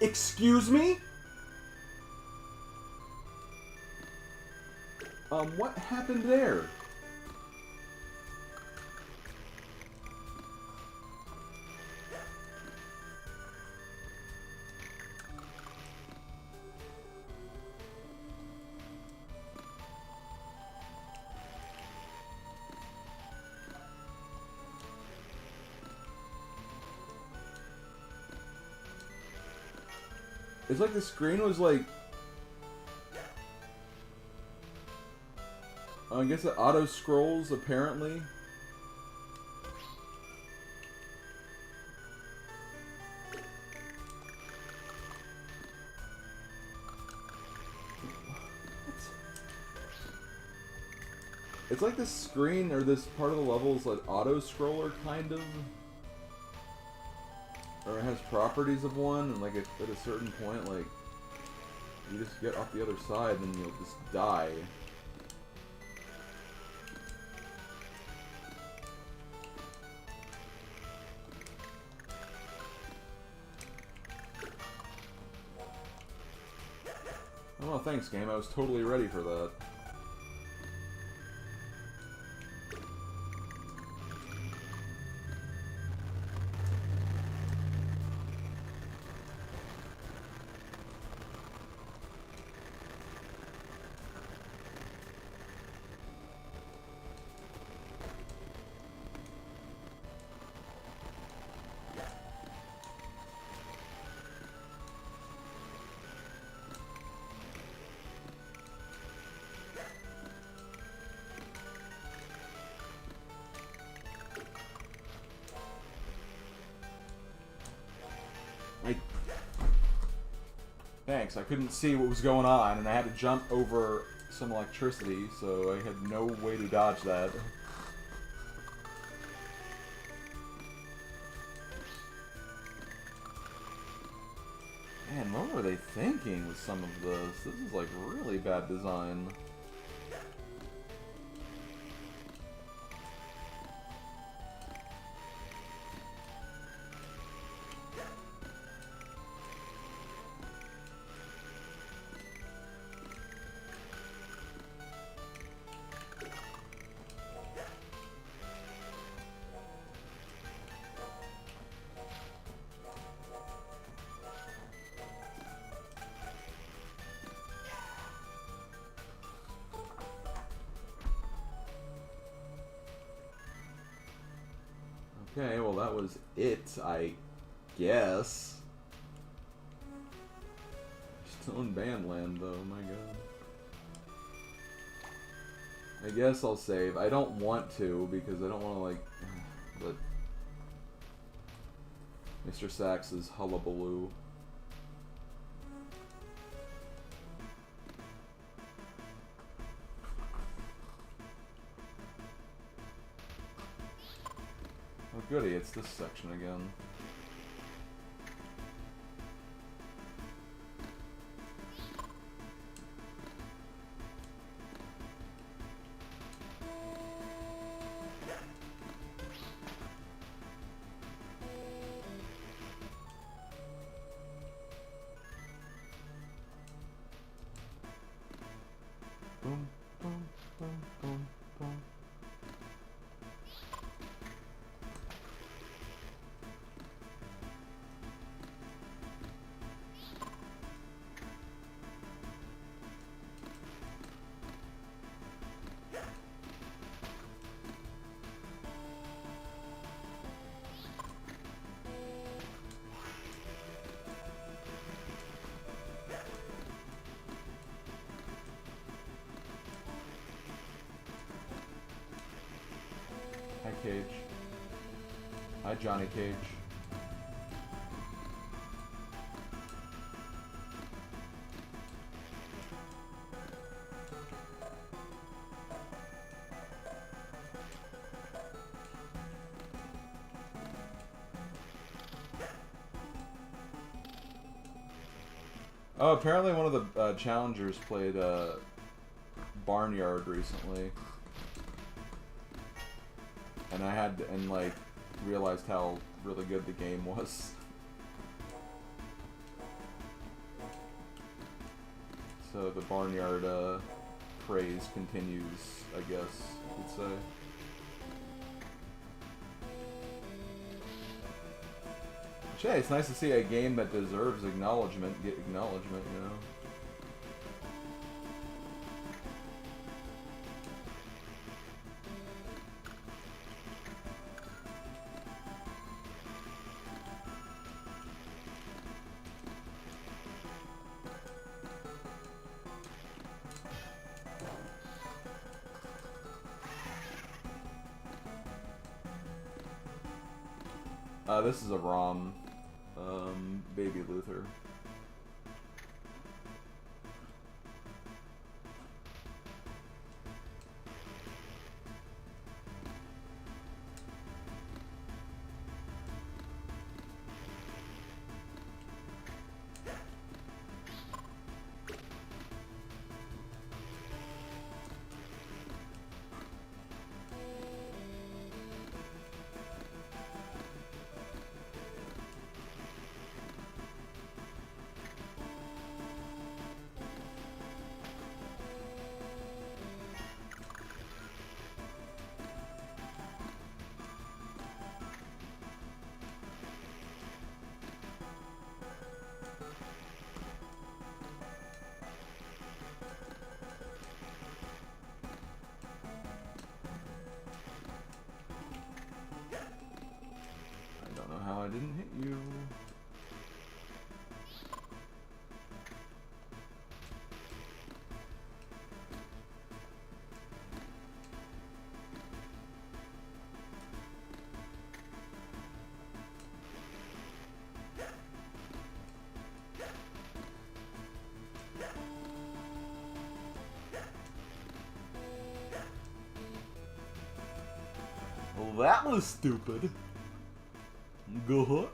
Excuse me? What happened there? It's like the screen was like... I guess it auto-scrolls, apparently. It's like this screen, or this part of the level is like auto-scroller, kind of. Or it has properties of one, and like at a certain point, like, you just get off the other side, and you'll just die. Oh, thanks, game. I was totally ready for that. Thanks, I couldn't see what was going on, and I had to jump over some electricity, so I had no way to dodge that. Man, what were they thinking with some of this? This is like really bad design. Okay, well that was it, I guess. Still in band land though, my god. I guess I'll save. I don't want to because I don't want to like, but Mr. Sax's hullabaloo. Oh goody, it's this section again. Boom, boom, boom, boom, boom. Hi, Cage. Hi, Johnny Cage. Oh, apparently one of the challengers played Barnyard recently. And I had and like realized how really good the game was. So the Barnyard craze continues, I guess you could say. Which, hey, it's nice to see a game that deserves acknowledgement get acknowledgement, you know. This is a ROM, Baby Luther. I didn't hit you. Well, that was stupid. Go ahead.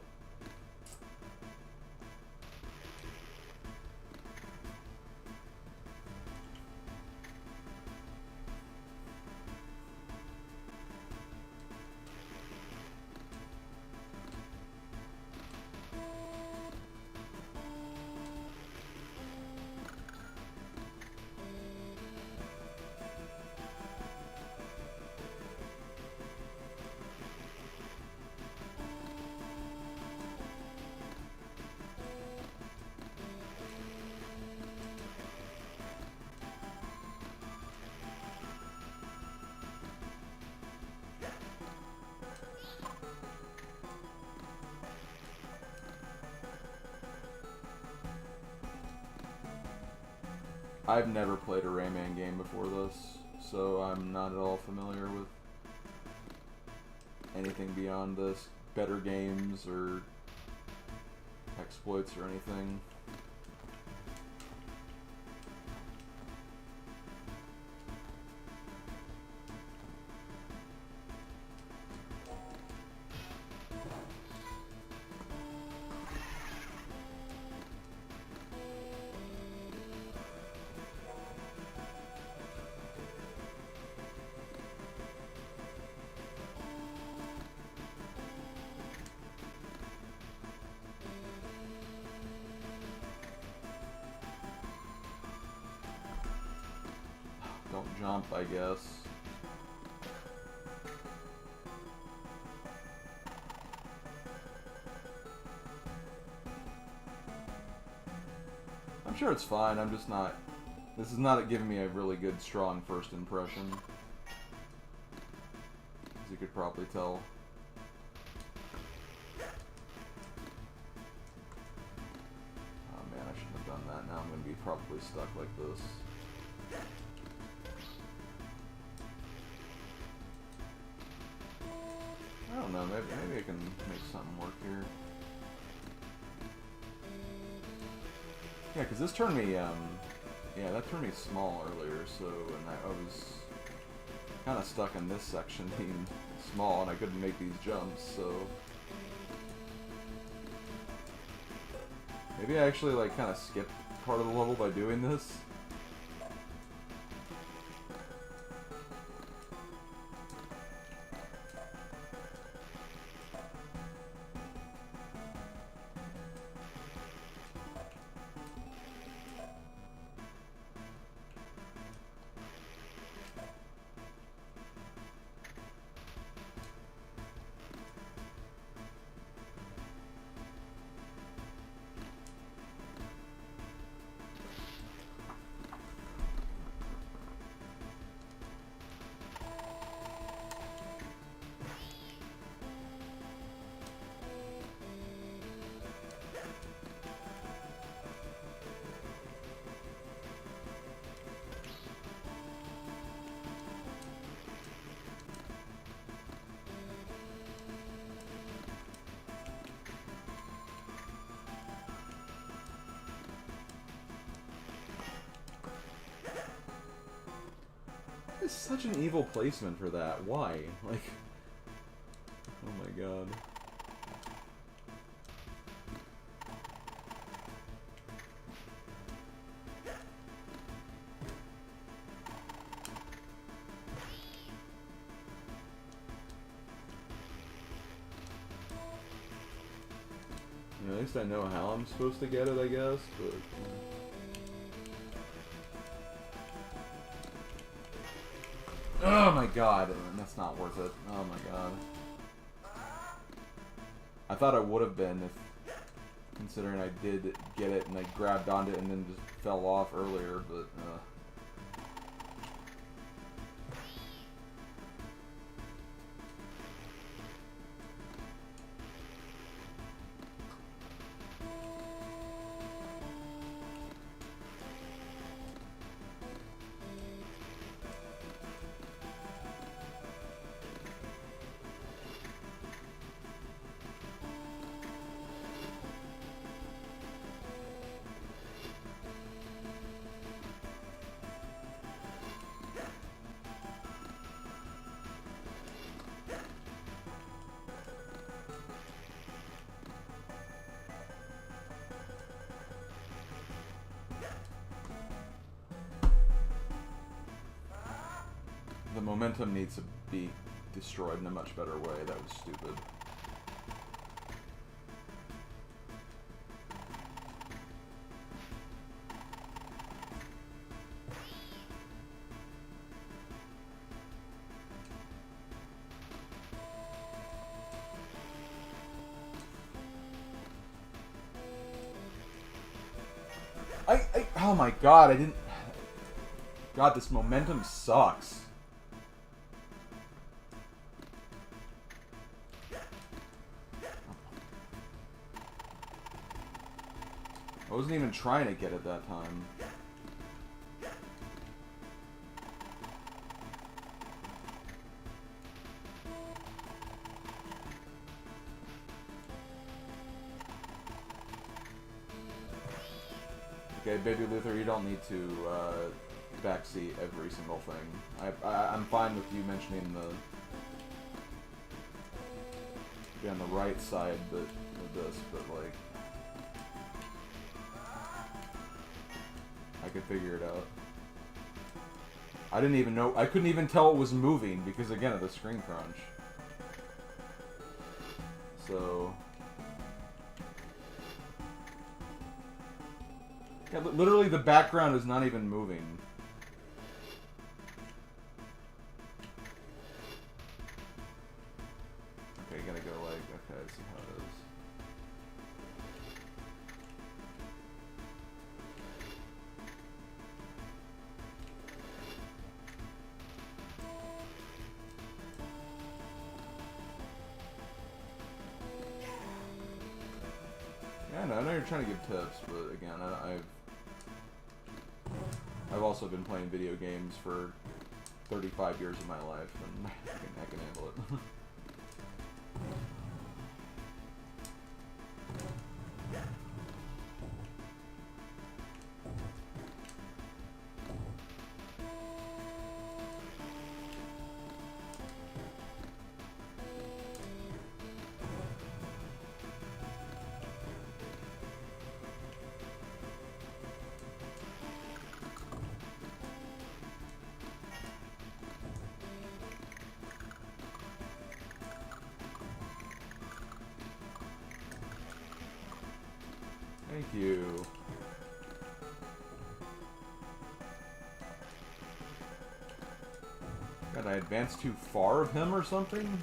I've never played a Rayman game before this. so I'm not at all familiar with anything beyond this. Better games or exploits or anything. Don't jump, I guess. I'm sure it's fine, I'm just not... This is not giving me a really good, strong first impression. As you could probably tell. Oh man, I shouldn't have done that. Now I'm going to be probably stuck like this. I don't know, maybe I can make something work here. Yeah, because this turned me, yeah, that turned me small earlier, so, and I was kind of stuck in this section being small, and I couldn't make these jumps, so... Maybe I actually, like, kind of skipped part of the level by doing this. It's such an evil placement for that. Why? Like, oh my god. You know, at least I know how I'm supposed to get it, I guess, but... Oh my god, that's not worth it. Oh my god. I thought it would have been if, considering I did get it and I grabbed onto it and then just fell off earlier, but the momentum needs to be destroyed in a much better way. That was stupid. Oh my god, I didn't... God, this momentum sucks. I wasn't even trying to get it that time. Okay, Baby Luther, you don't need to backseat every single thing. I'm fine with you mentioning be on the right side of this, but like I could figure it out. I didn't even know, I couldn't even tell it was moving because again of the screen crunch. So yeah, literally the background is not even moving. Okay, you gotta go like, okay, let's see how it is. Yeah, I know you're trying to give tips, but again, I've also been playing video games for 35 years of my life, and I can handle it. Thank you. God, I advanced too far of him or something?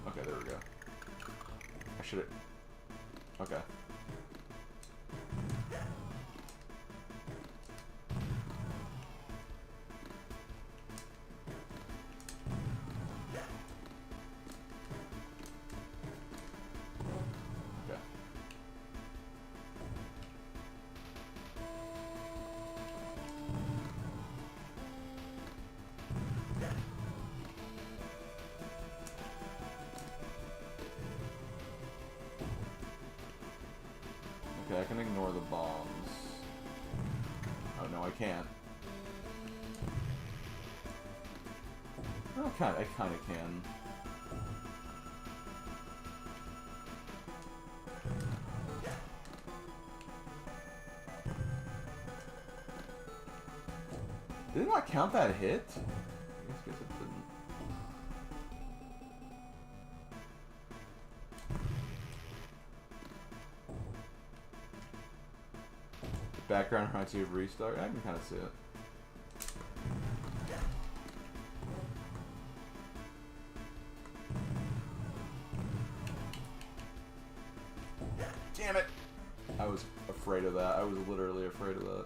Okay, there we go. I should've... Okay. Okay, I can ignore the bombs. Oh no, I can't. Oh, I kinda can. Did it not count that hit? I guess it didn't. The background reminds you of Restart? I can kind of see it. Damn it! I was afraid of that. I was literally afraid of that.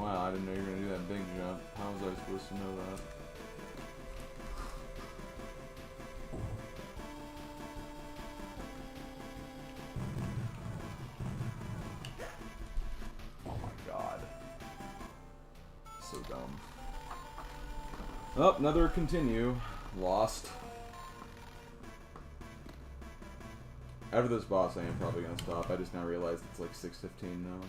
I didn't know you were going to do that big jump. How was I supposed to know that? dumb. Oh, another continue. Lost. After this boss, I am probably gonna stop. I just now realized it's like 6:15 now.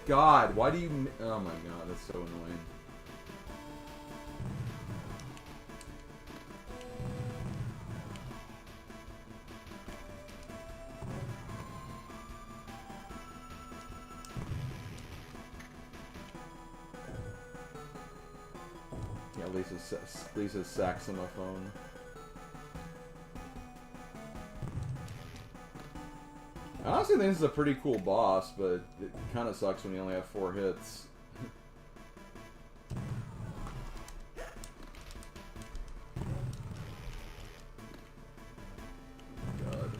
God, why do you... Oh my god, that's so annoying. Yeah, Lisa's saxophone. I honestly think this is a pretty cool boss, but it kind of sucks when you only have 4 hits. God.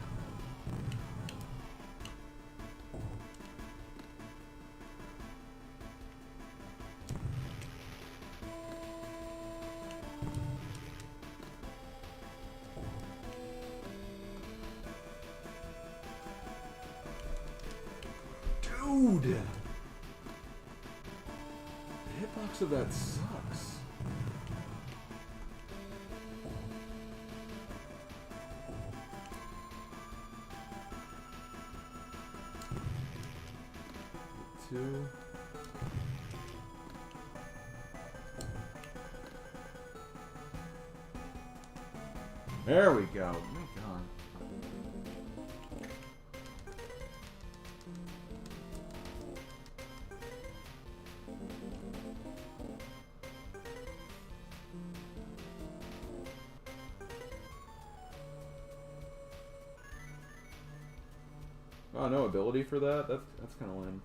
Dude! The hitbox of that sucks. Two. There we go. Oh my god. Oh, no ability for that? That's kind of lame.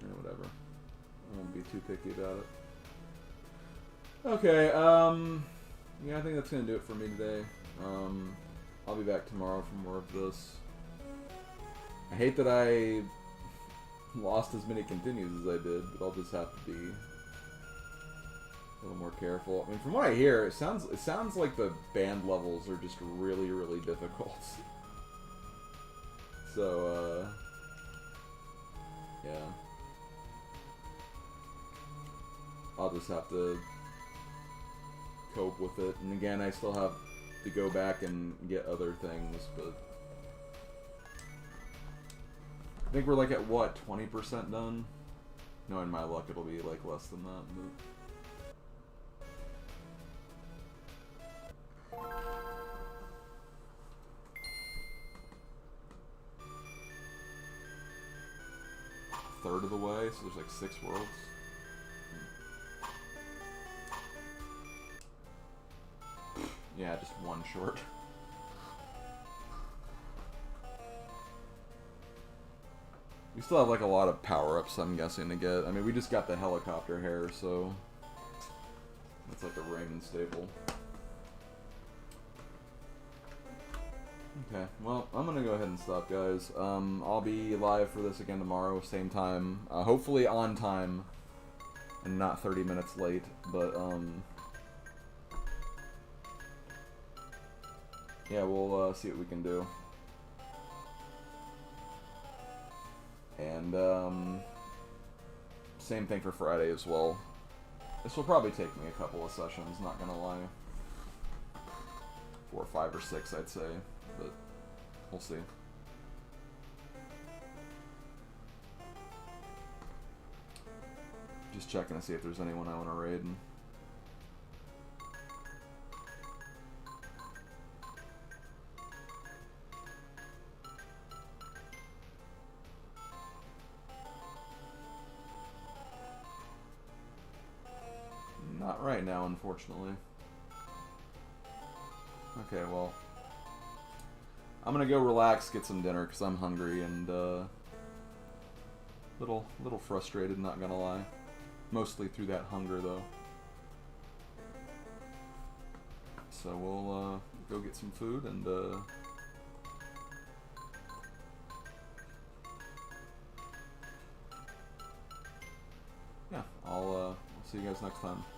Yeah, whatever. I won't be too picky about it. Okay, yeah, I think that's gonna do it for me today. I'll be back tomorrow for more of this. I hate that I lost as many continues as I did, but I'll just have to be a little more careful. I mean, from what I hear, it sounds like the band levels are just really, really difficult. So, yeah. I'll just have to cope with it. And again, I still have to go back and get other things, but... I think we're like at, what, 20% done? No, in my luck it'll be like less than that, but... third of the way, so there's like 6 worlds. Yeah, just 1 short. We still have like a lot of power-ups, I'm guessing, to get. I mean, we just got the helicopter hair, so that's like a Rayman staple. Okay, well, I'm gonna go ahead and stop, guys. I'll be live for this again tomorrow, same time. Hopefully on time, and not 30 minutes late, but, yeah, we'll, see what we can do. And, same thing for Friday as well. This will probably take me a couple of sessions, not gonna lie. 4, 5, or 6, I'd say. But we'll see. Just checking to see if there's anyone I want to raid. Not right now, unfortunately. Okay, well, I'm gonna go relax, get some dinner, because I'm hungry and little frustrated, not gonna lie. Mostly through that hunger, though. So we'll go get some food and See you guys next time.